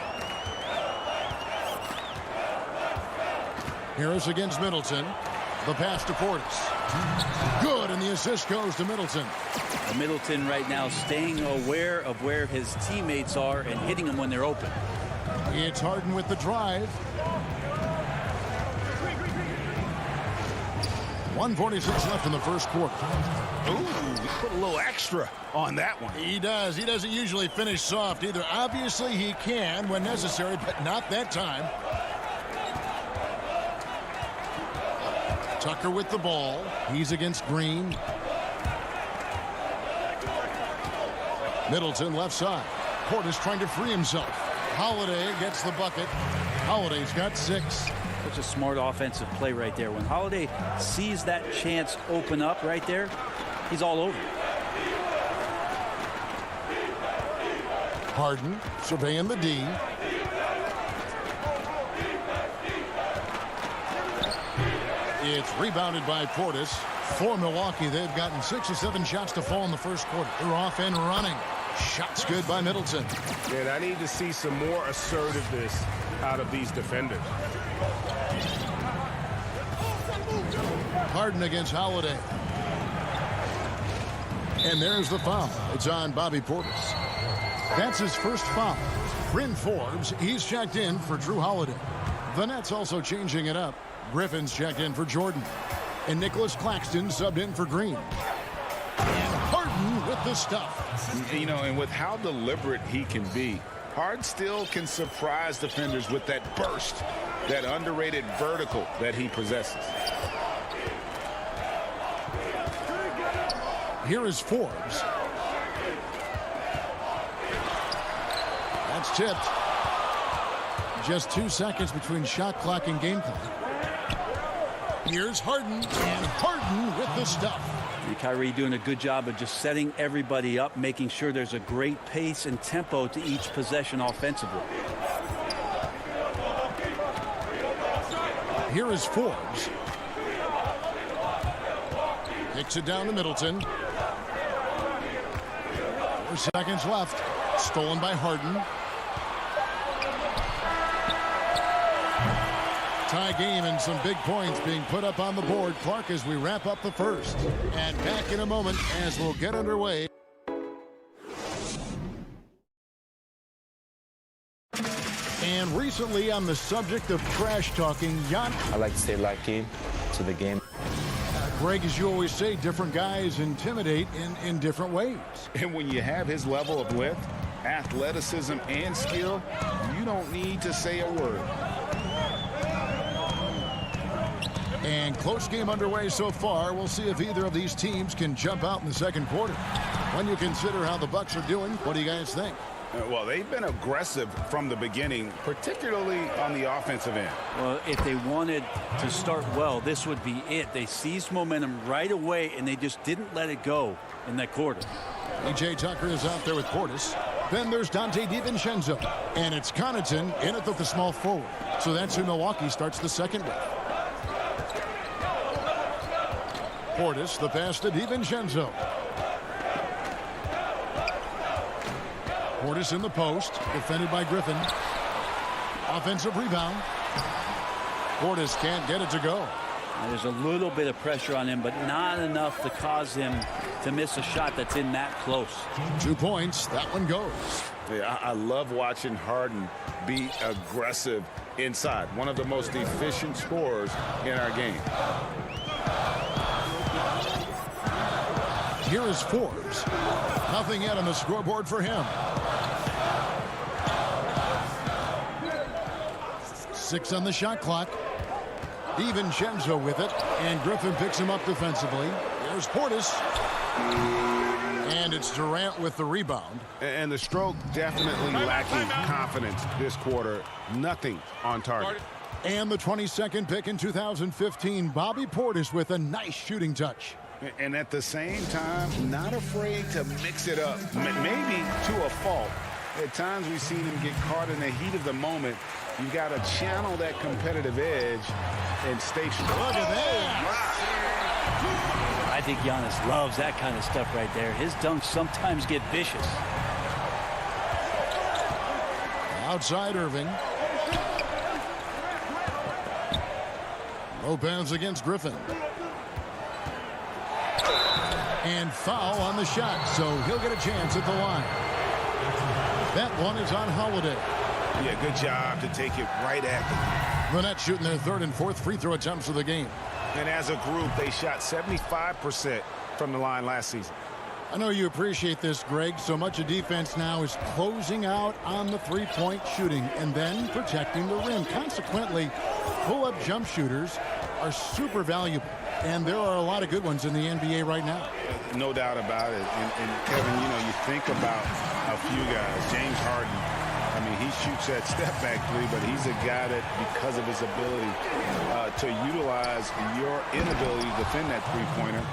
Harris against Middleton. The pass to Portis. Good, and the assist goes to Middleton. Middleton right now staying aware of where his teammates are and hitting them when they're open. It's Harden with the drive. 1:46 left in the first quarter. Ooh, put a little extra on that one. He does. He doesn't usually finish soft either. Obviously, he can when necessary, but not that time. Tucker with the ball. He's against Green. Middleton left side. Portis trying to free himself. Holiday gets the bucket. Holiday's got 6. Such a smart offensive play right there. When Holiday sees that chance open up right there, he's all over. Harden surveying the D. It's rebounded by Portis. For Milwaukee, they've gotten 6 or 7 shots to fall in the first quarter. They're off and running. Shots good by Middleton. And I need to see some more assertiveness out of these defenders. Harden against Holiday. And there's the foul. It's on Bobby Portis. That's his first foul. Bryn Forbes, he's checked in for Drew Holiday. The Nets also changing it up. Griffin's checked in for Jordan. And Nicholas Claxton subbed in for Green. And Harden with the stuff. You know, and with how deliberate he can be, Harden still can surprise defenders with that burst, that underrated vertical that he possesses. Here is Forbes. That's tipped. Just 2 seconds between shot clock and game clock. Here's Harden, and Harden with the stuff. Kyrie doing a good job of just setting everybody up, making sure there's a great pace and tempo to each possession offensively. Here is Forbes. Kicks it down to Middleton. 4 seconds left. Stolen by Harden. Tie game and some big points being put up on the board. Clark, as we wrap up the first. And back in a moment as we'll get underway. And recently, on the subject of trash talking, I like to stay locked in to the game. Greg, as you always say, different guys intimidate in different ways. And when you have his level of length, athleticism, and skill, you don't need to say a word. And close game underway so far. We'll see if either of these teams can jump out in the second quarter. When you consider how the Bucks are doing, what do you guys think? Well, they've been aggressive from the beginning, particularly on the offensive end. Well, if they wanted to start well, this would be it. They seized momentum right away, and they just didn't let it go in that quarter. E.J. Tucker is out there with Portis. Then there's Dante DiVincenzo. And it's Connaughton in it with the small forward. So that's who Milwaukee starts the second with. Portis, the pass to DiVincenzo. Portis in the post, defended by Griffin. Offensive rebound. Portis can't get it to go. There's a little bit of pressure on him, but not enough to cause him to miss a shot that's in that close. 2 points. That one goes. Yeah, I love watching Harden be aggressive inside. One of the most efficient scorers in our game. Here is Forbes. Nothing yet on the scoreboard for him. 6 on the shot clock. DiVincenzo with it, and Griffin picks him up defensively. There's Portis. And it's Durant with the rebound. And the stroke definitely lacking confidence this quarter. Nothing on target. And the 22nd pick in 2015, Bobby Portis with a nice shooting touch. And at the same time, not afraid to mix it up. Maybe to a fault. At times we've seen him get caught in the heat of the moment. You got to channel that competitive edge and stay strong. Look at that. I think Giannis loves that kind of stuff right there. His dunks sometimes get vicious. Outside Irving. Lopez against Griffin. And foul on the shot, so he'll get a chance at the line. That one is on Holiday. Yeah, good job to take it right at them. The Nets shooting their 3rd and 4th free throw attempts of the game. And as a group, they shot 75% from the line last season. I know you appreciate this, Greg. So much of defense now is closing out on the three-point shooting and then protecting the rim. Consequently, pull-up jump shooters are super valuable. And there are a lot of good ones in the NBA right now. No doubt about it. And Kevin, you know, you think about a few guys. James Harden, I mean, he shoots that step-back three, but he's a guy that, because of his ability to utilize your inability to defend that three-pointer,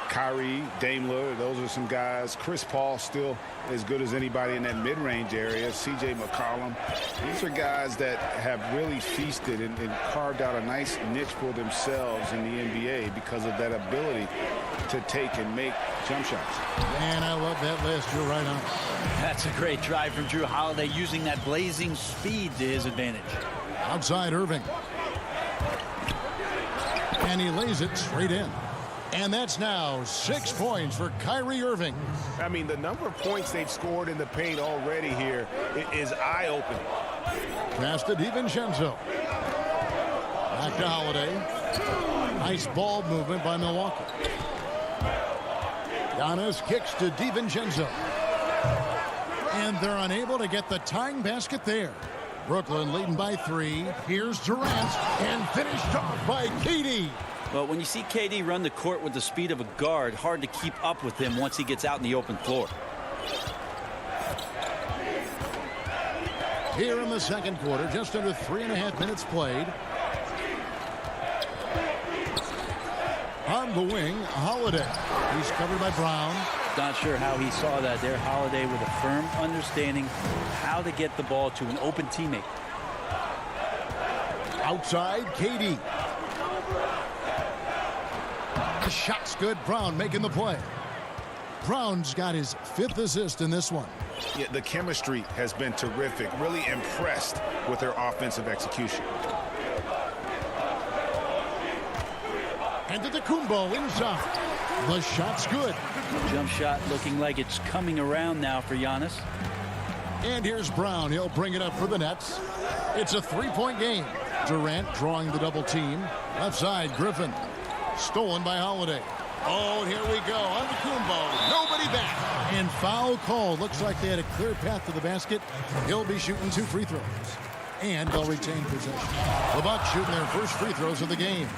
Kyrie, Dame Lillard, those are some guys. Chris Paul still as good as anybody in that mid-range area. C.J. McCollum. These are guys that have really feasted and carved out a nice niche for themselves in the NBA because of that ability to take and make jump shots. Man, I love that list. You're right on. That's a great drive from Drew Holiday, using that blazing speed to his advantage. Outside Irving. And he lays it straight in. And that's now 6 points for Kyrie Irving. I mean, the number of points they've scored in the paint already here is eye-opening. Pass to DiVincenzo. Back to Holiday. Nice ball movement by Milwaukee. Giannis kicks to DiVincenzo. And they're unable to get the tying basket there. Brooklyn leading by 3. Here's Durant, and finished off by KD. Well, when you see KD run the court with the speed of a guard, hard to keep up with him once he gets out in the open floor. Here in the second quarter, just under 3.5 minutes played. On the wing, Holiday. He's covered by Brown. Not sure how he saw that there. Holiday with a firm understanding how to get the ball to an open teammate. Outside, KD. The shot's good. Brown making the play. Brown's got his 5th assist in this one. Yeah, the chemistry has been terrific. Really impressed with their offensive execution. Antetokounmpo inside. The shot's good. Jump shot looking like it's coming around now for Giannis. And here's Brown. He'll bring it up for the Nets. It's a three-point game. Durant drawing the double team. Left side, Griffin. Stolen by Holiday. Oh, and here we go. Antetokounmpo. Nobody back. And foul call. Looks like they had a clear path to the basket. He'll be shooting 2 free throws. And they'll retain possession. The Bucks shooting their first free throws of the game.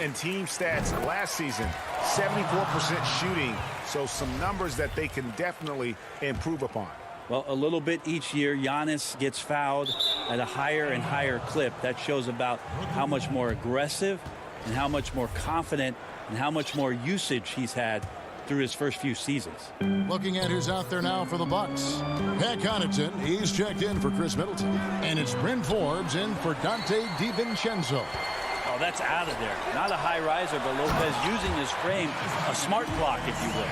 And team stats last season, 74% shooting. So some numbers that they can definitely improve upon. Well, a little bit each year, Giannis gets fouled at a higher and higher clip. That shows about how much more aggressive and how much more confident and how much more usage he's had through his first few seasons. Looking at who's out there now for the Bucks. Pat Connaughton, he's checked in for Chris Middleton. And it's Bryn Forbes in for Dante DiVincenzo. Oh, that's out of there. Not a high riser, but Lopez using his frame, a smart block, if you will.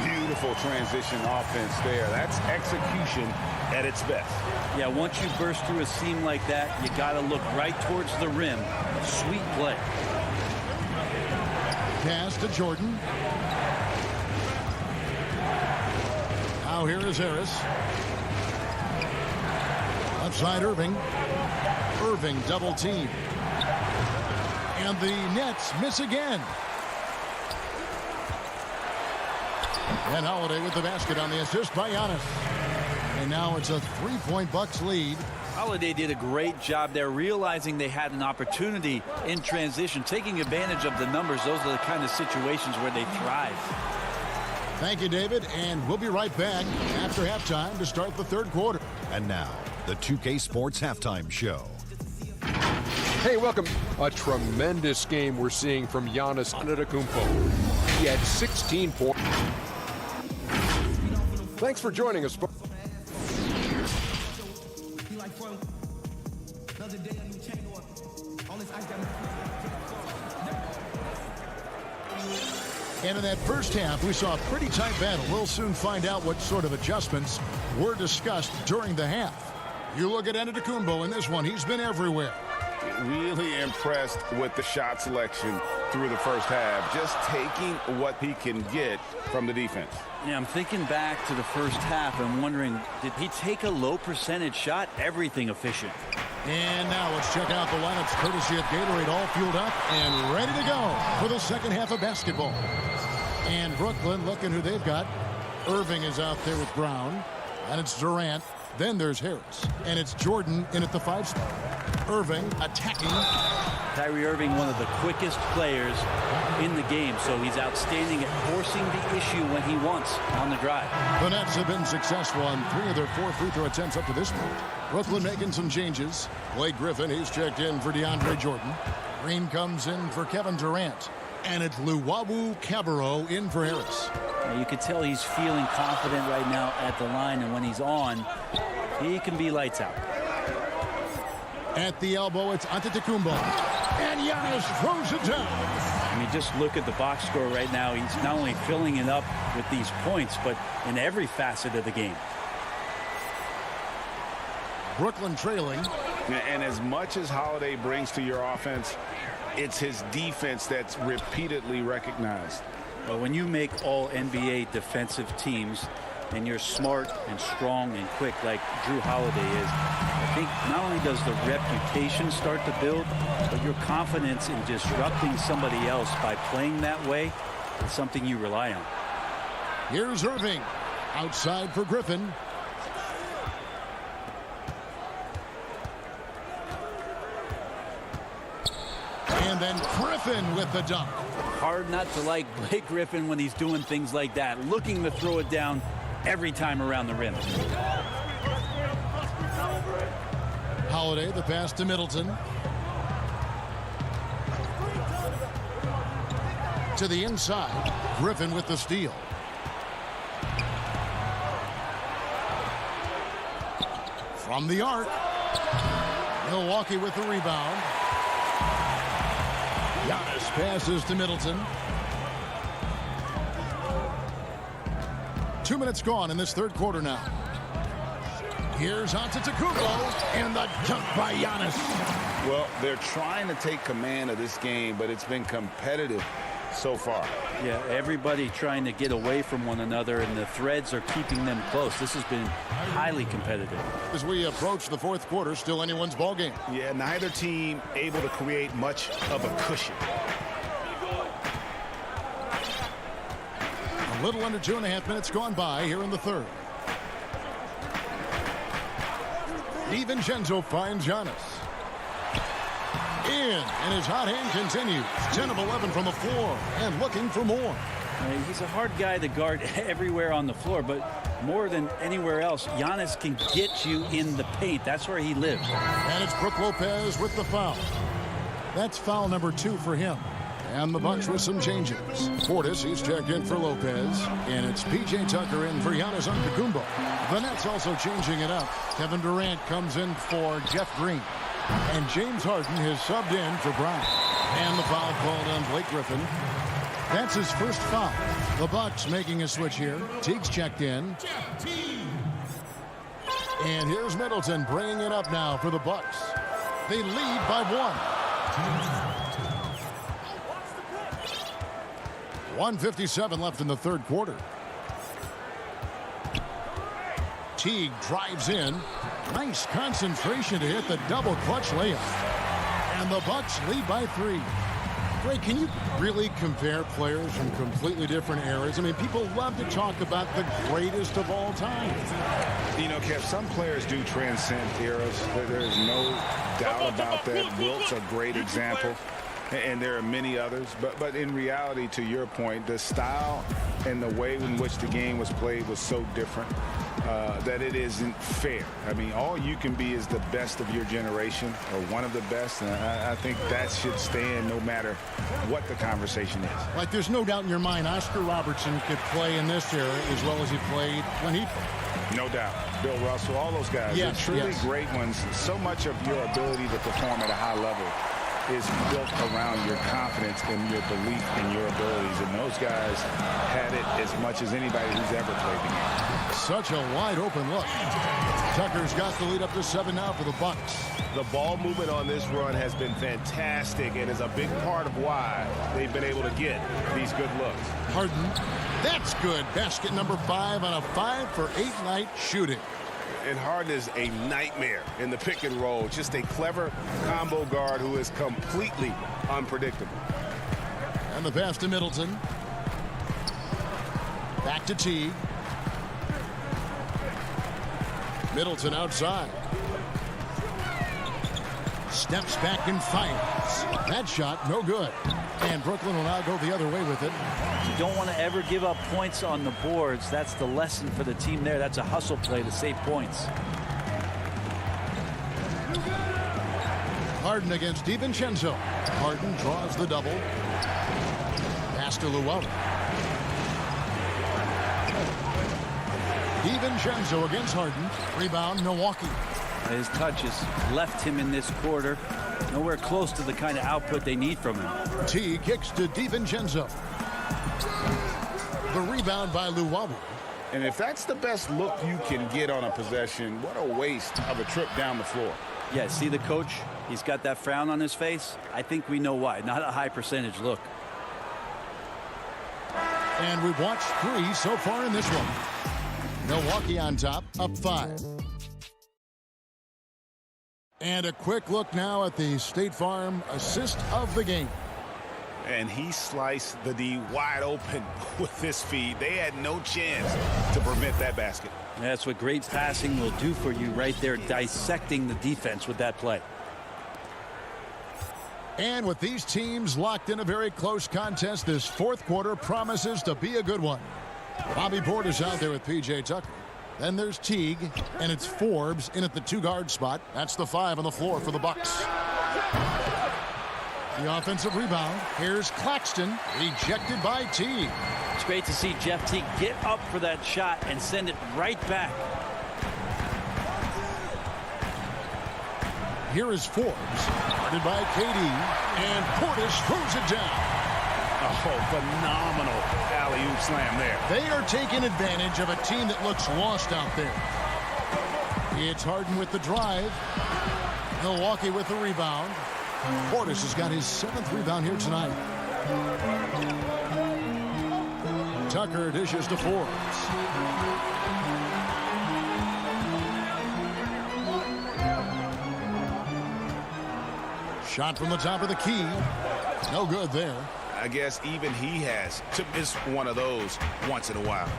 Beautiful transition offense there. That's execution at its best. Yeah, once you burst through a seam like that, you got to look right towards the rim. Sweet play. Pass to Jordan. Now here is Harris. Left side, Irving. Irving double team. And the Nets miss again. And Holiday with the basket on the assist by Giannis. And now it's a 3-point Bucks lead. Holiday did a great job there, realizing they had an opportunity in transition, taking advantage of the numbers. Those are the kind of situations where they thrive. Thank you, David. And we'll be right back after halftime to start the third quarter. And now, the 2K Sports Halftime Show. Hey, welcome. A tremendous game we're seeing from Giannis Antetokounmpo. He had 16 points. Thanks for joining us. And in that first half, we saw a pretty tight battle. We'll soon find out what sort of adjustments were discussed during the half. You look at Antetokounmpo in this one. He's been everywhere. Really impressed with the shot selection through the first half. Just taking what he can get from the defense. Yeah, I'm thinking back to the first half and wondering, did he take a low percentage shot? Everything efficient. And now let's check out the lineups courtesy of Gatorade, all fueled up and ready to go for the second half of basketball. And Brooklyn, looking who they've got. Irving is out there with Brown. And it's Durant. Then there's Harris. And it's Jordan in at the 5 spot. Irving attacking. Kyrie Irving, one of the quickest players in the game, so he's outstanding at forcing the issue when he wants on the drive. The Nets have been successful on 3 of their 4 free throw attempts up to this point. Brooklyn making some changes. Blake Griffin, he's checked in for DeAndre Jordan. Green comes in for Kevin Durant. And it's Luwawu Cabarrot in for Harris. You can tell he's feeling confident right now at the line, and when he's on, he can be lights out. At the elbow, it's Antetokounmpo. And Giannis throws it down. I mean, just look at the box score right now. He's not only filling it up with these points, but in every facet of the game. Brooklyn trailing. And as much as Holiday brings to your offense, it's his defense that's repeatedly recognized. But when you make all NBA defensive teams and you're smart and strong and quick like Drew Holiday is, I think not only does the reputation start to build, but your confidence in disrupting somebody else by playing that way is something you rely on. Here's Irving. Outside for Griffin. And then Griffin with the dunk. Hard not to like Blake Griffin when he's doing things like that, looking to throw it down every time around the rim. Holiday, the pass to Middleton. To the inside. Griffin with the steal. From the arc. Milwaukee with the rebound. Giannis passes to Middleton. 2 minutes gone in this third quarter now. Here's Antetokounmpo, and the dunk by Giannis. Well, they're trying to take command of this game, but it's been competitive so far. Yeah, everybody trying to get away from one another, and the threads are keeping them close. This has been highly competitive. As we approach the fourth quarter, still anyone's ball game. Yeah, neither team able to create much of a cushion. A little under 2.5 minutes gone by here in the third. DiVincenzo finds Giannis. And his hot hand continues. 10 of 11 from the floor and looking for more. He's a hard guy to guard everywhere on the floor, but more than anywhere else, Giannis can get you in the paint. That's where he lives. And it's Brook Lopez with the foul. That's foul number 2 for him. And the Bucks with some changes. Portis, he's checked in for Lopez. And it's P.J. Tucker in for Giannis Antetokounmpo. The Nets also changing it up. Kevin Durant comes in for Jeff Green. And James Harden has subbed in for Brown. And the foul called on Blake Griffin. That's his first foul. The Bucks making a switch here. Teague's checked in. And here's Middleton bringing it up now for the Bucks. They lead by 1. 1:57 left in the third quarter. Teague drives in. Nice concentration to hit the double clutch layup. And the Bucks lead by 3. Greg, can you really compare players from completely different eras? I mean, people love to talk about the greatest of all time. You know, Kev, some players do transcend eras. There's no doubt about that. Wilt's a great example, and there are many others. But in reality, to your point, the style and the way in which the game was played was so different that it isn't fair. I mean, all you can be is the best of your generation or one of the best. And I think that should stand no matter what the conversation is. Like, there's no doubt in your mind Oscar Robertson could play in this era as well as he played when he played. No doubt. Bill Russell, all those guys. Yes, they're truly great ones. So much of your ability to perform at a high level is built around your confidence and your belief in your abilities. And those guys had it as much as anybody who's ever played the game. Such a wide open look. Tucker's got the lead up to 7 now for the Bucks. The ball movement on this run has been fantastic and is a big part of why they've been able to get these good looks. Harden, that's good. Basket number 5 on a 5-for-8 night shooting. And Harden is a nightmare in the pick and roll. Just a clever combo guard who is completely unpredictable. And the pass to Middleton. Back to Teague. Middleton outside. Steps back and fires. That shot, no good. And Brooklyn will now go the other way with it. You don't want to ever give up points on the boards. That's the lesson for the team there. That's a hustle play to save points. Harden against DiVincenzo. Harden draws the double. Pass to Llewellyn. DiVincenzo against Harden. Rebound, Milwaukee. His touches left him in this quarter. Nowhere close to the kind of output they need from him. T kicks to DiVincenzo. The rebound by Llewellyn. And if that's the best look you can get on a possession, what a waste of a trip down the floor. Yeah, see the coach? He's got that frown on his face. I think we know why. Not a high percentage look. And we've watched 3 so far in this one. Milwaukee on top, up 5. And a quick look now at the State Farm assist of the game. And he sliced the D wide open with his feed. They had no chance to prevent that basket. That's what great passing will do for you right there, dissecting the defense with that play. And with these teams locked in a very close contest, this fourth quarter promises to be a good one. Bobby Portis out there with P.J. Tucker. Then there's Teague, and it's Forbes in at the 2-guard spot. That's the 5 on the floor for the Bucks. The offensive rebound. Here's Claxton, rejected by Teague. It's great to see Jeff Teague get up for that shot and send it right back. Here is Forbes, guarded by KD, and Portis throws it down. Oh, phenomenal alley-oop slam there. They are taking advantage of a team that looks lost out there. It's Harden with the drive. Milwaukee with the rebound. Portis has got his 7th rebound here tonight. Tucker dishes to Forbes. Shot from the top of the key. No good there. I guess even he has to miss one of those once in a while.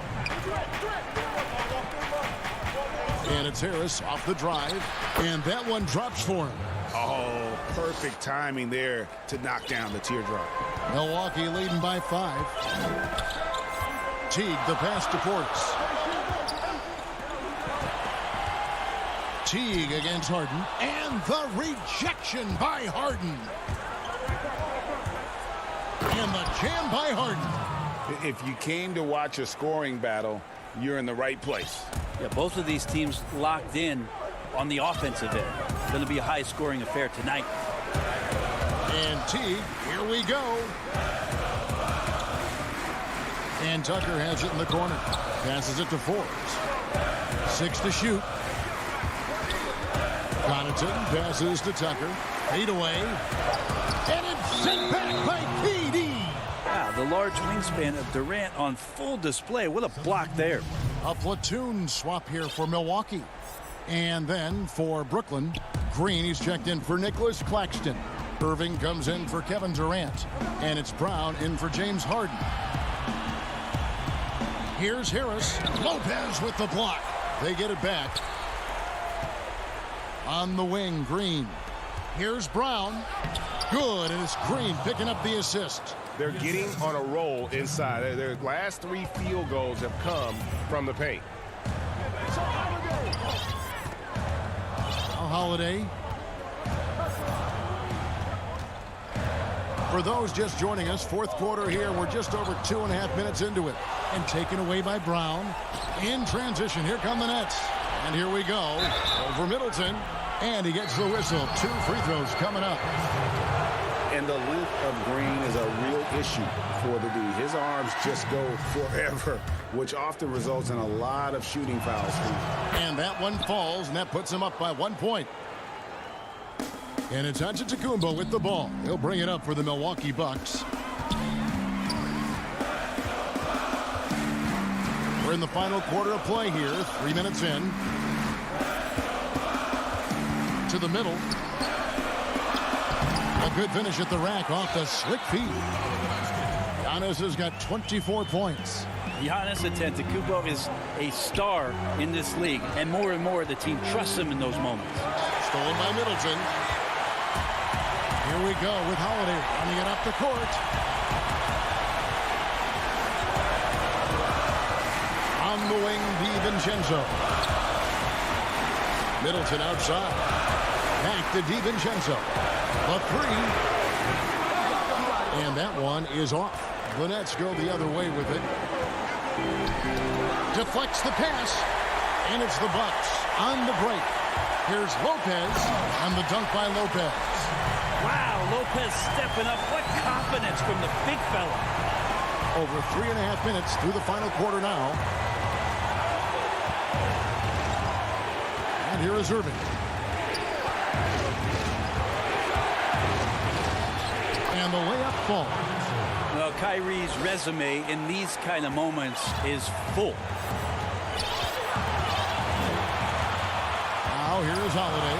And it's Harris off the drive. And that one drops for him. Oh, perfect timing there to knock down the teardrop. Milwaukee leading by 5. Teague the pass to Portis. Teague against Harden. And the rejection by Harden. And the jam by Harden. If you came to watch a scoring battle, you're in the right place. Yeah, both of these teams locked in on the offensive end. Going to be a high-scoring affair tonight. And Teague, here we go. And Tucker has it in the corner. Passes it to Forbes. 6 to shoot. Connaughton passes to Tucker. 8 away. And it's sent back by KD. Wow, the large wingspan of Durant on full display. What a block there. A platoon swap here for Milwaukee. And then for Brooklyn, Green, he's checked in for Nicholas Claxton. Irving comes in for Kevin Durant. And it's Brown in for James Harden. Here's Harris. Lopez with the block. They get it back. On the wing, Green. Here's Brown. Good, and it's Green picking up the assist. They're getting on a roll inside. Their last 3 field goals have come from the paint. Holiday. For those just joining us, 4th quarter here. We're just over 2.5 minutes into it. And taken away by Brown. In transition, here come the Nets. And here we go. Over Middleton. And he gets the whistle. 2 free throws coming up. And the length of Green is a real issue for the D. His arms just go forever, which often results in a lot of shooting fouls. And that one falls, and that puts him up by 1 point. And it's Antetokounmpo with the ball. He'll bring it up for the Milwaukee Bucks. We're in the final quarter of play here. 3 minutes in. To the middle. A good finish at the rack off the slick feet. Giannis has got 24 points. Giannis Antetokounmpo is a star in this league, and more the team trusts him in those moments. Stolen by Middleton. Here we go with Holiday running it up the court. On the wing, DiVincenzo. Middleton outside. Back to DiVincenzo. A 3. And that one is off. The Nets go the other way with it. Deflects the pass. And it's the Bucks on the break. Here's Lopez on the dunk by Lopez. Wow, Lopez stepping up. What confidence from the big fella. Over 3.5 minutes through the final quarter now. And here is Irving. And the layup falls. Well, Kyrie's resume in these kind of moments is full. Now here is Holiday.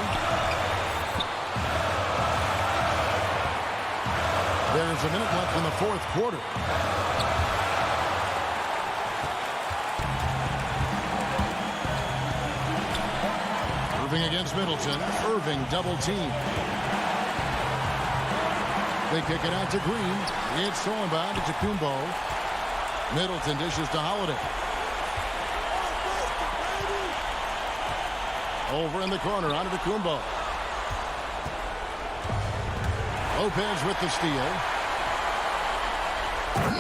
There's a minute left in the 4th quarter. Irving against Middleton. Irving double team. They kick it out to Green. It's stolen by Antetokounmpo. Middleton dishes to Holiday. Over in the corner, Antetokounmpo. Lopez with the steal.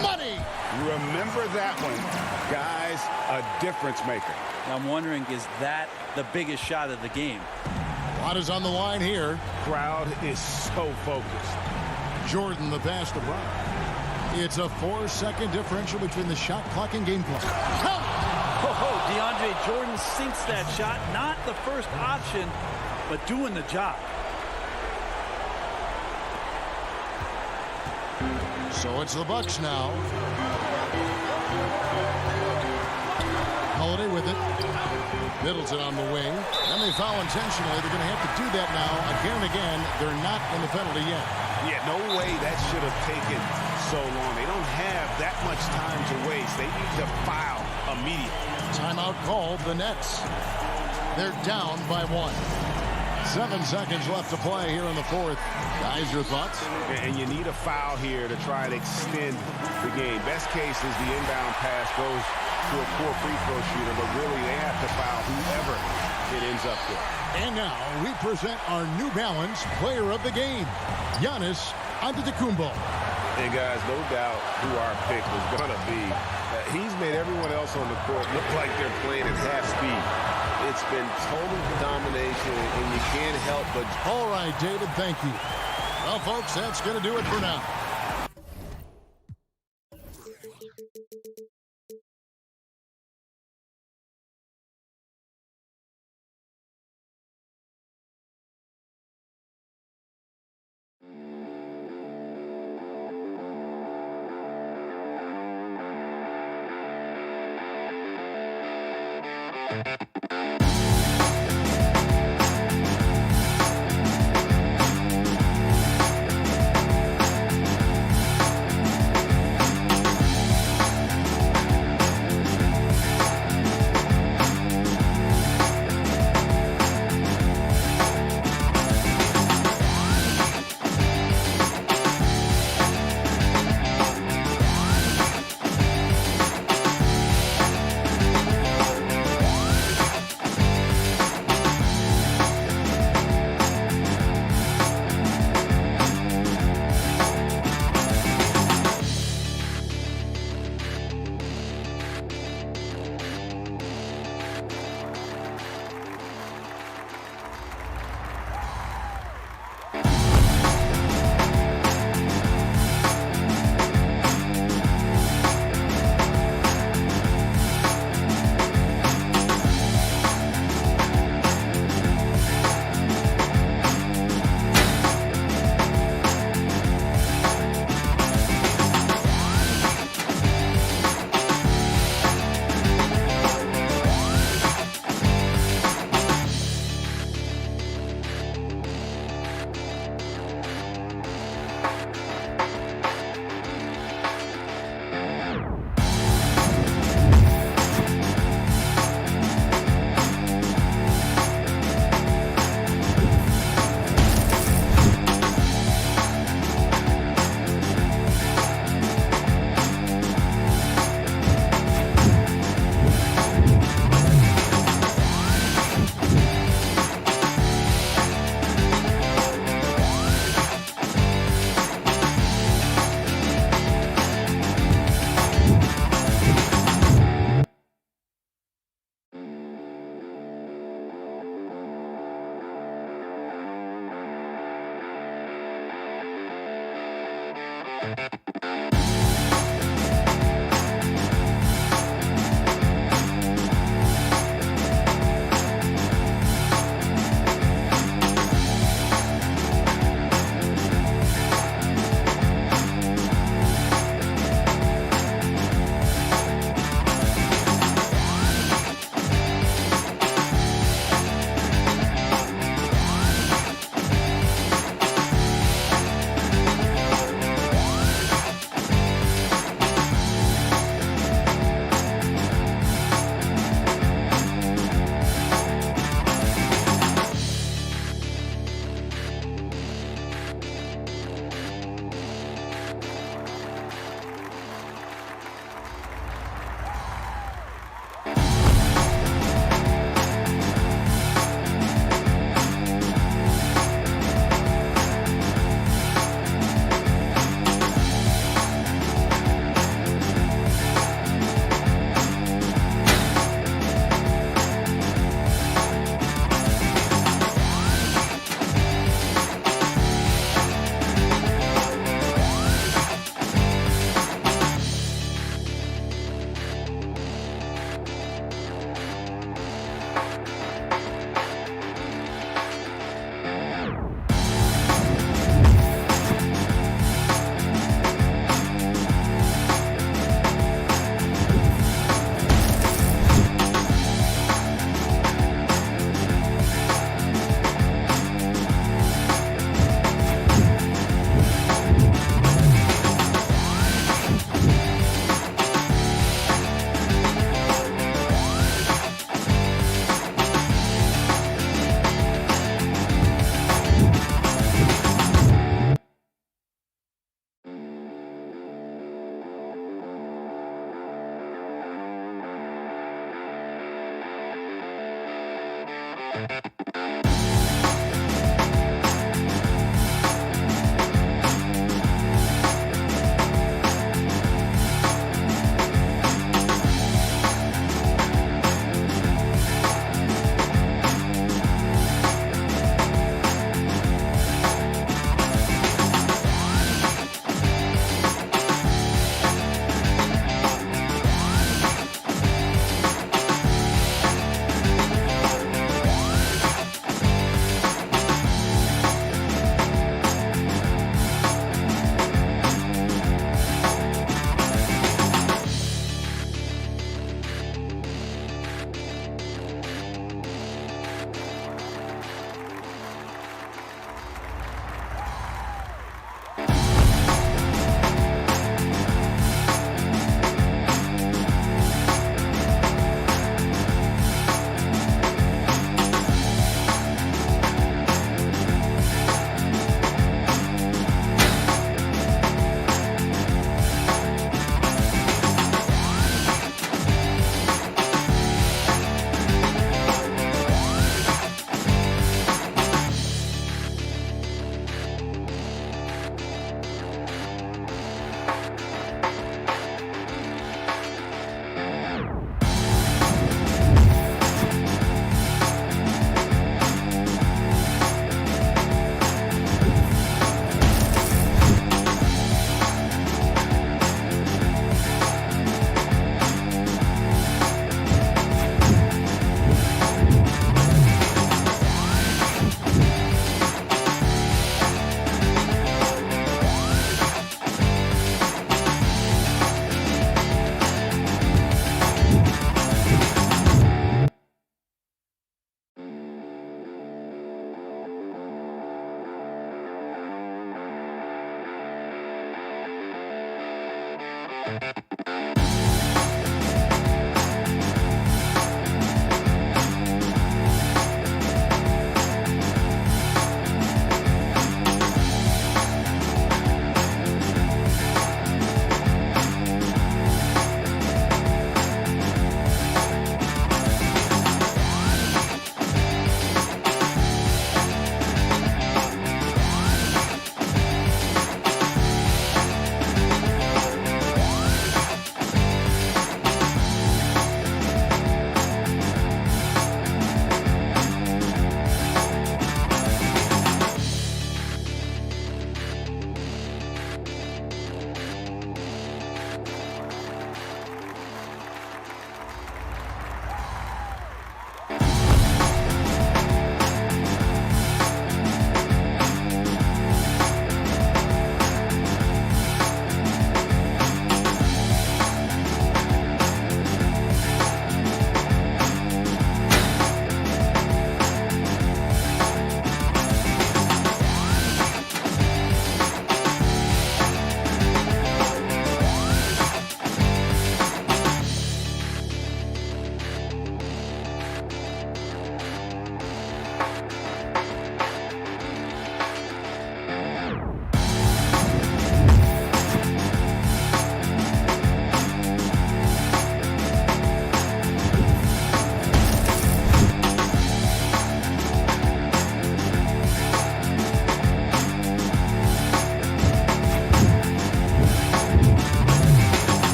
Money! Remember that one. Guys, a difference maker. I'm wondering, is that the biggest shot of the game? A lot is on the line here. Crowd is so focused. Jordan the pass to Brown. It's a 4-second differential between the shot clock and game clock. Oh, DeAndre Jordan sinks that shot. Not the first option, but doing the job. So it's the Bucks now. Holiday with it. Middleton on the wing. And they foul intentionally. They're going to have to do that now. Again and again, they're not in the penalty yet. Yeah, no way that should have taken so long. They don't have that much time to waste. They need to foul immediately. Timeout called the Nets. They're down by 1. 7 seconds left to play here in the fourth. Guys, your thoughts? And you need a foul here to try and extend the game. Best case is the inbound pass goes to a poor free throw shooter, but really they have to foul whoever it ends up with. And now we present our New Balance player of the game, Giannis Antetokounmpo. And guys, no doubt who our pick was going to be. He's made everyone else on the court look like they're playing at half speed. It's been total domination, and you can't help but... All right, David, thank you. Well, folks, that's going to do it for now.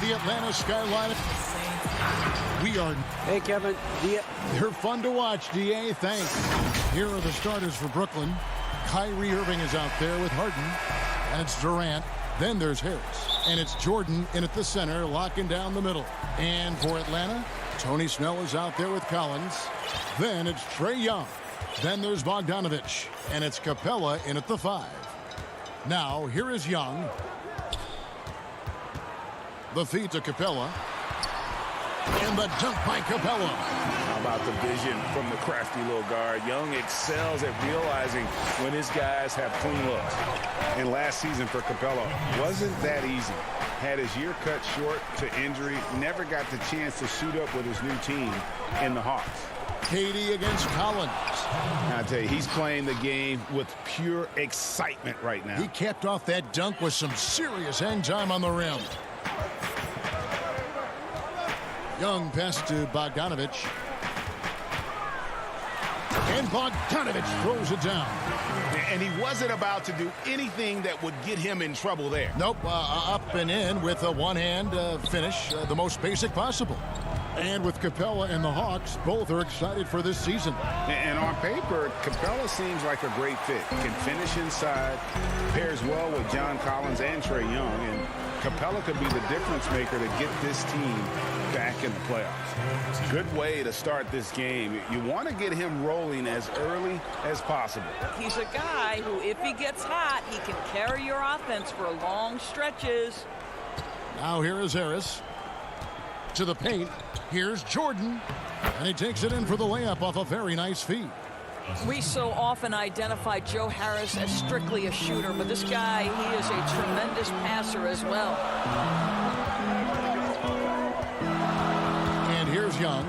The Atlanta skyline. We are. Hey, Kevin. They're fun to watch, DA. Thanks. Here are the starters for Brooklyn. Kyrie Irving is out there with Harden. And it's Durant. Then there's Harris. And it's Jordan in at the center, locking down the middle. And for Atlanta, Tony Snell is out there with Collins. Then it's Trae Young. Then there's Bogdanovich. And it's Capella in at the 5. Now, here is Young. The feed to Capella. And the dunk by Capella. How about the vision from the crafty little guard? Young excels at realizing when his guys have clean looks. And last season for Capella wasn't that easy. Had his year cut short to injury. Never got the chance to suit up with his new team in the Hawks. KD against Collins. I tell you, he's playing the game with pure excitement right now. He capped off that dunk with some serious hang time on the rim. Young pass to Bogdanovich. And Bogdanovich throws it down. And he wasn't about to do anything that would get him in trouble there. Nope, up and in with a one-hand finish, the most basic possible. And with Capella and the Hawks, both are excited for this season. And on paper, Capella seems like a great fit. Can finish inside, pairs well with John Collins and Trae Young, and Capella could be the difference maker to get this team back in the playoffs. Good way to start this game. You want to get him rolling as early as possible. He's a guy who, if he gets hot, he can carry your offense for long stretches. Now here is Harris. To the paint. Here's Jordan. And he takes it in for the layup off a very nice feed. We so often identify Joe Harris as strictly a shooter, but this guy, he is a tremendous passer as well. And here's Young.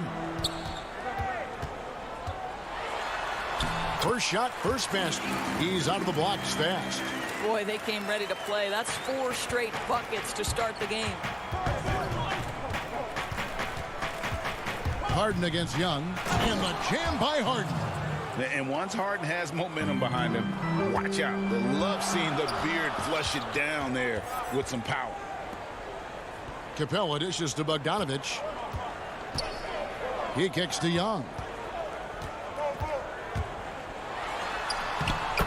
First shot, first basket. He's out of the blocks fast. Boy, they came ready to play. That's 4 straight buckets to start the game. Harden against Young. And the jam by Harden. And once Harden has momentum behind him, watch out. They love seeing the beard flush it down there with some power. Capella dishes to Bogdanovich. He kicks to Young.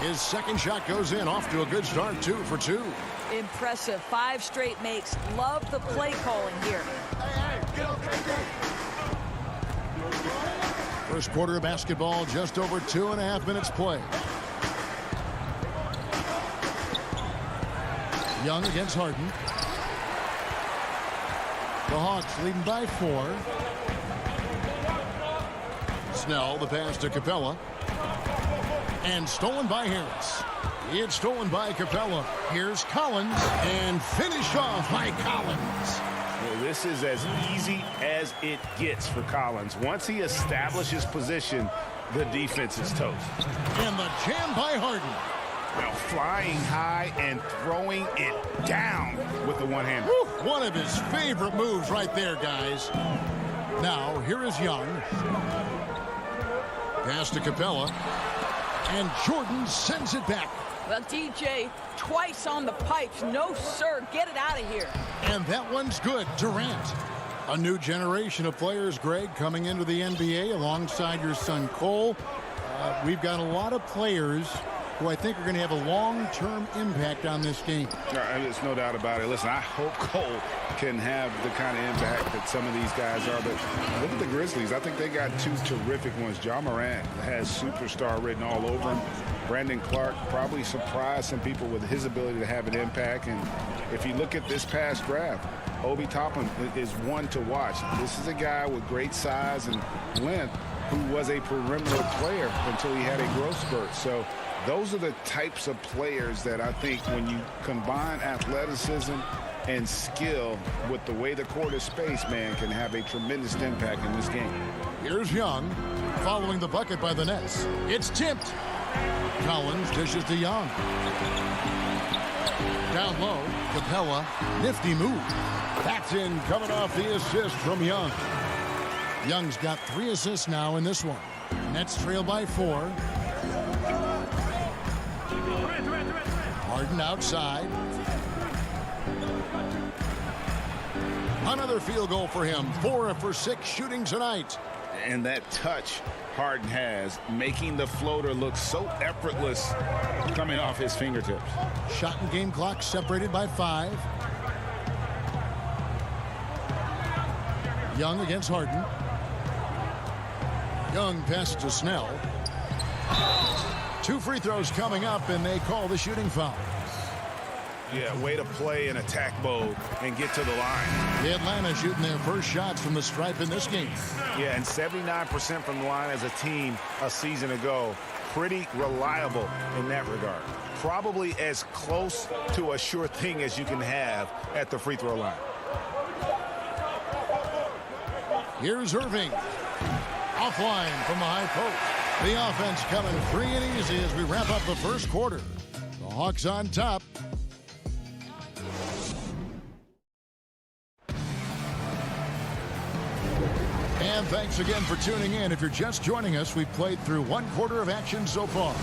His second shot goes in, off to a good start, 2 for 2. Impressive. 5 straight makes. Love the play calling here. First quarter of basketball, just over 2.5 minutes play. Young against Harden. The Hawks leading by 4. Snell, the pass to Capella. And stolen by Harris. It's stolen by Capella. Here's Collins. And finished off by Collins. Well, this is as easy as it gets for Collins. Once he establishes position, the defense is toast. And the jam by Harden. Now flying high and throwing it down with the one-hander. One of his favorite moves right there, guys. Now, here is Young. Pass to Capella. And Jordan sends it back. Well, DJ, twice on the pipes. No, sir. Get it out of here. And that one's good. Durant. A new generation of players, Greg, coming into the NBA alongside your son Cole. We've got a lot of players who I think are going to have a long-term impact on this game. There's no doubt about it. Listen, I hope Cole can have the kind of impact that some of these guys are. But look at the Grizzlies. I think they got two terrific ones. Ja Morant has superstar written all over him. Brandon Clark probably surprised some people with his ability to have an impact. And if you look at this past draft, Obi Toppin is one to watch. This is a guy with great size and length who was a perimeter player until he had a growth spurt. So those are the types of players that I think when you combine athleticism and skill with the way the court is spaced, man, can have a tremendous impact in this game. Here's Young following the bucket by the Nets. It's tipped. Collins dishes to Young. Down low, Capella, nifty move. That's in, coming off the assist from Young. Young's got 3 assists now in this one. Nets trail by 4. Harden outside. Another field goal for him. 4 for 6 shooting tonight. And that touch Harden has, making the floater look so effortless coming off his fingertips. Shot and game clock separated by 5. Young against Harden. Young passes to Snell. 2 free throws coming up, and they call the shooting foul. Yeah, way to play in attack mode and get to the line. The Atlanta shooting their first shots from the stripe in this game. Yeah, and 79% from the line as a team a season ago. Pretty reliable in that regard. Probably as close to a sure thing as you can have at the free throw line. Here's Irving. Offline from the high post. The offense coming free and easy as we wrap up the first quarter. The Hawks on top. And thanks again for tuning in. If you're just joining us, we've played through 1 quarter of action so far.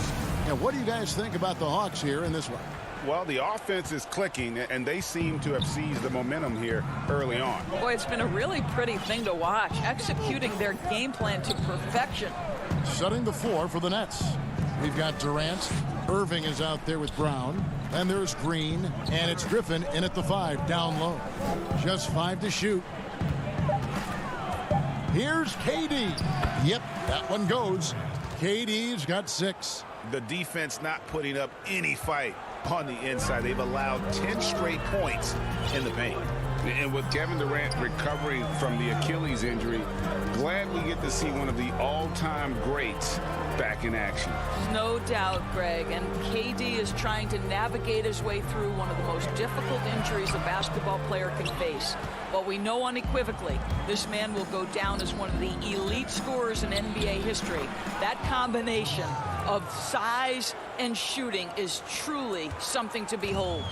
And what do you guys think about the Hawks here in this one? Well, the offense is clicking, and they seem to have seized the momentum here early on. Boy, it's been a really pretty thing to watch, executing their game plan to perfection. Setting the floor for the Nets. We've got Durant. Irving is out there with Brown. And there's Green. And it's Griffin in at the 5, down low. Just 5 to shoot. Here's KD. Yep, that one goes. KD's got 6. The defense not putting up any fight on the inside. They've allowed 10 straight points in the paint. And with Kevin Durant recovering from the Achilles injury, glad we get to see one of the all-time greats back in action. No doubt, Greg. And KD is trying to navigate his way through one of the most difficult injuries a basketball player can face. But we know unequivocally this man will go down as one of the elite scorers in NBA history. That combination of size and shooting is truly something to behold.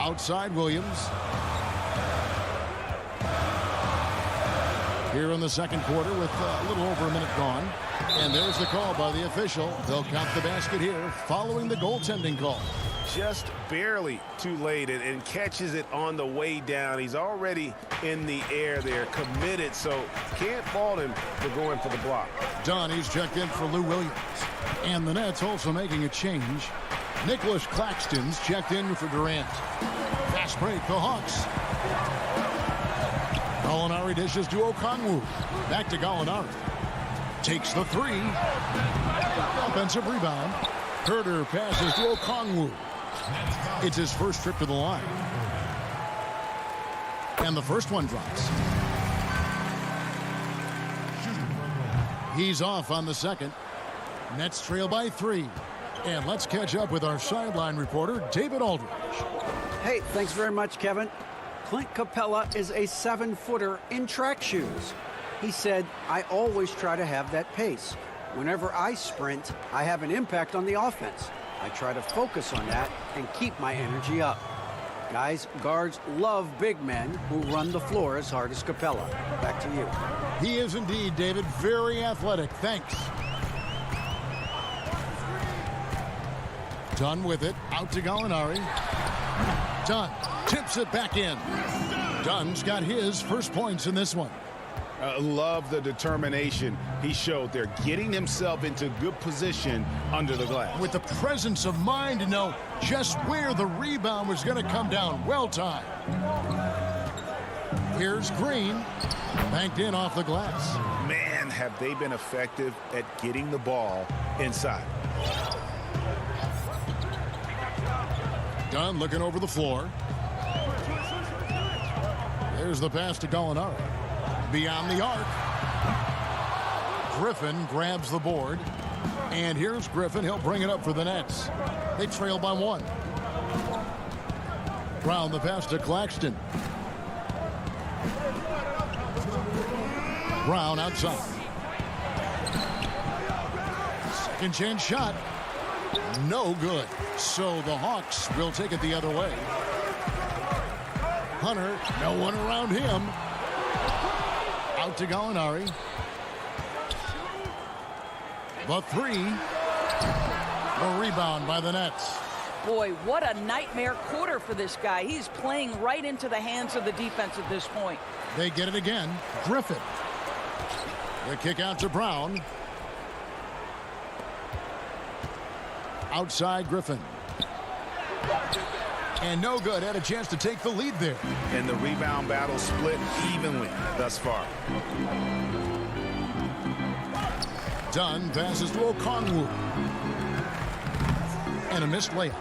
Outside Williams. Here in the second quarter with a little over a minute gone. And there's the call by the official. They'll count the basket here following the goaltending call. Just barely too late and catches it on the way down. He's already in the air there, committed, so can't fault him for going for the block. Donnie's checked in for Lou Williams. And the Nets also making a change. Nicholas Claxton's checked in for Durant. Fast break, the Hawks. Gallinari dishes to Okongwu. Back to Gallinari. Takes the 3. Offensive rebound. Herter passes to Okongwu. It's his first trip to the line. And the first one drops. He's off on the second. Nets trail by 3. And let's catch up with our sideline reporter, David Aldridge. Hey, thanks very much, Kevin. Clint Capella is a 7-footer in track shoes. He said, I always try to have that pace. Whenever I sprint, I have an impact on the offense. I try to focus on that and keep my energy up. Guys, guards love big men who run the floor as hard as Capella. Back to you. He is indeed, David, very athletic. Thanks. Dunn with it, out to Gallinari. Dunn tips it back in. Dunn's got his first points in this one. Love the determination he showed there, getting himself into good position under the glass. With the presence of mind to know just where the rebound was going to come down. Well timed. Here's Green, banked in off the glass. Man, have they been effective at getting the ball inside. Dunn looking over the floor. There's the pass to Gallinari. Beyond the arc. Griffin grabs the board. And here's Griffin. He'll bring it up for the Nets. They trail by 1. Brown the pass to Claxton. Brown outside. Second chance shot. No good. So the Hawks will take it the other way. Hunter, no one around him. Out to Gallinari. The 3. A rebound by the Nets. Boy, what a nightmare quarter for this guy. He's playing right into the hands of the defense at this point. They get it again. Griffin. The kick out to Brown. Outside Griffin. And no good. Had a chance to take the lead there. And the rebound battle split evenly thus far. Dunn passes to Okongwu. And a missed layup.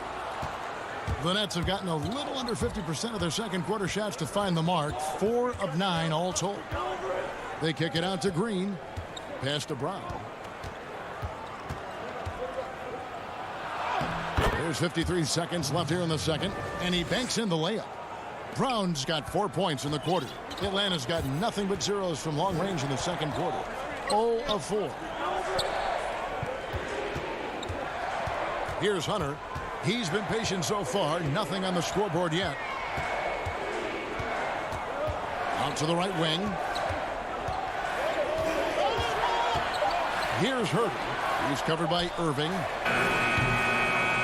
The Nets have gotten a little under 50% of their second quarter shots to find the mark. 4 of 9 all told. They kick it out to Green. Pass to Brown. There's 53 seconds left here in the second, and he banks in the layup. Brown's got 4 points in the quarter. Atlanta's got nothing but zeros from long range in the second quarter. 0 of 4. Here's Hunter. He's been patient so far. Nothing on the scoreboard yet. Out to the right wing. Here's Herder. He's covered by Irving.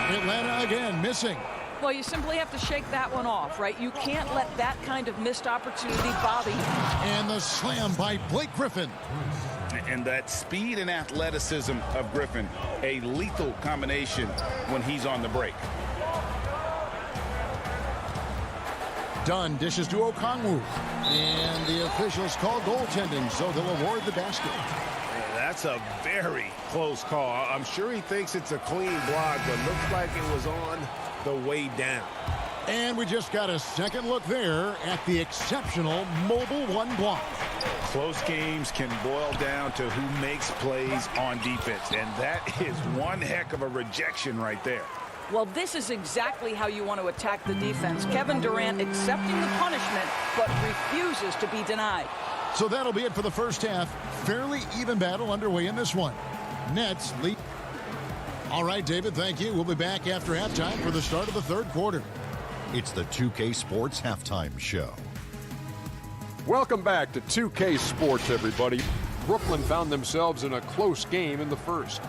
Atlanta again missing. Well, you simply have to shake that one off, right? You can't let that kind of missed opportunity bother you. And the slam by Blake Griffin. And that speed and athleticism of Griffin, a lethal combination when he's on the break. Dunn dishes to Okongwu. And the officials call goaltending, so they'll award the basket. That's a very close call. I'm sure he thinks it's a clean block, but looks like it was on the way down. And we just got a second look there at the exceptional mobile 1 block. Close games can boil down to who makes plays on defense, and that is one heck of a rejection right there. Well, this is exactly how you want to attack the defense. Kevin Durant accepting the punishment, but refuses to be denied. So that'll be it for the first half. Fairly even battle underway in this one. Nets lead. All right, David, thank you. We'll be back after halftime for the start of the third quarter. It's the 2K Sports Halftime Show. Welcome back to 2K Sports, everybody. Brooklyn found themselves in a close game in the first.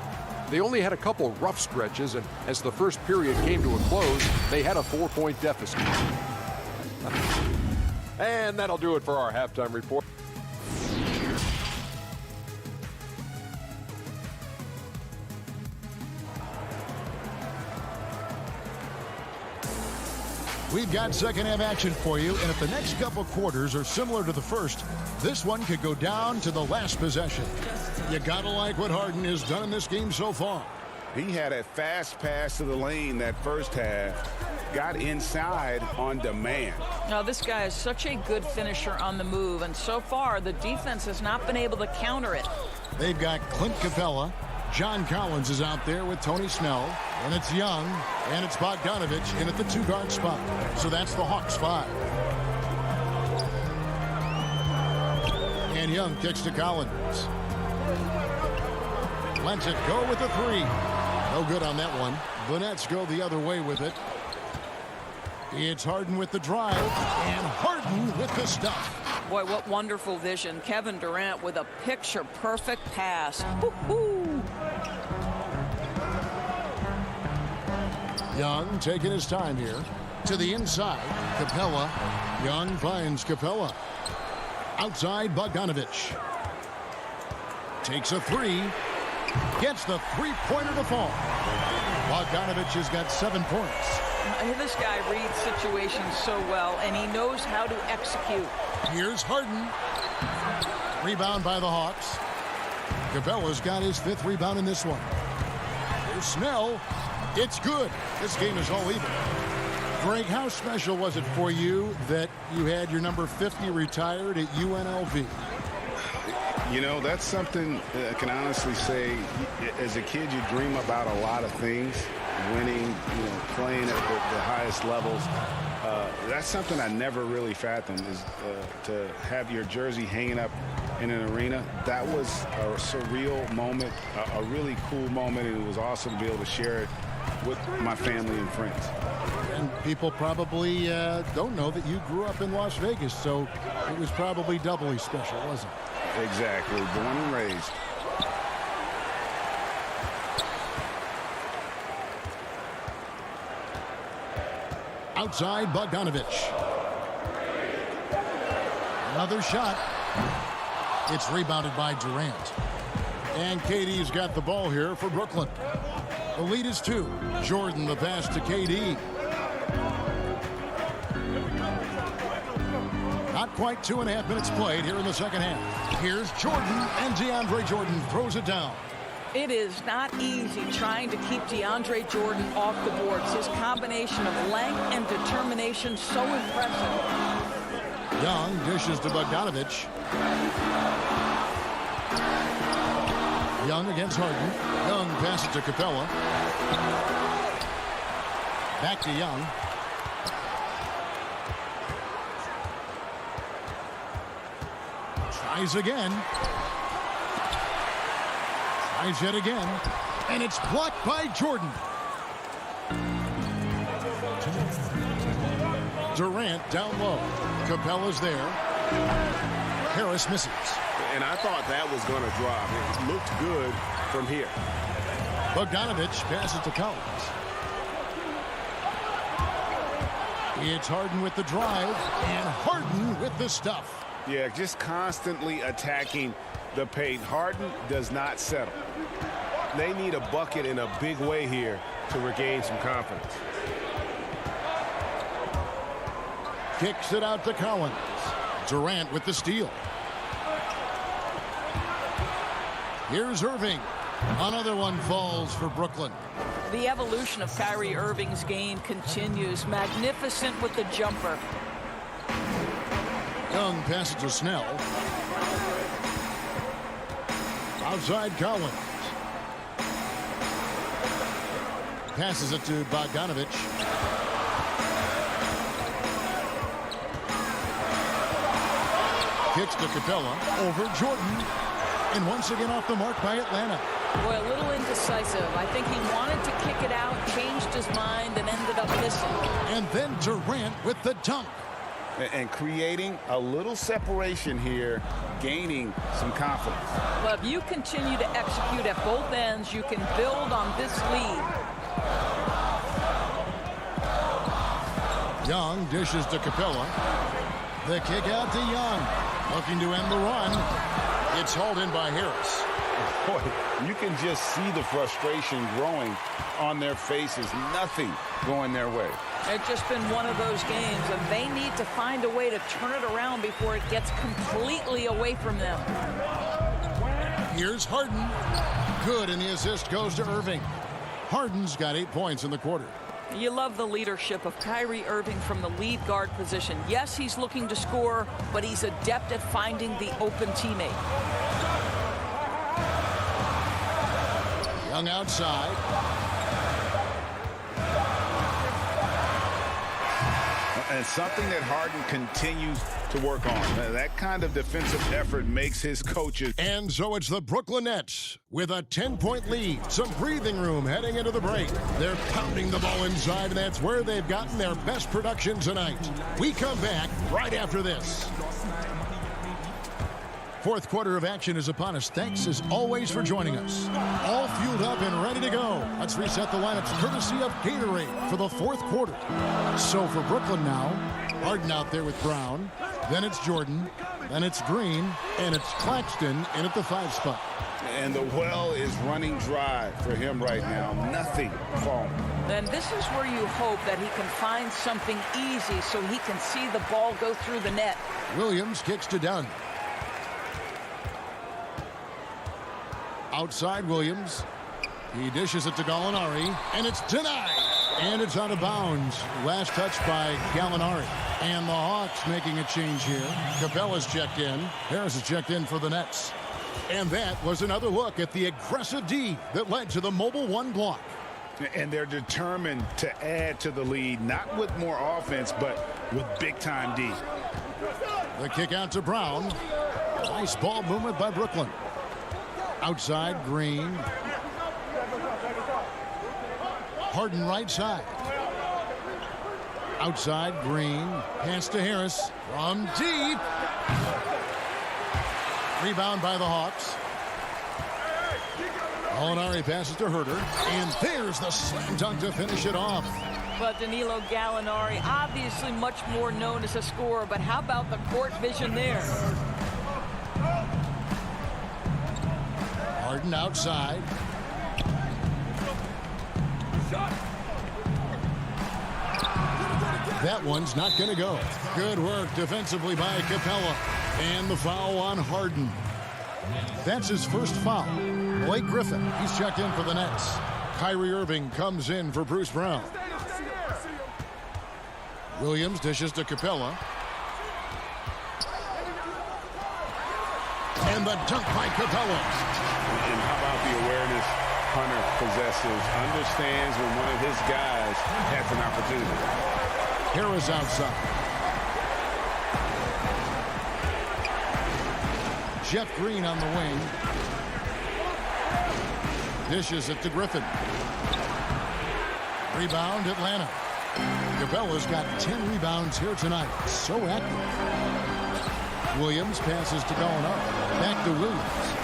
They only had a couple rough stretches, and as the first period came to a close, they had a 4-point deficit. And that'll do it for our halftime report. We've got second half action for you, and if the next couple quarters are similar to the first, this one could go down to the last possession. You gotta like what Harden has done in this game so far. He had a fast pass to the lane that first half, got inside on demand. Now, this guy is such a good finisher on the move, and so far the defense has not been able to counter it. They've got Clint Capella. John Collins is out there with Tony Snell. And it's Young. And it's Bogdanovich in at the 2-guard spot. So that's the Hawks 5. And Young kicks to Collins. Lets it go with the 3. No good on that one. The Nets go the other way with it. It's Harden with the drive. And Harden with the stuff. Boy, what wonderful vision. Kevin Durant with a picture-perfect pass. Woo-hoo. Young taking his time here. To the inside. Capella. Young finds Capella. Outside, Bogdanovich. Takes a 3. Gets the 3-pointer to fall. Bogdanovich has got 7 points. This guy reads situations so well, and he knows how to execute. Here's Harden. Rebound by the Hawks. Capella's got his 5th rebound in this one. Here's Snell. It's good. This game is all even. Greg, how special was it for you that you had your number 50 retired at UNLV? You know, that's something I can honestly say. As a kid, you dream about a lot of things. Winning, playing at the highest levels. That's something I never really fathomed, is to have your jersey hanging up in an arena. That was a surreal moment, a really cool moment, and it was awesome to be able to share it with my family and friends. And people probably don't know that you grew up in Las Vegas, so it was probably doubly special, wasn't it? Exactly. Born and raised. Outside, Bogdanovich. Another shot. It's rebounded by Durant. And KD's got the ball here for Brooklyn. The lead is 2. Jordan the pass to KD. Not quite 2.5 minutes played here in the second half. Here's Jordan, and DeAndre Jordan throws it down. It is not easy trying to keep DeAndre Jordan off the boards. His combination of length and determination so impressive. Young dishes to Bogdanovich. Young against Harden. Young passes to Capella. Back to Young. Tries again. Tries yet again. And it's blocked by Jordan. Durant down low. Capella's there. Harris misses. And I thought that was going to drop. It looked good from here. Bogdanovich passes to Collins. It's Harden with the drive, and Harden with the stuff. Yeah, just constantly attacking the paint. Harden does not settle. They need a bucket in a big way here to regain some confidence. Kicks it out to Collins. Durant with the steal. Here's Irving. Another one falls for Brooklyn. The evolution of Kyrie Irving's game continues. Magnificent with the jumper. Young passes to Snell. Outside Collins. Passes it to Bogdanovich. Kicks to Capella. Over Jordan. And once again off the mark by Atlanta. Boy, a little indecisive. I think he wanted to kick it out, changed his mind, and ended up missing. And then Durant with the dunk. And creating a little separation here, gaining some confidence. But if you continue to execute at both ends, you can build on this lead. Young dishes to Capella. The kick out to Young. Looking to end the run. It's hauled in by Harris. Boy, you can just see the frustration growing on their faces. Nothing going their way. It's just been one of those games, and they need to find a way to turn it around before it gets completely away from them. Here's Harden. Good, and the assist goes to Irving. Harden's got 8 points in the quarter. You love the leadership of Kyrie Irving from the lead guard position. Yes, he's looking to score, but he's adept at finding the open teammate. Young outside. And something that Harden continues to work on. That kind of defensive effort makes his coaches. And so it's the Brooklyn Nets with a 10-point lead. Some breathing room heading into the break. They're pounding the ball inside, and that's where they've gotten their best production tonight. We come back right after this. Fourth quarter of action is upon us. Thanks, as always, for joining us. All fueled up and ready to go. Let's reset the lineups courtesy of Gatorade for the fourth quarter. So for Brooklyn now, Harden out there with Brown. Then it's Jordan. Then it's Green. And it's Claxton in at the 5 spot. And the well is running dry for him right now. Nothing falling. Then this is where you hope that he can find something easy so he can see the ball go through the net. Williams kicks to Dunn. Outside Williams. He dishes it to Gallinari, and it's denied. And it's out of bounds. Last touch by Gallinari. And the Hawks making a change here. Capella's checked in. Harris is checked in for the Nets. And that was another look at the aggressive D that led to the mobile 1 block. And they're determined to add to the lead, not with more offense, but with big-time D. The kick out to Brown. Nice ball movement by Brooklyn. Outside, Green. Harden right side. Outside, Green. Pass to Harris from deep. Rebound by the Hawks. Gallinari passes to Herter. And there's the slam dunk to finish it off. But Danilo Gallinari, obviously much more known as a scorer, but how about the court vision there? Harden outside. That one's not going to go. Good work defensively by Capella. And the foul on Harden. That's his first foul. Blake Griffin, he's checked in for the Nets. Kyrie Irving comes in for Bruce Brown. Williams dishes to Capella. And the dunk by Capella. And how about the awareness Hunter possesses? Understands when one of his guys has an opportunity. Harris outside. Jeff Green on the wing. Dishes it to Griffin. Rebound, Atlanta. Capella's got 10 rebounds here tonight. So active. Williams passes to Gallinari. Back to Williams.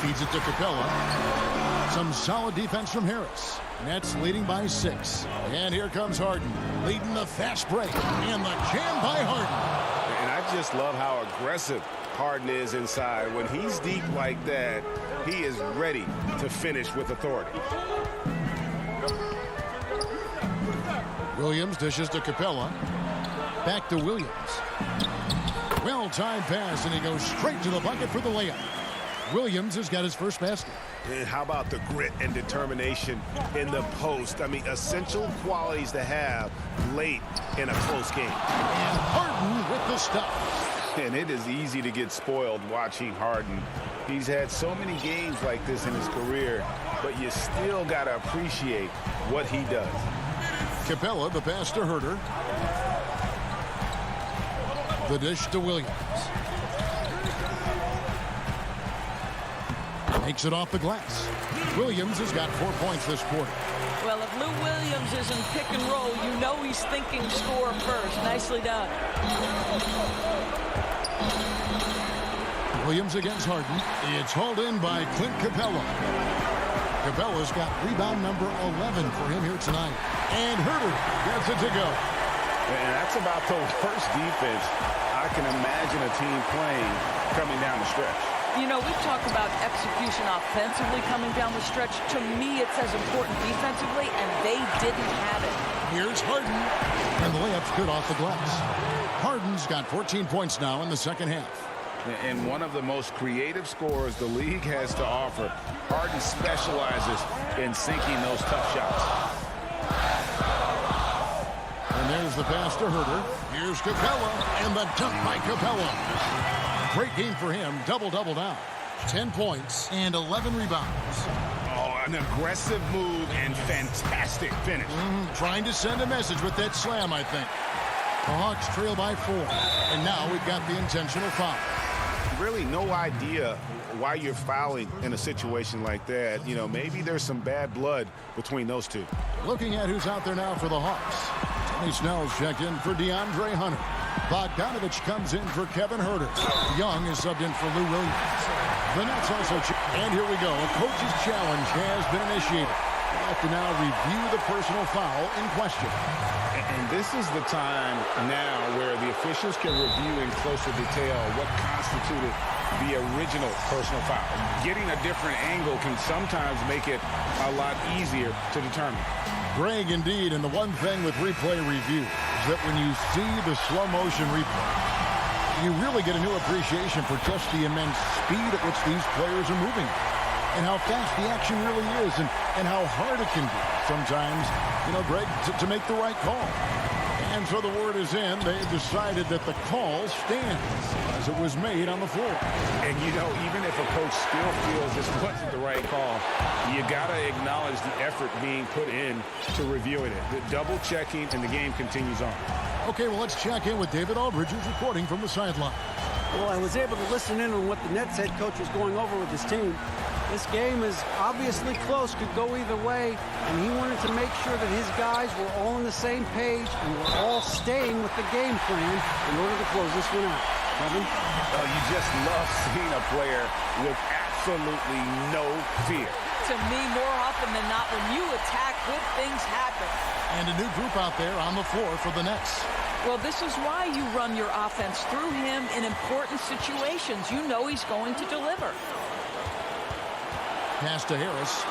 Feeds it to Capella. Some solid defense from Harris. Nets leading by 6. And here comes Harden, leading the fast break. And the jam by Harden. And I just love how aggressive Harden is inside. When he's deep like that, he is ready to finish with authority. Williams dishes to Capella. Back to Williams. Well-timed pass, and he goes straight to the bucket for the layup. Williams has got his first basket. And how about the grit and determination in the post? I mean, essential qualities to have late in a close game. And Harden with the stuff. And it is easy to get spoiled watching Harden. He's had so many games like this in his career, but you still got to appreciate what he does. Capella, the pass to Herter. The dish to Williams. Makes it off the glass. Williams has got 4 points this quarter. Well, if Lou Williams is in pick and roll, you know he's thinking score first. Nicely done. Williams against Harden. It's hauled in by Clint Capella. Capella's got rebound number 11 for him here tonight. And Herter gets it to go. And that's about the worst defense I can imagine a team playing coming down the stretch. You know, we've talked about execution offensively coming down the stretch. To me, it's as important defensively, and they didn't have it. Here's Harden. And the layup's good off the glass. Harden's got 14 points now in the second half. And one of the most creative scorers the league has to offer. Harden specializes in sinking those tough shots. And there's the pass to Herter. Here's Capella, and the dunk by Capella. Great game for him. Double-double now. 10 points and 11 rebounds. Oh, an aggressive move and fantastic finish. Trying to send a message with that slam, I think. The Hawks trail by 4. And now we've got the intentional foul. Really no idea why you're fouling in a situation like that. You know, maybe there's some bad blood between those two. Looking at who's out there now for the Hawks. Tony Snell's checked in for DeAndre Hunter. Bogdanovich comes in for Kevin Herter. Young is subbed in for Lou Williams. The Nets also and here we go. A coach's challenge has been initiated. We'll have to now review the personal foul in question. And this is the time now where the officials can review in closer detail what constituted the original personal foul. Getting a different angle can sometimes make it a lot easier to determine. Greg, indeed, and the one thing with replay review is that when you see the slow motion replay, you really get a new appreciation for just the immense speed at which these players are moving and how fast the action really is and how hard it can be sometimes, you know, Greg, to make the right call. And so the word is in. They've decided that the call stands as it was made on the floor. And, you know, even if a coach still feels this wasn't the right call, you got to acknowledge the effort being put in to reviewing it. The double checking, and the game continues on. Okay, well, let's check in with David Aldridge, who's reporting from the sideline. Well, I was able to listen in on what the Nets head coach was going over with his team. This game is obviously close, could go either way, and he wanted to make sure that his guys were all on the same page and were all staying with the game plan in order to close this one out. Kevin? Well, you just love seeing a player with absolutely no fear. To me, more often than not, when you attack, good things happen. And a new group out there on the floor for the Nets. Well, this is why you run your offense through him in important situations. You know he's going to deliver. Pass to Harris.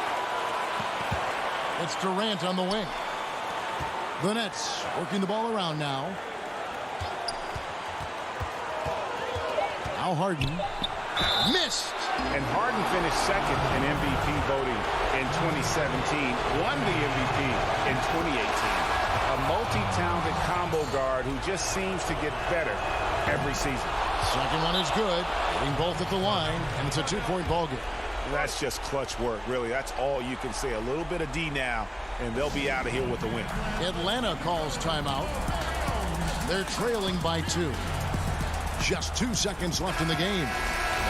It's Durant on the wing. The Nets working the ball around now. Now Harden. Missed. And Harden finished second in MVP voting in 2017. Won the MVP in 2018. A multi-talented combo guard who just seems to get better every season. Second one is good. Hitting both at the line, and it's a two-point ball game. That's just clutch work, really. That's all you can say. A little bit of D now, and they'll be out of here with a win. Atlanta calls timeout. They're trailing by 2. Just 2 seconds left in the game.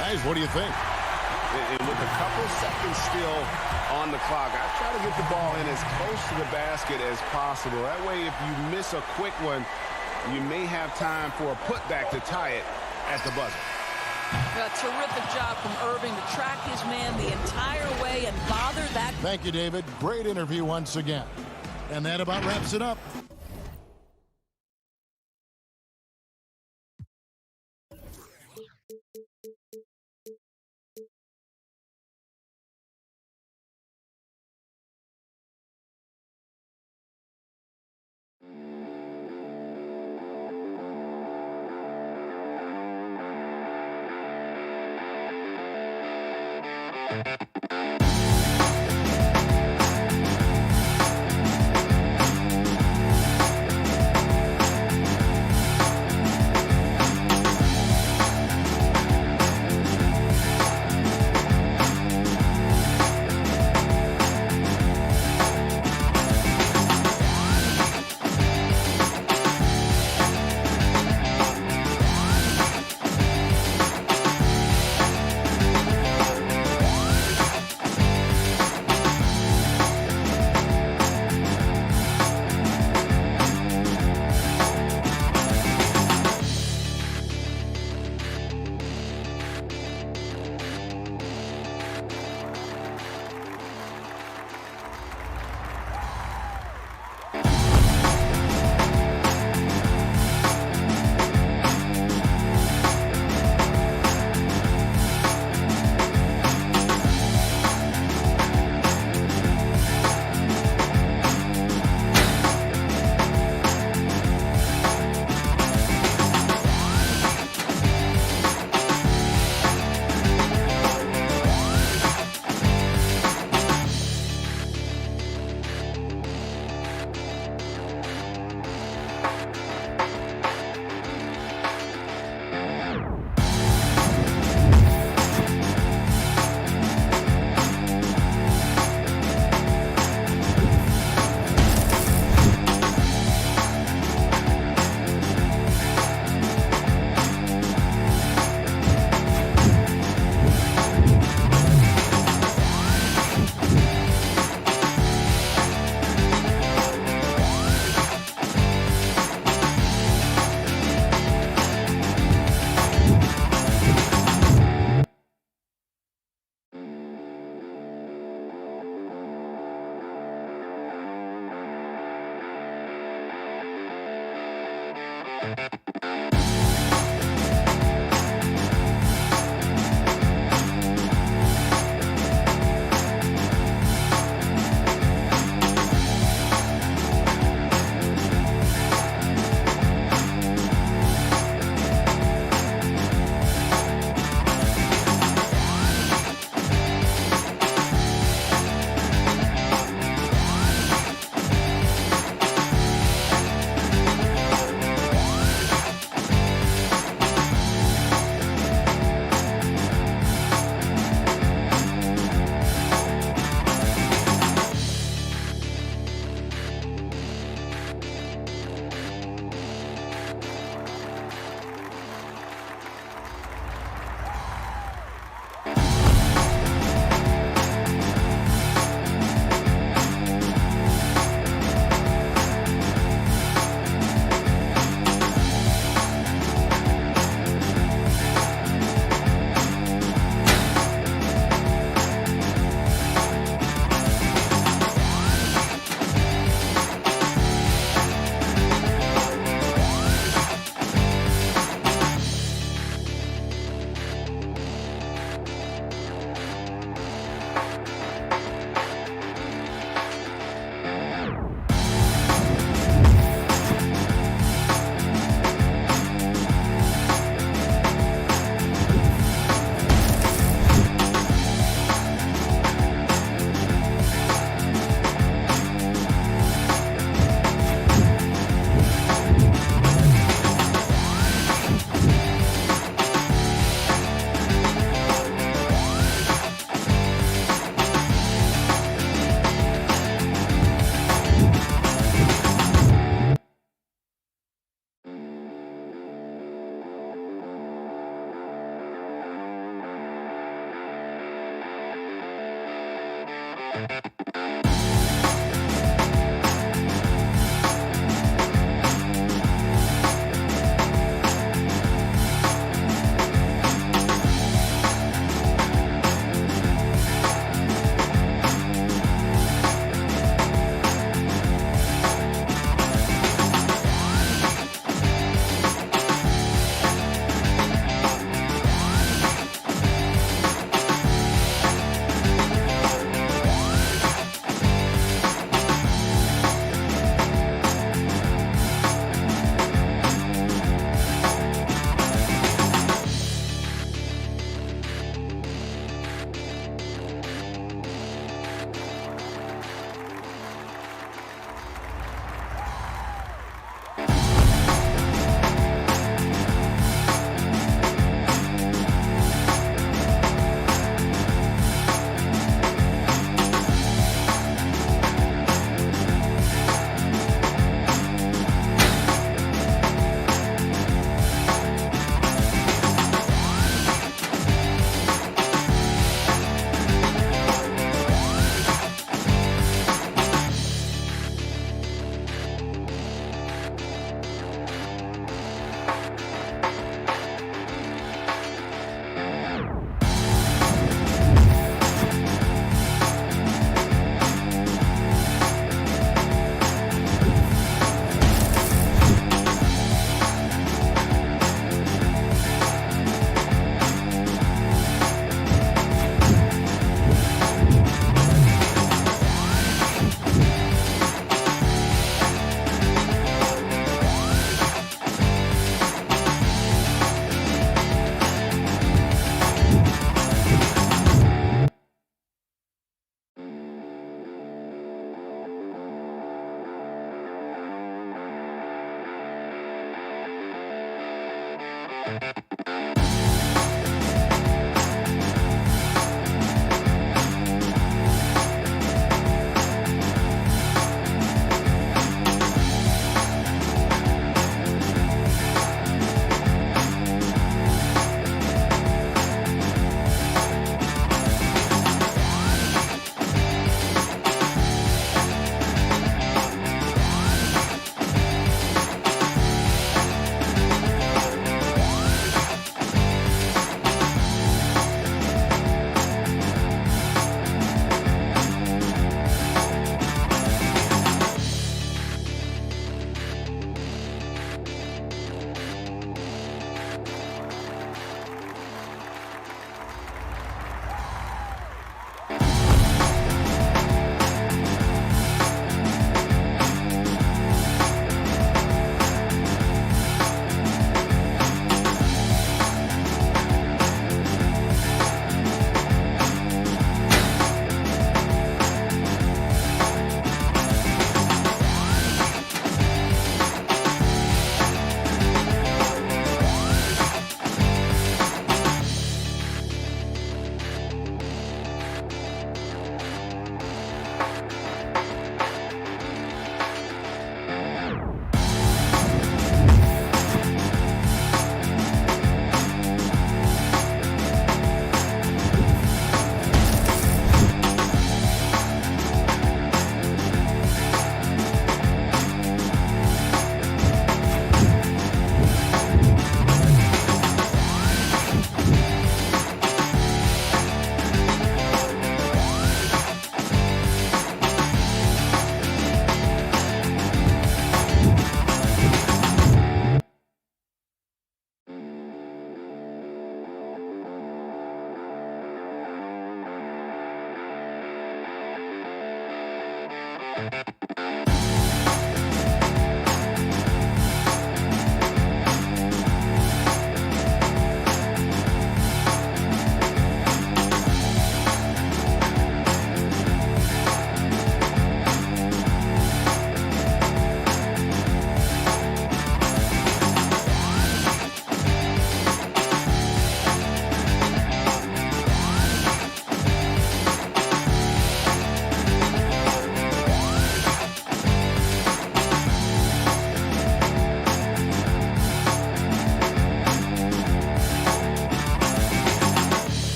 Guys, what do you think? And with a couple seconds still on the clock, I try to get the ball in as close to the basket as possible. That way, if you miss a quick one, you may have time for a putback to tie it at the buzzer. A terrific job from Irving to track his man the entire way and bother that. Thank you, David. Great interview once again. And that about wraps it up.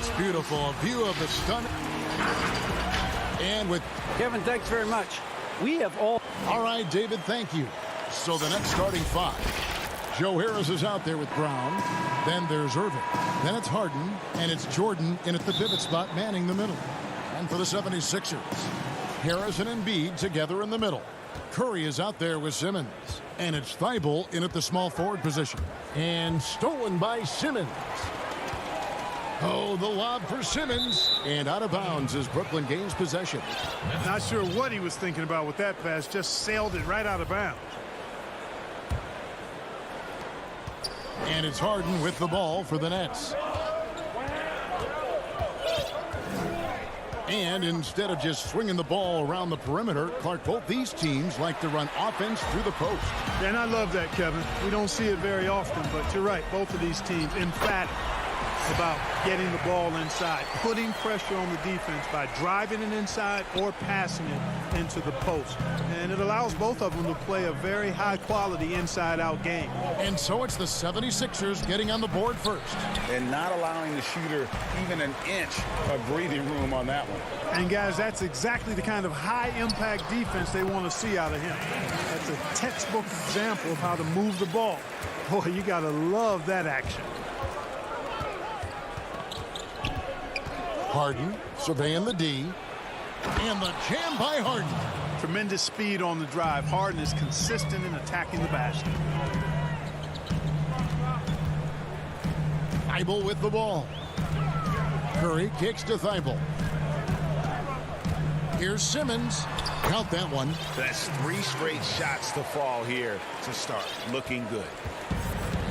That's beautiful. A view of the stunning. And with Kevin, thanks very much. We have all right, David, thank you. So the next starting five. Joe Harris is out there with Brown. Then there's Irving. Then it's Harden. And it's Jordan in at the pivot spot, manning the middle. And for the 76ers, Harris and Embiid together in the middle. Curry is out there with Simmons. And it's Thibault in at the small forward position. And stolen by Simmons. Oh, the lob for Simmons. And out of bounds as Brooklyn gains possession. Not sure what he was thinking about with that pass. Just sailed it right out of bounds. And it's Harden with the ball for the Nets. And instead of just swinging the ball around the perimeter, Clark, both these teams like to run offense through the post. And I love that, Kevin. We don't see it very often, but you're right. Both of these teams emphatic about getting the ball inside, putting pressure on the defense by driving it inside or passing it into the post. And it allows both of them to play a very high-quality inside-out game. And so it's the 76ers getting on the board first. And not allowing the shooter even an inch of breathing room on that one. And, guys, that's exactly the kind of high-impact defense they want to see out of him. That's a textbook example of how to move the ball. Boy, you got to love that action. Harden surveying the D. And the jam by Harden. Tremendous speed on the drive. Harden is consistent in attacking the basket. Thibault with the ball. Curry kicks to Thibault. Here's Simmons. Count that one. That's 3 straight shots to fall here to start. Looking good.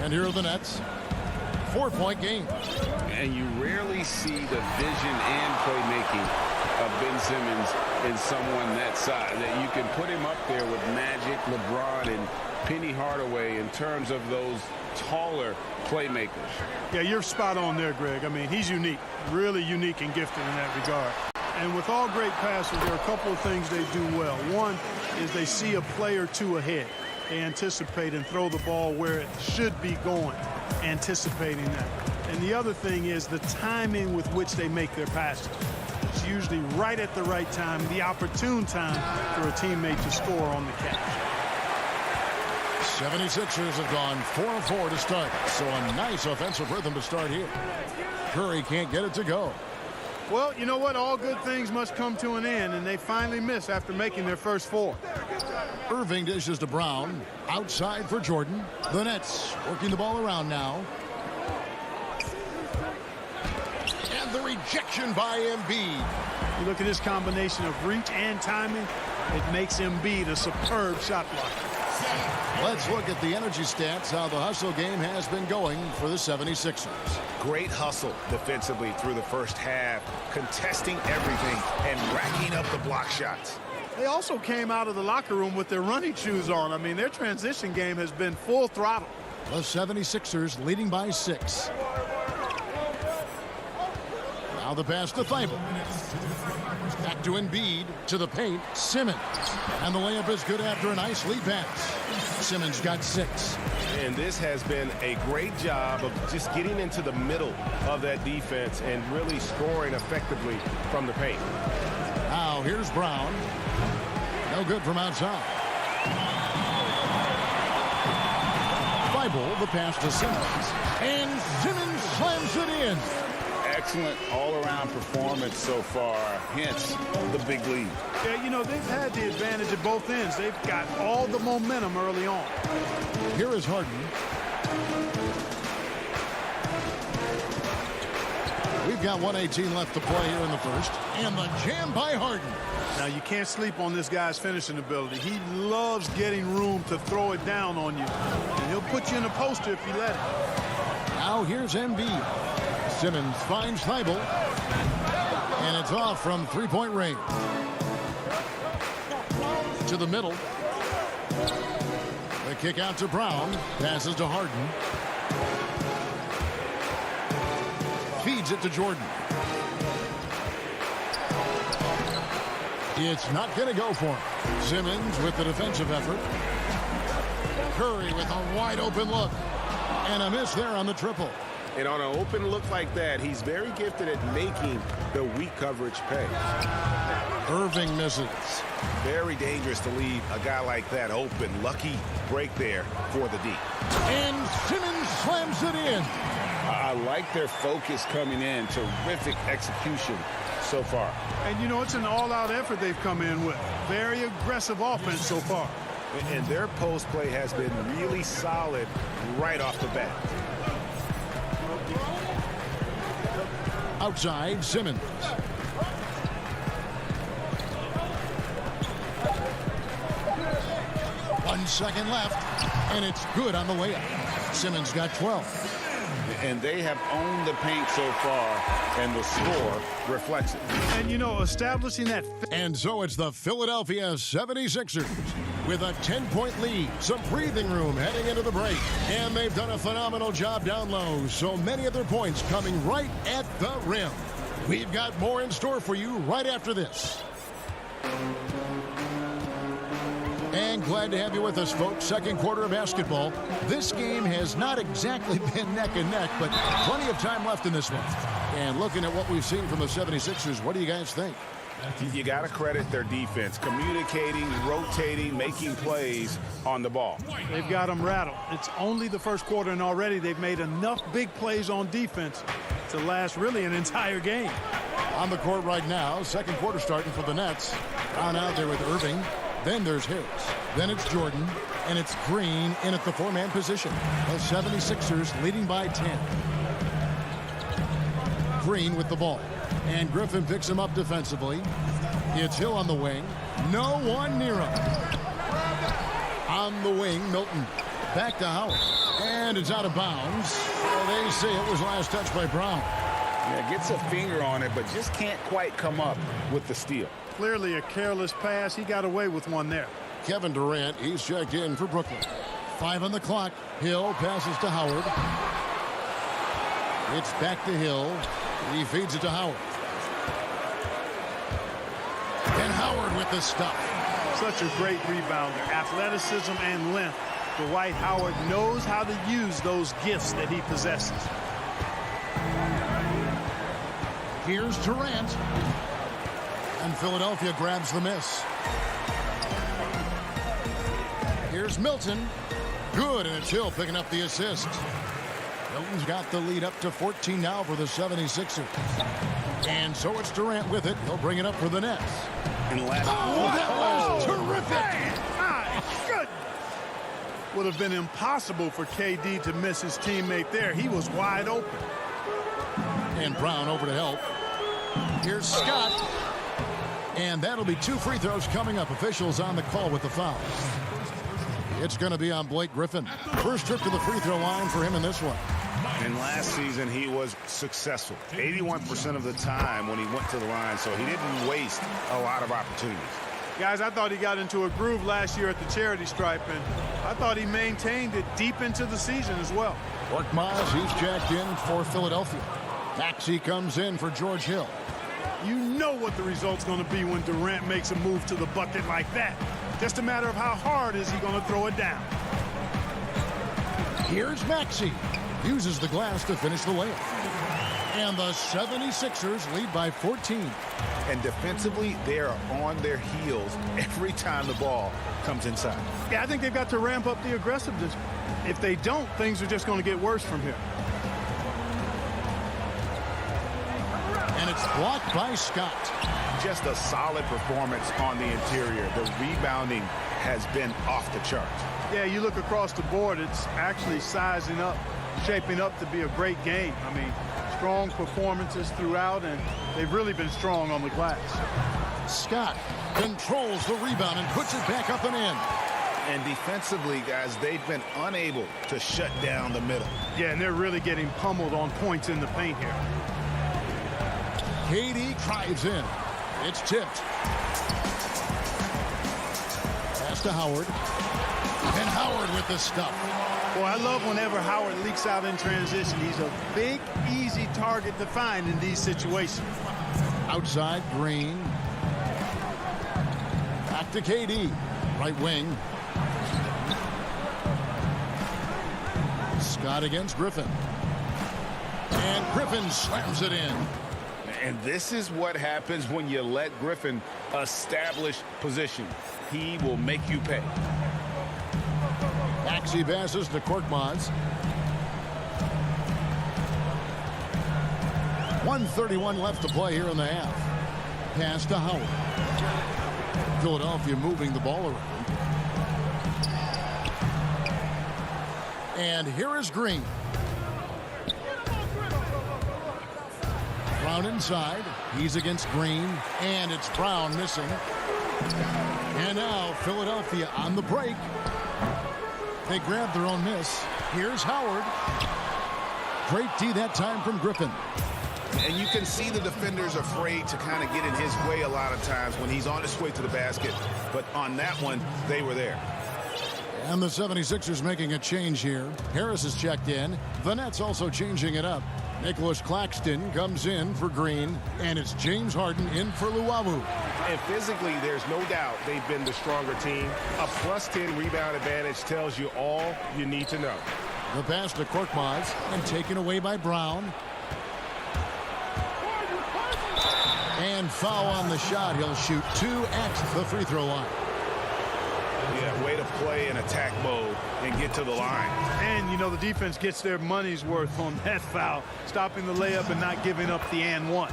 And here are the Nets. 4-point game. And you rarely see the vision and playmaking of Ben Simmons in someone that size. That you can put him up there with Magic, LeBron, and Penny Hardaway in terms of those taller playmakers. Yeah, you're spot on there, Greg. I mean, he's unique, really unique and gifted in that regard. And with all great passers, there are a couple of things they do well. One is they see a play or two ahead. They anticipate and throw the ball where it should be going, anticipating that. And the other thing is the timing with which they make their passes. It's usually right at the right time, the opportune time for a teammate to score on the catch. 76ers have gone 4-4 to start, so a nice offensive rhythm to start here. Curry can't get it to go. Well, you know what? All good things must come to an end, and they finally miss after making their first 4. Irving dishes to Brown. Outside for Jordan. The Nets working the ball around now. And the rejection by Embiid. You look at this combination of reach and timing, it makes Embiid a superb shot blocker. Let's look at the energy stats, how the hustle game has been going for the 76ers. Great hustle defensively through the first half, contesting everything and racking up the block shots. They also came out of the locker room with their running shoes on. I mean, their transition game has been full throttle. The 76ers leading by 6. Now the pass to Thibault. Back to Embiid, to the paint, Simmons. And the layup is good after a nice lead pass. Simmons got 6. And this has been a great job of just getting into the middle of that defense and really scoring effectively from the paint. Now here's Brown. No good from outside. Thibault, the pass to Simmons. And Simmons slams it in. Excellent all-around performance so far, hence the big lead. Yeah, you know, they've had the advantage at both ends. They've got all the momentum early on. Here is Harden. We've got 1:18 left to play here in the first. And the jam by Harden. Now, you can't sleep on this guy's finishing ability. He loves getting room to throw it down on you. And he'll put you in a poster if you let him. Now here's Embiid. Simmons finds Thibault. And it's off from three-point range. To the middle. The kick out to Brown. Passes to Harden. Feeds it to Jordan. It's not going to go for him. Simmons with the defensive effort. Curry with a wide open look. And a miss there on the triple. And on an open look like that, he's very gifted at making the weak coverage pay. Irving misses. Very dangerous to leave a guy like that open. Lucky break there for the D. And Simmons slams it in. I like their focus coming in. Terrific execution so far. And, you know, it's an all-out effort they've come in with. Very aggressive offense so far. And their post play has been really solid right off the bat. Outside, Simmons. One second left, and it's good on the way up. Simmons got 12. And they have owned the paint so far, and the score reflects it. And, you know, establishing that... And so it's the Philadelphia 76ers with a 10-point lead, some breathing room heading into the break. And they've done a phenomenal job down low, so many of their points coming right at the rim. We've got more in store for you right after this. And glad to have you with us, folks. Second quarter of basketball. This game has not exactly been neck and neck, but plenty of time left in this one. And looking at what we've seen from the 76ers, what do you guys think? You got to credit their defense. Communicating, rotating, making plays on the ball. They've got them rattled. It's only the first quarter, and already they've made enough big plays on defense to last really an entire game. On the court right now, second quarter starting for the Nets. Brown out there with Irving. Then there's Harris. Then it's Jordan. And it's Green in at the four-man position. The 76ers leading by 10. Green with the ball. And Griffin picks him up defensively. It's Hill on the wing. No one near him. On the wing, Milton. Back to Howard. And it's out of bounds. Well, they say it was last touched by Brown. Yeah, gets a finger on it, but just can't quite come up with the steal. Clearly a careless pass. He got away with one there. Kevin Durant, he's checked in for Brooklyn. 5 on the clock. Hill passes to Howard. It's back to Hill. He feeds it to Howard. And Howard with the stuff. Such a great rebounder. Athleticism and length. Dwight Howard knows how to use those gifts that he possesses. Here's Durant. And Philadelphia grabs the miss. Here's Milton. Good, and it's Hill picking up the assist. Milton's got the lead up to 14 now for the 76ers. And so it's Durant with it. He'll bring it up for the Nets. And that was terrific. My goodness. Would have been impossible for KD to miss his teammate there. He was wide open. And Brown over to help. Here's Scott. And that'll be 2 free throws coming up. Officials on the call with the fouls. It's going to be on Blake Griffin. First trip to the free throw line for him in this one. And last season, he was successful. 81% of the time when he went to the line, so he didn't waste a lot of opportunities. Guys, I thought he got into a groove last year at the charity stripe, and I thought he maintained it deep into the season as well. Korkmaz, he's checked in for Philadelphia. Maxey comes in for George Hill. You know what the result's going to be when Durant makes a move to the bucket like that. Just a matter of how hard is he going to throw it down. Here's Maxey. Uses the glass to finish the layup. And the 76ers lead by 14. And defensively, they are on their heels every time the ball comes inside. Yeah, I think they've got to ramp up the aggressiveness. If they don't, things are just going to get worse from here. And it's blocked by Scott. Just a solid performance on the interior. The rebounding has been off the charts. Yeah, you look across the board, it's actually sizing up, shaping up to be a great game. I mean, strong performances throughout, and they've really been strong on the glass. Scott controls the rebound and puts it back up and in. And defensively, guys, they've been unable to shut down the middle. Yeah, and they're really getting pummeled on points in the paint here. KD drives in. It's tipped. Pass to Howard. And Howard with the stuff. Well, I love whenever Howard leaks out in transition. He's a big, easy target to find in these situations. Outside, Green. Back to KD. Right wing. Scott against Griffin. And Griffin slams it in. And this is what happens when you let Griffin establish position. He will make you pay. Maxey passes to Korkmaz. 1:31 left to play here in the half. Pass to Howard. Philadelphia moving the ball around. And here is Green. Brown inside. He's against Green. And it's Brown missing. And now Philadelphia on the break. They grab their own miss. Here's Howard. Great D that time from Griffin. And you can see the defenders afraid to kind of get in his way a lot of times when he's on his way to the basket. But on that one, they were there. And the 76ers making a change here. Harris is checked in. The Nets also changing it up. Nicholas Claxton comes in for Green. And it's James Harden in for Luawu. And physically, there's no doubt they've been the stronger team. A +10 rebound advantage tells you all you need to know. The pass to Korkmaz and taken away by Brown. And foul on the shot. He'll shoot 2 at the free throw line. Yeah, way to play in attack mode and get to the line. And, you know, the defense gets their money's worth on that foul, stopping the layup and not giving up the and one.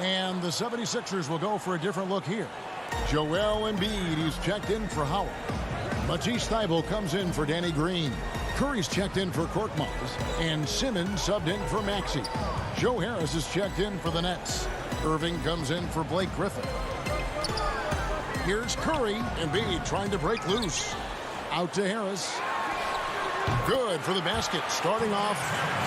And the 76ers will go for a different look here. Joel Embiid, he's checked in for Howard. Matisse Thybulle comes in for Danny Green. Curry's checked in for Korkmaz. And Simmons subbed in for Maxey. Joe Harris is checked in for the Nets. Irving comes in for Blake Griffin. Here's Curry. Embiid trying to break loose. Out to Harris. Good for the basket. Starting off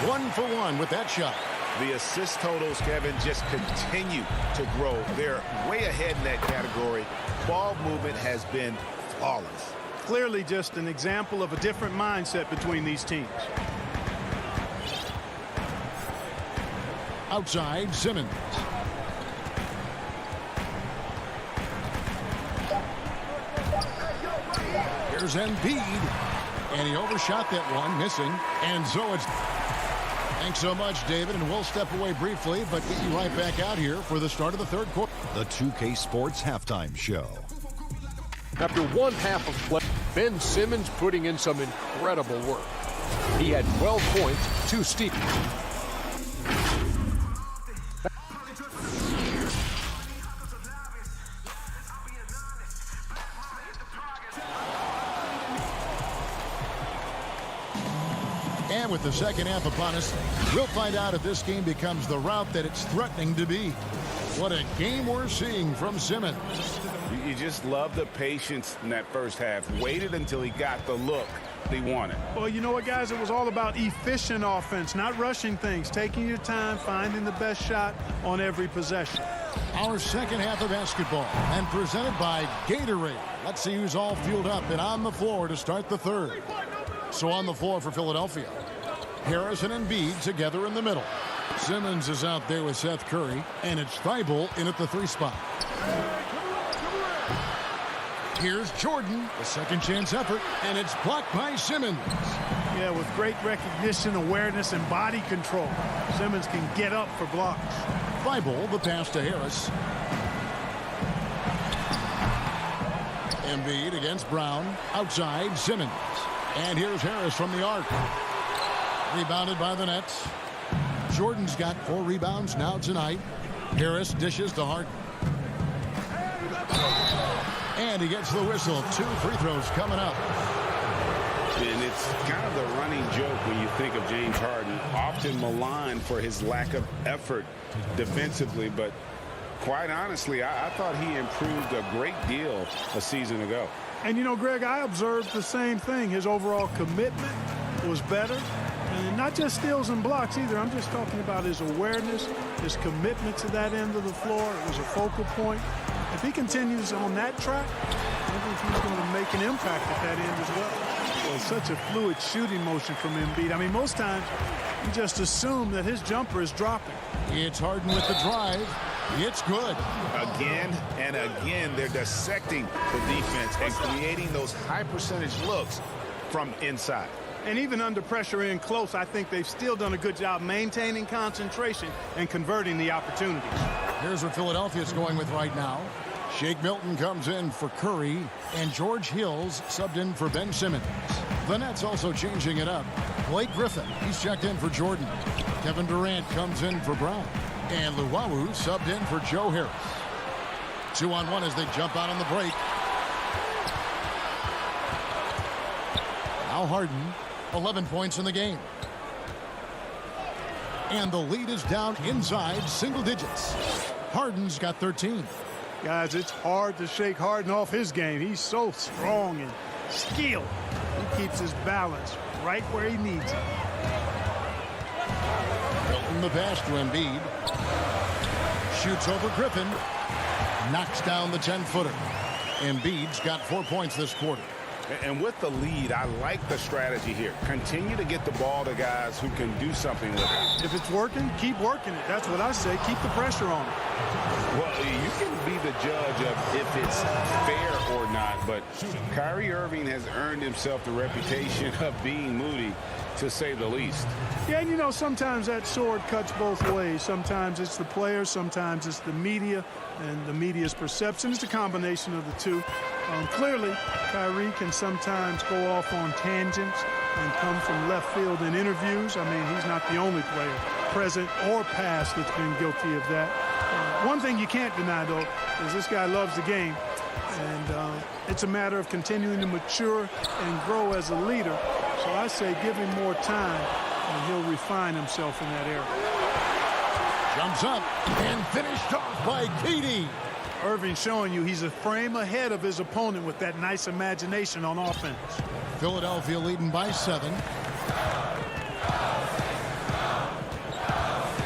1 for 1 with that shot. The assist totals, Kevin, just continue to grow. They're way ahead in that category. Ball movement has been flawless. Clearly just an example of a different mindset between these teams. Outside, Simmons. Here's Embiid. And he overshot that one, missing. And so it's... Thanks so much, David, and we'll step away briefly, but get you right back out here for the start of the third quarter. The 2K Sports Halftime Show. After one half of play, Ben Simmons putting in some incredible work. He had 12 points, 2 steals. And with the second half upon us, we'll find out if this game becomes the route that it's threatening to be. What a game we're seeing from Simmons. You just love the patience in that first half. Waited until he got the look he wanted. Well, you know what, guys? It was all about efficient offense, not rushing things, taking your time, finding the best shot on every possession. Our second half of basketball, and presented by Gatorade. Let's see who's all fueled up and on the floor to start the third. So on the floor for Philadelphia, Harris and Embiid together in the middle. Simmons is out there with Seth Curry, and it's Thybulle in at the 3 spot. Here's Jordan, the second chance effort, and it's blocked by Simmons. Yeah, with great recognition, awareness, and body control, Simmons can get up for blocks. Thybulle, the pass to Harris. Embiid against Brown, outside Simmons. And here's Harris from the arc. Rebounded by the Nets. Jordan's got 4 rebounds now tonight. Harris dishes to Harden. And he gets the whistle. 2 free throws coming up. And it's kind of the running joke when you think of James Harden. Often maligned for his lack of effort defensively. But quite honestly, I thought he improved a great deal a season ago. And, you know, Greg, I observed the same thing. His overall commitment was better. And not just steals and blocks either. I'm just talking about his awareness, his commitment to that end of the floor. It was a focal point. If he continues on that track, I think he's going to make an impact at that end as well. Well, such a fluid shooting motion from Embiid. I mean, most times you just assume that his jumper is dropping. It's Harden with the drive. It's good. Again and again, they're dissecting the defense and creating those high percentage looks from inside. And even under pressure in close, I think they've still done a good job maintaining concentration and converting the opportunities. Here's what Philadelphia's going with right now. Shake Milton comes in for Curry, and George Hill's subbed in for Ben Simmons. The Nets also changing it up. Blake Griffin, he's checked in for Jordan. Kevin Durant comes in for Brown. And Luwawu subbed in for Joe Harris. 2-on-1 as they jump out on the break. Now Harden, 11 points in the game. And the lead is down inside single digits. Harden's got 13. Guys, it's hard to shake Harden off his game. He's so strong and skilled. He keeps his balance right where he needs it. Milton the pass to Embiid. Shoots over Griffin. Knocks down the 10-footer. Embiid's got 4 points this quarter. And with the lead, I like the strategy here. Continue to get the ball to guys who can do something with it. If it's working, keep working it. That's what I say. Keep the pressure on it. Well, you can be the judge of if it's fair or not, but Kyrie Irving has earned himself the reputation of being moody, to say the least. Yeah, and you know, sometimes that sword cuts both ways. Sometimes it's the players, sometimes it's the media, and the media's perception. It's a combination of the two. Clearly, Kyrie can sometimes go off on tangents and come from left field in interviews. I mean, he's not the only player, present or past, that's been guilty of that. One thing you can't deny, though, is this guy loves the game. And it's a matter of continuing to mature and grow as a leader. So I say give him more time, and he'll refine himself in that area. Jumps up and finished off by KD. Irving showing you he's a frame ahead of his opponent with that nice imagination on offense. Philadelphia leading by 7.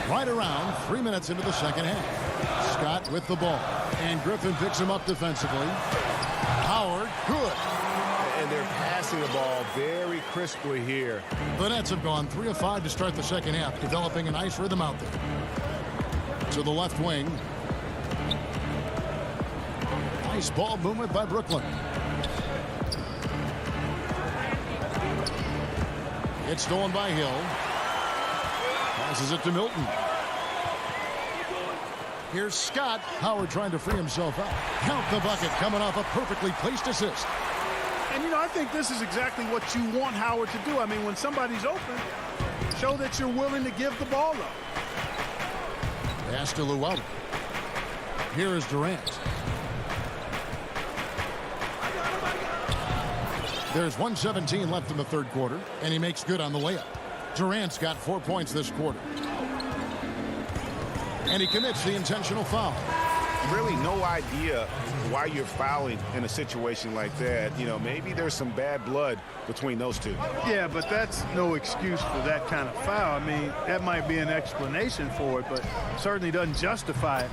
Right around 3 minutes into the second half. Scott with the ball. And Griffin picks him up defensively. Howard, good. And they're passing the ball very crisply here. The Nets have gone 3 of 5 to start the second half, developing a nice rhythm out there. To the left wing. Nice ball movement by Brooklyn. It's stolen by Hill. Passes it to Milton. Here's Scott. Howard trying to free himself up. Count the bucket coming off a perfectly placed assist. And, you know, I think this is exactly what you want Howard to do. I mean, when somebody's open, show that you're willing to give the ball up. Pass to Luwawu. Here is Durant. There's 1:17 left in the third quarter, and he makes good on the layup. Durant's got 4 points this quarter. And he commits the intentional foul. Really no idea why you're fouling in a situation like that. You know, maybe there's some bad blood between those two. Yeah, but that's no excuse for that kind of foul. I mean, that might be an explanation for it, but certainly doesn't justify it.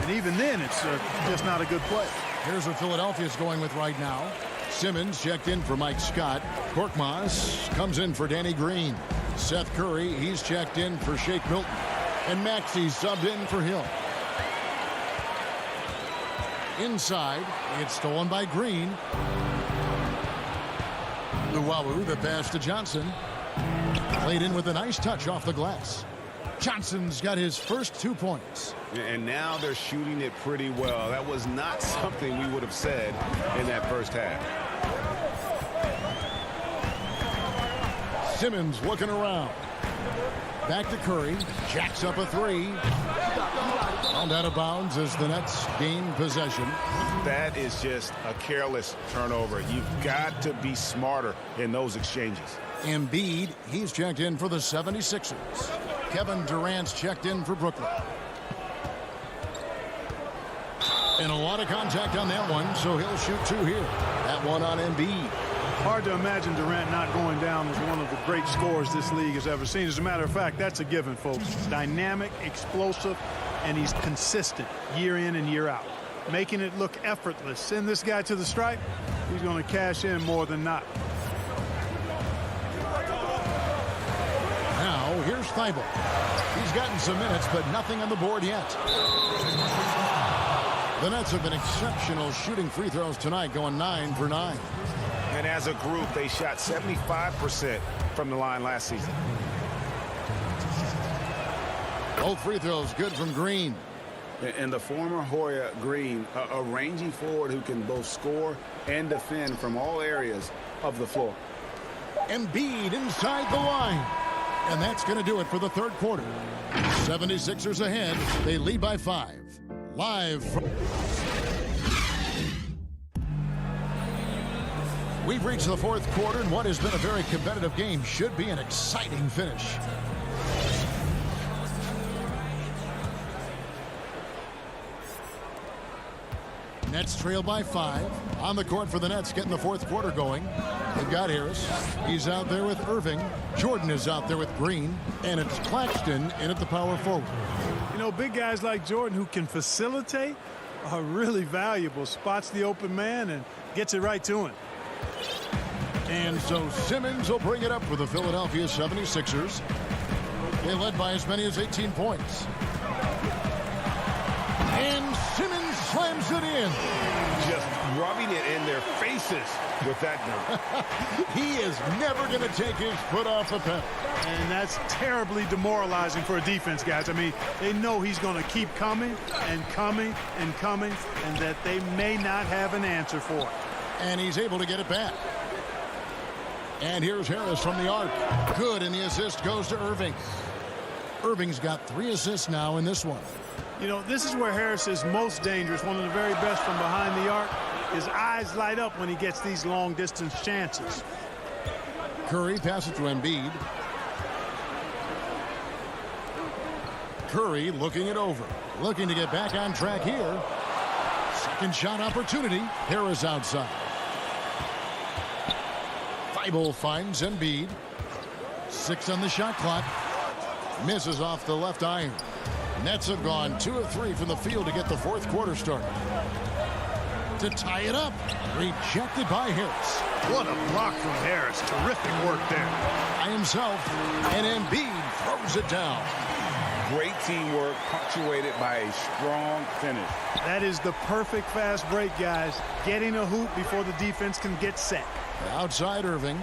And even then, it's just not a good play. Here's what Philadelphia's going with right now. Simmons checked in for Mike Scott. Korkmaz comes in for Danny Green. Seth Curry, he's checked in for Shake Milton. And Maxey subbed in for Hill. Inside, it's stolen by Green. Luwawu, the pass to Johnson. Played in with a nice touch off the glass. Johnson's got his first 2 points. And now they're shooting it pretty well. That was not something we would have said in that first half. Simmons looking around. Back to Curry. Jacks up a 3. Found out of bounds as the Nets gain possession. That is just a careless turnover. You've got to be smarter in those exchanges. Embiid, he's checked in for the 76ers. Kevin Durant's checked in for Brooklyn. And a lot of contact on that one, so he'll shoot 2 here. That one on Embiid. Hard to imagine Durant not going down as one of the great scorers this league has ever seen. As a matter of fact, that's a given, folks. Dynamic, explosive, and he's consistent year in and year out, making it look effortless. Send this guy to the stripe, he's going to cash in more than not. Now, here's Thibault. He's gotten some minutes, but nothing on the board yet. The Nets have been exceptional shooting free throws tonight, going 9 for 9. And as a group, they shot 75% from the line last season. Both free throws good from Green. And the former Hoya Green, a rangy forward who can both score and defend from all areas of the floor. Embiid inside the line. And that's going to do it for the third quarter. 76ers ahead. They lead by 5. Live from... We've reached the fourth quarter, and what has been a very competitive game should be an exciting finish. Nets trail by 5. On the court for the Nets, getting the fourth quarter going. They've got Harris. He's out there with Irving. Jordan is out there with Green. And it's Claxton in at the power forward. You know, big guys like Jordan who can facilitate are really valuable. Spots the open man and gets it right to him. And so Simmons will bring it up for the Philadelphia 76ers. They led by as many as 18 points. And Simmons slams it in. Just rubbing it in their faces with that gun. He is never going to take his foot off the pedal. And that's terribly demoralizing for a defense, guys. I mean, they know he's going to keep coming and coming and coming, and that they may not have an answer for it. And he's able to get it back. And here's Harris from the arc. Good, and the assist goes to Irving. Irving's got 3 assists now in this one. You know, this is where Harris is most dangerous, one of the very best from behind the arc. His eyes light up when he gets these long-distance chances. Curry passes to Embiid. Curry looking it over. Looking to get back on track here. Second shot opportunity. Harris outside. Thibault finds Embiid. 6 on the shot clock. Misses off the left iron. Nets have gone 2 of 3 from the field to get the fourth quarter started. To tie it up. Rejected by Harris. What a block from Harris. Terrific work there. By himself. And Embiid throws it down. Great teamwork punctuated by a strong finish. That is the perfect fast break, guys. Getting a hoop before the defense can get set. Outside Irving.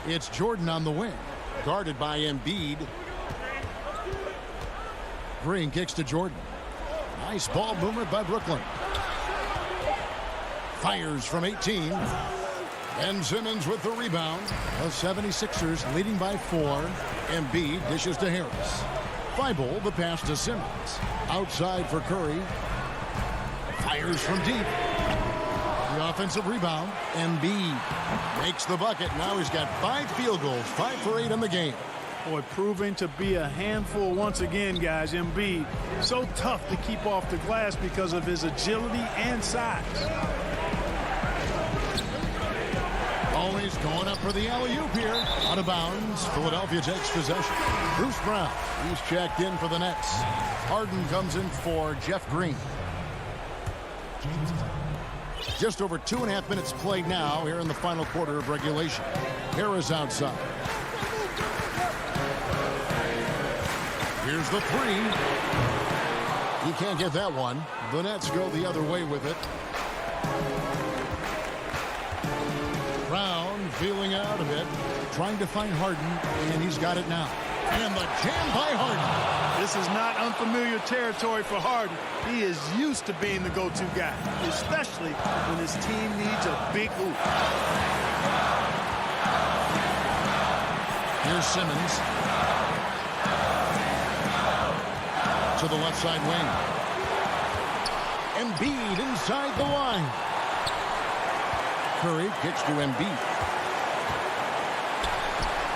It's Jordan on the wing. Guarded by Embiid. Green kicks to Jordan. Nice ball boomer by Brooklyn. Fires from 18. Ben Simmons with the rebound. The 76ers leading by 4. Embiid dishes to Harris. Thibault the pass to Simmons. Outside for Curry. Fires from deep. The offensive rebound. Embiid makes the bucket. Now he's got 5 field goals. 5 for 8 in the game. Boy, proving to be a handful once again, guys. Embiid, so tough to keep off the glass because of his agility and size. Always going up for the alley-oop here. Out of bounds. Philadelphia takes possession. Bruce Brown. He's checked in for the Nets. Harden comes in for Jeff Green. Just over 2.5 minutes played now here in the final quarter of regulation. Harris outside. Here's the 3. He can't get that one. The Nets go the other way with it. Brown feeling out a bit, trying to find Harden, and he's got it now. And the jam by Harden. This is not unfamiliar territory for Harden. He is used to being the go-to guy, especially when his team needs a big hoop. Here's Simmons. To the left side wing. Embiid inside the line. Curry kicks to Embiid.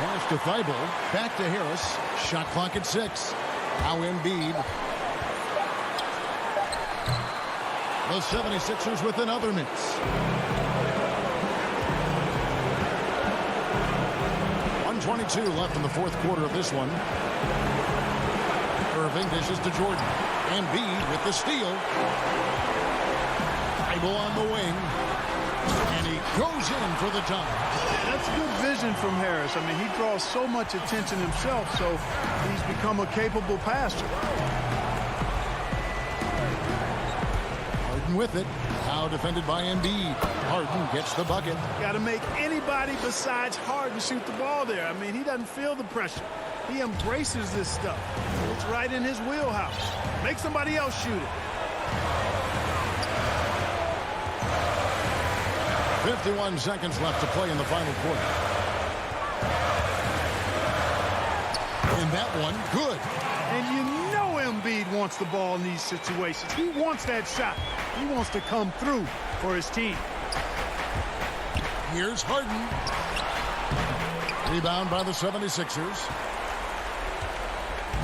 Pass to Thibault. Back to Harris. Shot clock at 6. Now Embiid. The 76ers with another miss. 1:22 left in the fourth quarter of this one. Irving dishes to Jordan. Embiid with the steal. Thibault on the wing. And he goes in for the tie. That's good vision from Harris. I mean, he draws so much attention himself, so he's become a capable passer. Harden with it. Now defended by Embiid. Harden gets the bucket. Got to make anybody besides Harden shoot the ball there. I mean, he doesn't feel the pressure. He embraces this stuff. It's right in his wheelhouse. Make somebody else shoot it. 51 seconds left to play in the final quarter. And that one, good. And you know Embiid wants the ball in these situations. He wants that shot. He wants to come through for his team. Here's Harden. Rebound by the 76ers.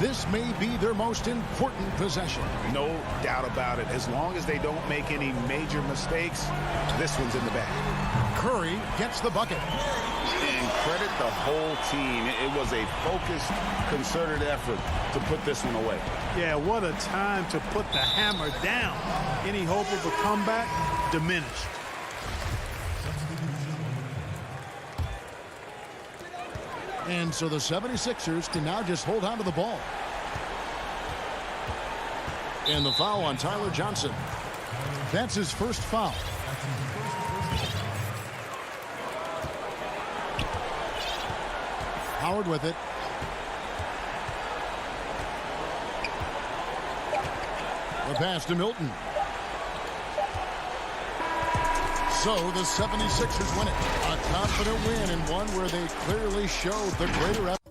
This may be their most important possession. No doubt about it. As long as they don't make any major mistakes, this one's in the bag. Curry gets the bucket. And credit the whole team. It was a focused, concerted effort to put this one away. Yeah, what a time to put the hammer down. Any hope of a comeback diminished. And so the 76ers can now just hold on to the ball. And the foul on Tyler Johnson. That's his first foul. Howard with it. The pass to Milton. So the 76ers win it. A confident win and one where they clearly showed the greater effort.